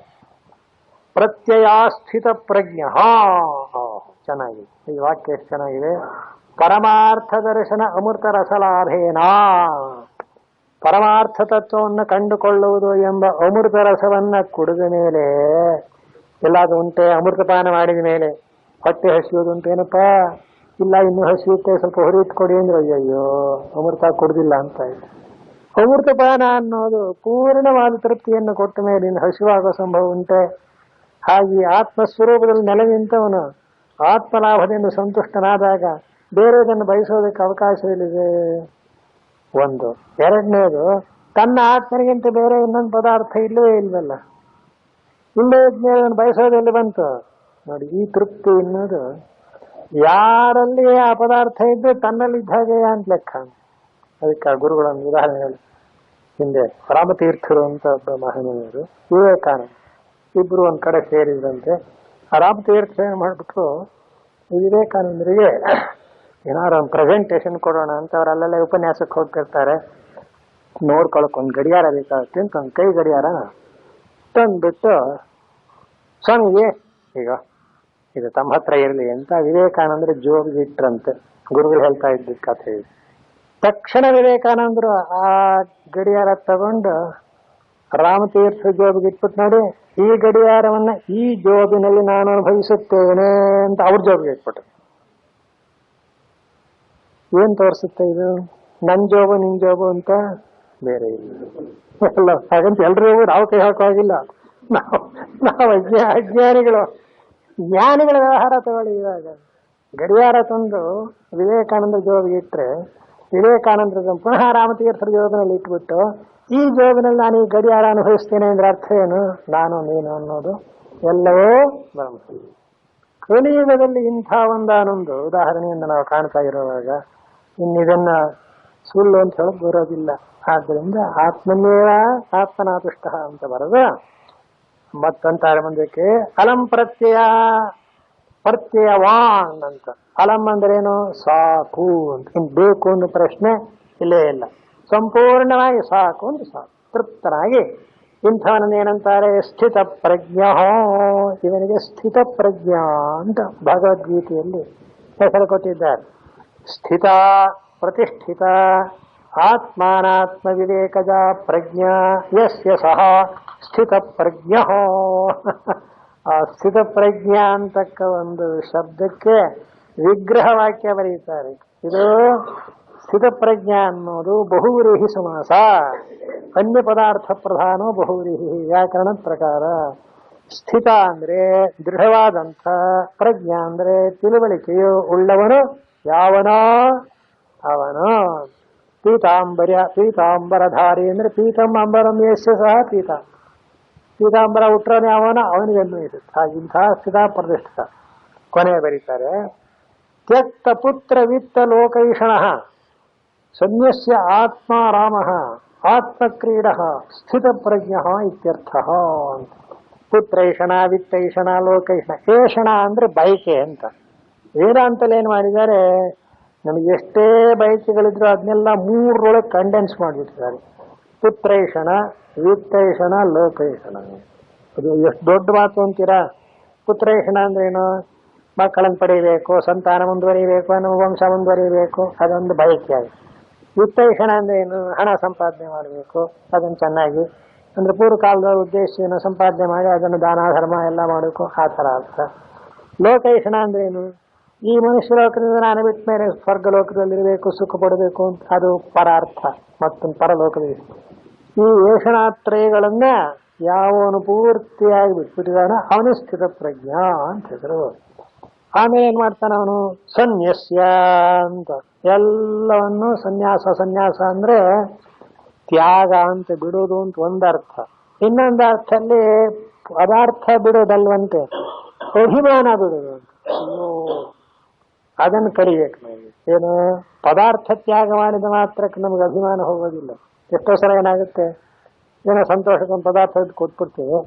ಪ್ರತ್ಯಯಾಸ್ಥಿತ ಪ್ರಜ್ಞ. ಚೆನ್ನಾಗಿದೆ ಈ ವಾಕ್ಯ, ಎಷ್ಟು ಚೆನ್ನಾಗಿದೆ. ಪರಮಾರ್ಥ ದರ್ಶನ ಅಮೃತ ರಸಲಾಭೇನ. ಪರಮಾರ್ಥ ತತ್ವವನ್ನು ಕಂಡುಕೊಳ್ಳುವುದು ಎಂಬ ಅಮೃತ ರಸವನ್ನ ಕುಡಿದ ಮೇಲೆ, ಎಲ್ಲಾದ್ರೂ ಉಂಟೆ ಅಮೃತಪಾನ ಮಾಡಿದ ಮೇಲೆ ಹೊಟ್ಟೆ ಹಸಿಯೋದು ಉಂಟೇನಪ್ಪ? ಇಲ್ಲ, ಇನ್ನು ಹಸಿಯುತ್ತೆ, ಸ್ವಲ್ಪ ಹೊರಿತು ಕೊಡಿ ಅಂದ್ರೆ ಅಯ್ಯಯ್ಯೋ ಅಮೃತ ಕುಡ್ದಿಲ್ಲ ಅಂತ. ಅಮೃತಪಾನ ಅನ್ನೋದು ಪೂರ್ಣವಾದ ತೃಪ್ತಿಯನ್ನು ಕೊಟ್ಟ ಮೇಲೆ ಇನ್ನು ಹಸಿವಾಗುವ ಸಂಭವ ಉಂಟೆ? ಹಾಗೆ ಆತ್ಮಸ್ವರೂಪದಲ್ಲಿ ನೆಲೆ ನಿಂತವನು ಆತ್ಮಲಾಭದಿಂದ ಸಂತುಷ್ಟನಾದಾಗ ಬೇರೆದನ್ನು ಬಯಸೋದಕ್ಕೆ ಅವಕಾಶವಿದೆ. ಒಂದು. ಎರಡನೇದು, ತನ್ನ ಆತ್ಮನಿಗಿಂತ ಬೇರೆ ಇನ್ನೊಂದು ಪದಾರ್ಥ ಇಲ್ಲವೇ ಇಲ್ವಲ್ಲ. ಇಲ್ಲೇ ಇದ್ಮೇಲೆ ಬಯಸೋದೆಲ್ಲಿ ಬಂತು ನೋಡಿ. ಈ ತೃಪ್ತಿ ಅನ್ನೋದು ಯಾರಲ್ಲಿ ಆ ಪದಾರ್ಥ ಇದ್ದು ತನ್ನಲ್ಲಿದ್ದ ಹಾಗೆ ಅಂತ ಲೆಕ್ಕ. ಅದಕ್ಕೆ ಗುರುಗಳನ್ನು ಉದಾಹರಣೆ ಹೇಳಿ, ಹಿಂದೆ ರಾಮತೀರ್ಥರು ಅಂತ ಒಬ್ಬ ಮಹನೀಯರು, ವಿವೇಕಾನಂದ ಇಬ್ರು ಒಂದ್ ಕಡೆ ಸೇರಿದ್ರಂತೆ. ಆ ರಾಮತೀರ್ಥ ಏನ್ ಮಾಡ್ಬಿಟ್ರು, ವಿವೇಕಾನಂದರಿಗೆ ಏನಾರು ಒಂದು ಪ್ರೆಸೆಂಟೇಶನ್ ಕೊಡೋಣ ಅಂತ ಅವ್ರು ಅಲ್ಲೆಲ್ಲ ಉಪನ್ಯಾಸಕ್ಕೆ ಹೋಗ್ತಿರ್ತಾರೆ. ನೋಡ್ಕೊಳಕ್ ಒಂದು ಗಡಿಯಾರ ಬೇಕಾಗುತ್ತೆ ಅಂತ ಒಂದು ಕೈ ಗಡಿಯಾರ ತಂದ್ಬಿಟ್ಟು, ಸ್ವಾಮಿಗೆ ಈಗ ಇದು ತಮ್ಮ ಹತ್ರ ಇರಲಿ ಅಂತ ವಿವೇಕಾನಂದ್ರ ಜೋಬಿಗೆ ಇಟ್ರಂತೆ. ಗುರುಗಳು ಹೇಳ್ತಾ ಇದ್ದ ಕಥೆ. ತಕ್ಷಣ ವಿವೇಕಾನಂದರು ಆ ಗಡಿಯಾರ ತಗೊಂಡು ರಾಮತೀರ್ಥ ಜೋಬಿಗೆ ಇಟ್ಬಿಟ್ಟು, ನೋಡಿ ಈ ಗಡಿಯಾರವನ್ನ ಈ ಜೋಬಿನಲ್ಲಿ ನಾನು ಅನುಭವಿಸುತ್ತೇನೆ ಅಂತ ಅವ್ರ ಜೋಬಿಗೆ ಇಟ್ಬಿಟ್ರು. ಏನ್ ತೋರಿಸುತ್ತೆ ಇದು? ನನ್ ಜೋಬು ನಿನ್ ಜೋಬು ಅಂತ ಬೇರೆ ಇಲ್ಲ. ಹಾಗಂತ ಎಲ್ರಿಗೂ ನಾವು ಕೈ ಹಾಕುವಾಗಿಲ್ಲ. ನಾವು ಅಜ್ಞಾನಿಗಳು. ಜ್ಞಾನಿಗಳ ವ್ಯವಹಾರ ತಗೊಳ್ಳಿ. ಇವಾಗ ಗಡಿಯಾರ ತಂದು ವಿವೇಕಾನಂದ ಜೋಬಿಗೆ ಇಟ್ರೆ, ವಿವೇಕಾನಂದ ಪುನಃ ರಾಮತೀರ್ಥರ ಜೋಬಿನಲ್ಲಿ ಇಟ್ಬಿಟ್ಟು, ಈ ಜೋಬಿನಲ್ಲಿ ನಾನು ಈ ಗಡಿಯಾರ ಅನುಭವಿಸ್ತೇನೆ ಅಂದ್ರೆ ಅರ್ಥ ಏನು? ನಾನು ನೀನು ಅನ್ನೋದು ಎಲ್ಲವೂ ಬ್ರಹ್ಮ. ಕಲಿಯುಗದಲ್ಲಿ ಇಂಥ ಒಂದಾನೊಂದು ಉದಾಹರಣೆಯಿಂದ ನಾವು ಕಾಣ್ತಾ ಇರುವಾಗ ಇನ್ನಿದನ್ನ ಸುಳ್ಳು ಅಂತ ಹೇಳಕ್ ಬರೋದಿಲ್ಲ. ಆದ್ದರಿಂದ ಆತ್ಮನೇವ ಆತ್ಮನಾತುಷ್ಟ ಅಂತ ಬರೋದು. ಮತ್ತಂತಾರೆ ಮುಂದಕ್ಕೆ ಅಲಂ ಪ್ರತ್ಯಯವಾನ್ ಅಂತ. ಅಲಂ ಅಂದ್ರೇನು? ಸಾಕು ಅಂತ. ಇನ್ ಬೇಕು ಅನ್ನೋ ಪ್ರಶ್ನೆ ಇಲ್ಲೇ ಇಲ್ಲ. ಸಂಪೂರ್ಣವಾಗಿ ಸಾಕು ಅಂತ ಸಾಕು, ತೃಪ್ತನಾಗಿ ಇಂಥವನನ್ನೇನಂತಾರೆ? ಸ್ಥಿತ ಪ್ರಜ್ಞ. ಇವನಿಗೆ ಸ್ಥಿತ ಪ್ರಜ್ಞಾ ಅಂತ ಭಗವದ್ಗೀತೆಯಲ್ಲಿ ಹೆಸರು ಕೊಟ್ಟಿದ್ದಾರೆ. ಸ್ಥಿತ ಪ್ರತಿಷ್ಠಿತ ಆತ್ಮಾನಾತ್ಮ ವಿವೇಕಜ ಪ್ರಜ್ಞಾ ಯಸ್ಯ ಸಹ ಸ್ಥಿತ ಪ್ರಜ್ಞ. ಆ ಸ್ಥಿತ ಪ್ರಜ್ಞಾ ಅಂತಕ್ಕ ಒಂದು ಶಬ್ದಕ್ಕೆ ವಿಗ್ರಹ ವಾಕ್ಯ ಬರೀತಾರೆ. ಇದು ಸ್ಥಿತ ಪ್ರಜ್ಞಾ ಅನ್ನೋದು ಬಹುವ್ರೀಹಿ ಸಮಾಸ. ಅನ್ಯ ಪದಾರ್ಥ ಪ್ರಧಾನೋ ಬಹುವ್ರೀಹಿ ವ್ಯಾಕರಣದ ಪ್ರಕಾರ. ಸ್ಥಿತ ಅಂದ್ರೆ ದೃಢವಾದಂಥ, ಪ್ರಜ್ಞಾ ಅಂದ್ರೆ ತಿಳುವಳಿಕೆಯು ಉಳ್ಳವನು ಯಾವನೋ ಅವನು. ಪೀತಾಂಬರಧಾರಿ ಅಂದ್ರೆ ಪೀತಂ ಅಂಬರಂ ಯಸ್ಯ ಸಹ ಪೀತಾಂಬರ ಉಟ್ರನೇ ಅವನ ಅವನಿಗೆ ಅನ್ವಯಿಸುತ್ತೆ. ಹಾಗಿಂಥ ಸ್ಥಿತ ಪ್ರತಿಷ್ಠಿತ. ಕೊನೆ ಬರೀತಾರೆ, ತ್ಯಕ್ತ ಪುತ್ರ ವಿತ್ತ ಲೋಕೈಷಣ ಸನ್ಯಸ್ಯ ಆತ್ಮ ರಾಮ ಆತ್ಮಕ್ರೀಡ ಸ್ಥಿತ ಪ್ರಜ್ಞ ಇತ್ಯರ್ಥ ಅಂತ. ಪುತ್ರೈಷಣ ವಿತ್ತೈಷಣ ಲೋಕೈಷಣ. ಏಷಣ ಅಂದ್ರೆ ಬಯಕೆ ಅಂತ. ವೇದಾಂತಲ್ಲಿ ಏನ್ ಮಾಡಿದ್ದಾರೆ, ನಮಗೆ ಎಷ್ಟೇ ಬಯಕೆಗಳಿದ್ರು ಅದನ್ನೆಲ್ಲ ಮೂರರೊಳಗೆ ಕಂಡೆನ್ಸ್ ಮಾಡಿಬಿಟ್ಟಿದ್ದಾರೆ. ಪುತ್ರೈಷಣ, ವಿತ್ತೈಷಣ, ಲೋಕೈಷಣ. ಅದು ಎಷ್ಟು ದೊಡ್ಡ ಮಾತು ಅಂತೀರಾ? ಪುತ್ರೈಷಣ ಅಂದ್ರೇನು? ಮಕ್ಕಳನ್ನು ಪಡೆಯಬೇಕು, ಸಂತಾನ ಮುಂದುವರಿಬೇಕು, ನಮ್ಮ ವಂಶ ಮುಂದುವರಿಬೇಕು, ಅದೊಂದು ಬಯಕೆ ಆಗಿದೆ. ವಿತ್ತೈಷಣ ಅಂದ್ರೆ ಏನು? ಹಣ ಸಂಪಾದನೆ ಮಾಡಬೇಕು, ಅದನ್ನು ಚೆನ್ನಾಗಿ ಅಂದ್ರೆ ಪೂರ್ವಕಾಲದ ಉದ್ದೇಶ ಸಂಪಾದನೆ ಮಾಡಿ ಅದನ್ನು ದಾನ ಧರ್ಮ ಎಲ್ಲ ಮಾಡಬೇಕು, ಆ ಥರ ಅರ್ಥ. ಲೋಕೈಷಣ ಅಂದ್ರೆ ಏನು? ಈ ಮನುಷ್ಯ ಲೋಕದಿಂದ ನಾನು ಬಿಟ್ಟ ಮೇಲೆ ಸ್ವರ್ಗ ಲೋಕದಲ್ಲಿರಬೇಕು, ಸುಖ ಪಡಬೇಕು ಅಂತ, ಅದು ಪರಾರ್ಥ. ಮತ್ತೊಂದು ಪರಲೋಕದಲ್ಲಿ ಈ ಏಷಣಾತ್ರಯಗಳನ್ನ ಯಾವನು ಪೂರ್ತಿಯಾಗಿ ಬಿಟ್ಬಿಟ್ಟಿದಾನ ಅವನು ಸ್ಥಿತ ಪ್ರಜ್ಞಾ ಅಂತ ಹೆಸರು. ಆಮೇಲೆ ಏನ್ ಮಾಡ್ತಾನ ಅವನು? ಸನ್ಯಸ್ಯ ಅಂತ. ಎಲ್ಲವನ್ನು ಸನ್ಯಾಸ ಅಂದ್ರೆ ತ್ಯಾಗ ಅಂತ, ಬಿಡೋದು ಅಂತ ಒಂದರ್ಥ. ಇನ್ನೊಂದು ಅರ್ಥಲ್ಲಿ ಪದಾರ್ಥ ಬಿಡೋದಲ್ವಂತೆ, ಅಭಿಮಾನ ಬಿಡೋದು ಅಂತ. ಅದನ್ನು ಕಡಿಬೇಕು ನಾವು. ಏನು? ಪದಾರ್ಥ ತ್ಯಾಗ ಮಾಡಿದ ಮಾತ್ರಕ್ಕೆ ನಮ್ಗೆ ಅಭಿಮಾನ ಹೋಗೋದಿಲ್ಲ. ಎಷ್ಟೋ ಸಲ ಏನಾಗುತ್ತೆ, ಏನೋ ಸಂತೋಷಕ್ಕೊಂದು ಪದಾರ್ಥ ಕೊಟ್ಬಿಡ್ತೀವಿ,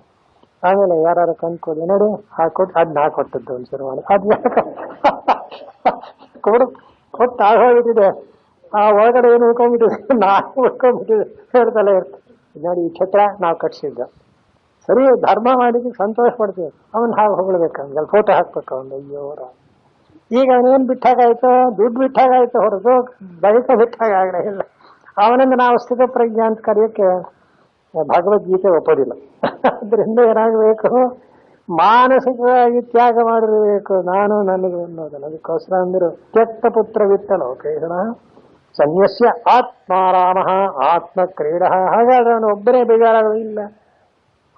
ಆಮೇಲೆ ಯಾರು ಕಂದ್ಕೋದು ನೋಡಿ ಹಾಕೊಟ್ಟು ಅದ್ ನಾ ಕೊಟ್ಟದ್ದು ಒಂದ್ಸರಿ ಮಾಡಿ ಅದ್ ಕೊಟ್ಟು ಆಗೋಗ್ಬಿಟ್ಟಿದೆ. ಆ ಒಳಗಡೆ ಏನು ಉಳ್ಕೊಂಡ್ಬಿಟ್ಟಿದೆ, ನಾನು ಉಳ್ಕೊಂಡ್ಬಿಟ್ಟಿದೆ ಹೇಳ್ತಲೇ ಇರ್ತದೆ. ನೋಡಿ ಈ ಛತ್ರ ನಾವು ಕಟ್ಸಿದ್ದ ಸರಿ, ಧರ್ಮ ಮಾಡಿದ್ರೆ ಸಂತೋಷ ಪಡ್ತೀವಿ, ಅವನ್ ಹಾಗೆ ಹೊಗಳ್ಬೇಕಂದ್ರೆ ಫೋಟೋ ಹಾಕ್ಬೇಕು ಅವನು. ಅಯ್ಯೋರ ಈಗ ಅವನೇನ್ ಬಿಟ್ಟಾಗಾಯ್ತು, ದುಡ್ಡು ಬಿಟ್ಟಾಗಾಯ್ತು ಹೊರತು ಬಳಿಕ ಬಿಟ್ಟಾಗ ಇಲ್ಲ. ಅವನಿಂದ ನಾವು ಸ್ಥಿತ ಪ್ರಜ್ಞೆ ಅಂತ ಕರೆಯೋಕ್ಕೆ ಭಗವದ್ಗೀತೆ ಒಪ್ಪೋದಿಲ್ಲ. ಅದರಿಂದ ಏನಾಗಬೇಕು? ಮಾನಸಿಕವಾಗಿ ತ್ಯಾಗ ಮಾಡಿರಬೇಕು, ನಾನು ನನಗೆ ಅನ್ನೋದಲ್ಲ. ಅದಕ್ಕೋಸ್ಕರ ಅಂದರು ತ್ಯಕ್ತ ಪುತ್ರ ವಿತ್ತ ಲೋಕೈಷಣ ಸನ್ಯಸ್ಯ ಆತ್ಮಾರಾಮ ಆತ್ಮಕ್ರೀಡ. ಹಾಗಾದ್ರೆ ಅವನು ಒಬ್ಬನೇ ಬೇಜಾರಾಗೋದಿಲ್ಲ.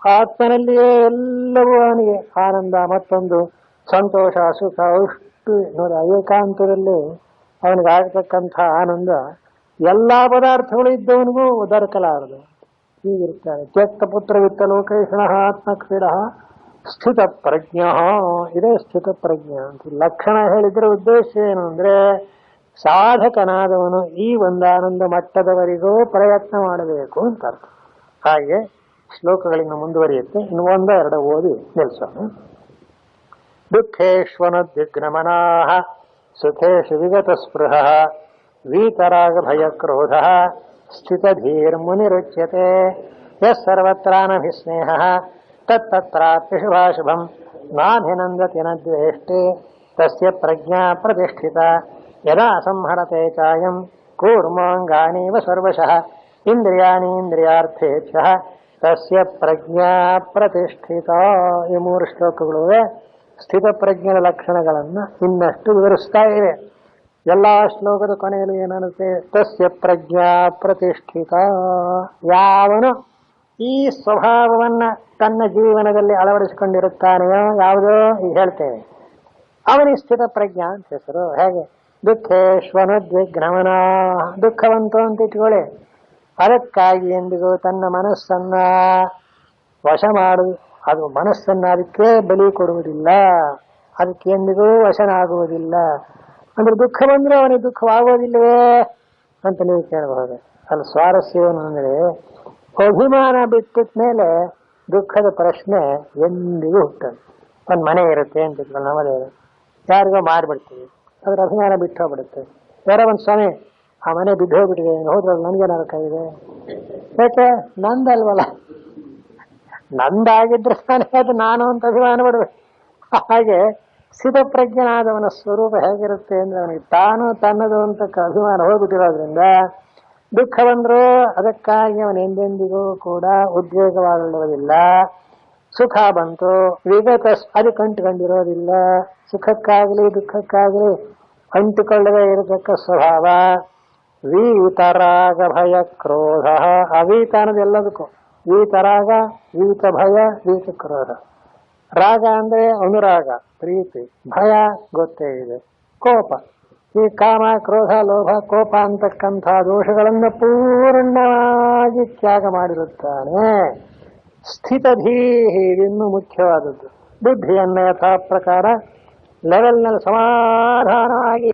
ಆತ್ಮನಲ್ಲಿಯೇ ಎಲ್ಲವೂ ಅವನಿಗೆ ಆನಂದ, ಮತ್ತೊಂದು ಸಂತೋಷ, ಸುಖ, ಅಷ್ಟು ನೋಡಿ ಏಕಾಂತದಲ್ಲಿ ಅವನಿಗೆ ಆಗತಕ್ಕಂಥ ಆನಂದ ಎಲ್ಲಾ ಪದಾರ್ಥಗಳು ಇದ್ದವನಿಗೂ ದೊರಕಲಾರದು. ಹೀಗಿರ್ತಾನೆ. ತ್ಯಕ್ತ ಪುತ್ರ ವಿತ್ತ ಲೋಕೇಶಣ ಆತ್ಮಕ್ರೀಡ ಸ್ಥಿತ ಪ್ರಜ್ಞ. ಇದೇ ಸ್ಥಿತ ಪ್ರಜ್ಞ ಅಂತ ಲಕ್ಷಣ ಹೇಳಿದ್ರೆ ಉದ್ದೇಶ ಏನು ಅಂದ್ರೆ, ಸಾಧಕನಾದವನು ಈ ಒಂದು ಆನಂದ ಮಟ್ಟದವರೆಗೂ ಪ್ರಯತ್ನ ಮಾಡಬೇಕು ಅಂತ ಅರ್ಥ. ಹಾಗೆ ಶ್ಲೋಕಗಳಿಂದ ಮುಂದುವರಿಯುತ್ತೆ. ಇನ್ನು ಎರಡು ಓದಿ ನಿಲ್ಸೋಣ. ದುಃಖೇಶ್ವನುದ್ವಿಗ್ನಮನಾಃ ಸುಖೇಶು ವಿಗತ ಸ್ಪೃಹ ವೀತರಾಗ ಭಯ ಕ್ರೋಧ ಸ್ಥಿತಧೀರ್ಮುನಿರುಚ್ಯತೆ ಯಃ ಸರ್ವತ್ರಾನಭಿಸ್ನೇಹಃ ತತ್ತತ್ರಾಪ್ಯ ಶುಭಾಶುಭಂ ನಾಭಿನಂದತಿ ನ ದ್ವೇಷ್ಟೇ ತಸ್ಯ ಪ್ರಜ್ಞಾ ಪ್ರತಿಷ್ಠಿತ ಯದಾ ಸಂಹರತೆ ಚಾಯಂ ಕೂರ್ಮಾಂಗಾನೀವ ಸರ್ವಶಃ ಇಂದ್ರಿಯಾಣೀಂದ್ರಿಯಾರ್ಥೇಚ್ಛಃ ತಸ್ಯ ಪ್ರಜ್ಞಾ ಪ್ರತಿಷ್ಠಿತ. ಈ 3 ಶ್ಲೋಕಗಳು ಸ್ಥಿತ ಪ್ರಜ್ಞದ ಲಕ್ಷಣಗಳನ್ನು ಇನ್ನಷ್ಟು ವಿವರಿಸ್ತಾ ಇವೆ. ಎಲ್ಲಾ ಶ್ಲೋಕದ ಕೊನೆಯಲ್ಲಿ ಏನನ್ನುತ್ತೆ? ತಸ್ಯ ಪ್ರಜ್ಞಾ ಪ್ರತಿಷ್ಠಿತ. ಯಾವನು ಈ ಸ್ವಭಾವವನ್ನ ತನ್ನ ಜೀವನದಲ್ಲಿ ಅಳವಡಿಸಿಕೊಂಡಿರುತ್ತಾನೆಯೋ, ಯಾವುದೋ ಈಗ ಹೇಳ್ತೇವೆ, ಅವನಿಗೆ ಸ್ಥಿತ ಪ್ರಜ್ಞಾ ಅಂತ ಹೆಸರು. ಹೇಗೆ? ದುಃಖೇಶ್ವನುದ್ವಿಗ್ನಮನ, ದುಃಖವಂತು ಅಂತ ಇಟ್ಕೊಳ್ಳಿ. ಅದಕ್ಕಾಗಿ ಎಂದಿಗೂ ತನ್ನ ಮನಸ್ಸನ್ನ ವಶ ಅದು ಮನಸ್ಸನ್ನ ಅದಕ್ಕೆ ಬಲಿ ಕೊಡುವುದಿಲ್ಲ, ಅದಕ್ಕೆ ಎಂದಿಗೂ ವಶನಾಗುವುದಿಲ್ಲ. ಅಂದ್ರೆ ದುಃಖ ಬಂದ್ರೆ ಅವನಿಗೆ ದುಃಖವಾಗುವುದಿಲ್ಲವೇ ಅಂತ ನೀವು ಕೇಳಬಹುದು. ಅಲ್ಲಿ ಸ್ವಾರಸ್ಯ ಏನು ಅಂದ್ರೆ, ಅಭಿಮಾನ ಬಿಟ್ಟಿದ ಮೇಲೆ ದುಃಖದ ಪ್ರಶ್ನೆ ಎಂದಿಗೂ ಹುಟ್ಟದು. ಒಂದು ಮನೆ ಇರುತ್ತೆ ಅಂತ ಇಟ್ಕೊಂಡು ನಮ್ಮದೇ ಯಾರಿಗೋ ಮಾರಿಬಿಡ್ತೀವಿ, ಅದ್ರ ಅಭಿಮಾನ ಬಿಟ್ಟು ಹೋಗ್ಬಿಡುತ್ತೆ. ಯಾರೋ ಒಂದು ಸ್ವಾಮಿ ಆ ಮನೆ ಬಿದ್ದು ಹೋಗ್ಬಿಟ್ಟಿದೆ, ಹೋದ್ರಲ್ಲಿ ನನ್ಗೆ ನರಕ ಇದೆ, ಯಾಕೆ? ನಂದಲ್ವಲ್ಲ, ನಂದಾಗಿದ್ರೆ ತಾನೇ ಅದು ನಾನು ಅಂತ ಅಭಿಮಾನ ಪಡ್ಬೇಕು. ಹಾಗೆ ಸ್ಥಿತಪ್ರಜ್ಞನಾದವನ ಸ್ವರೂಪ ಹೇಗಿರುತ್ತೆ ಅಂದ್ರೆ, ಅವನಿಗೆ ತಾನು ತನ್ನದು ಅಂತ ಅಭಿಮಾನ ಹೋಗ್ಬಿಟ್ಟಿರೋದ್ರಿಂದ ದುಃಖ ಬಂದರೂ ಅದಕ್ಕಾಗಿ ಅವನು ಎಂದೆಂದಿಗೂ ಕೂಡ ಉದ್ವೇಗವಾಗುವುದಿಲ್ಲ. ಸುಖ ಬಂತು, ವಿಗತ ಅದಕ್ಕೆ ಅಂಟುಕೊಂಡಿರೋದಿಲ್ಲ. ಸುಖಕ್ಕಾಗಲಿ ದುಃಖಕ್ಕಾಗಲಿ ಅಂಟಿಕೊಳ್ಳದೆ ಇರತಕ್ಕ ಸ್ವಭಾವ. ವೀತರಾಗ ಭಯ ಕ್ರೋಧ. ಅವೀತ ಅನ್ನೋದೆಲ್ಲದಕ್ಕೂ ವೀತರಾಗ, ವೀತ ಭಯ, ವೀತ ಕ್ರೋಧ. ರಾಗ ಅಂದ್ರೆ ಅನುರಾಗ, ಪ್ರೀತಿ. ಭಯ ಗೊತ್ತೇ ಇದೆ, ಕೋಪ. ಈ ಕಾಮ, ಕ್ರೋಧ, ಲೋಭ, ಕೋಪ ಅಂತಕ್ಕಂಥ ದೋಷಗಳನ್ನು ಪೂರ್ಣವಾಗಿ ತ್ಯಾಗ ಮಾಡಿರುತ್ತಾನೆ. ಸ್ಥಿತಧೀಹಿ, ಇನ್ನೂ ಮುಖ್ಯವಾದದ್ದು. ಬುದ್ಧಿಯನ್ನ ಯಥಾ ಪ್ರಕಾರ ಲೆವೆಲ್ನಲ್ಲಿ ಸಮಾಧಾನವಾಗಿ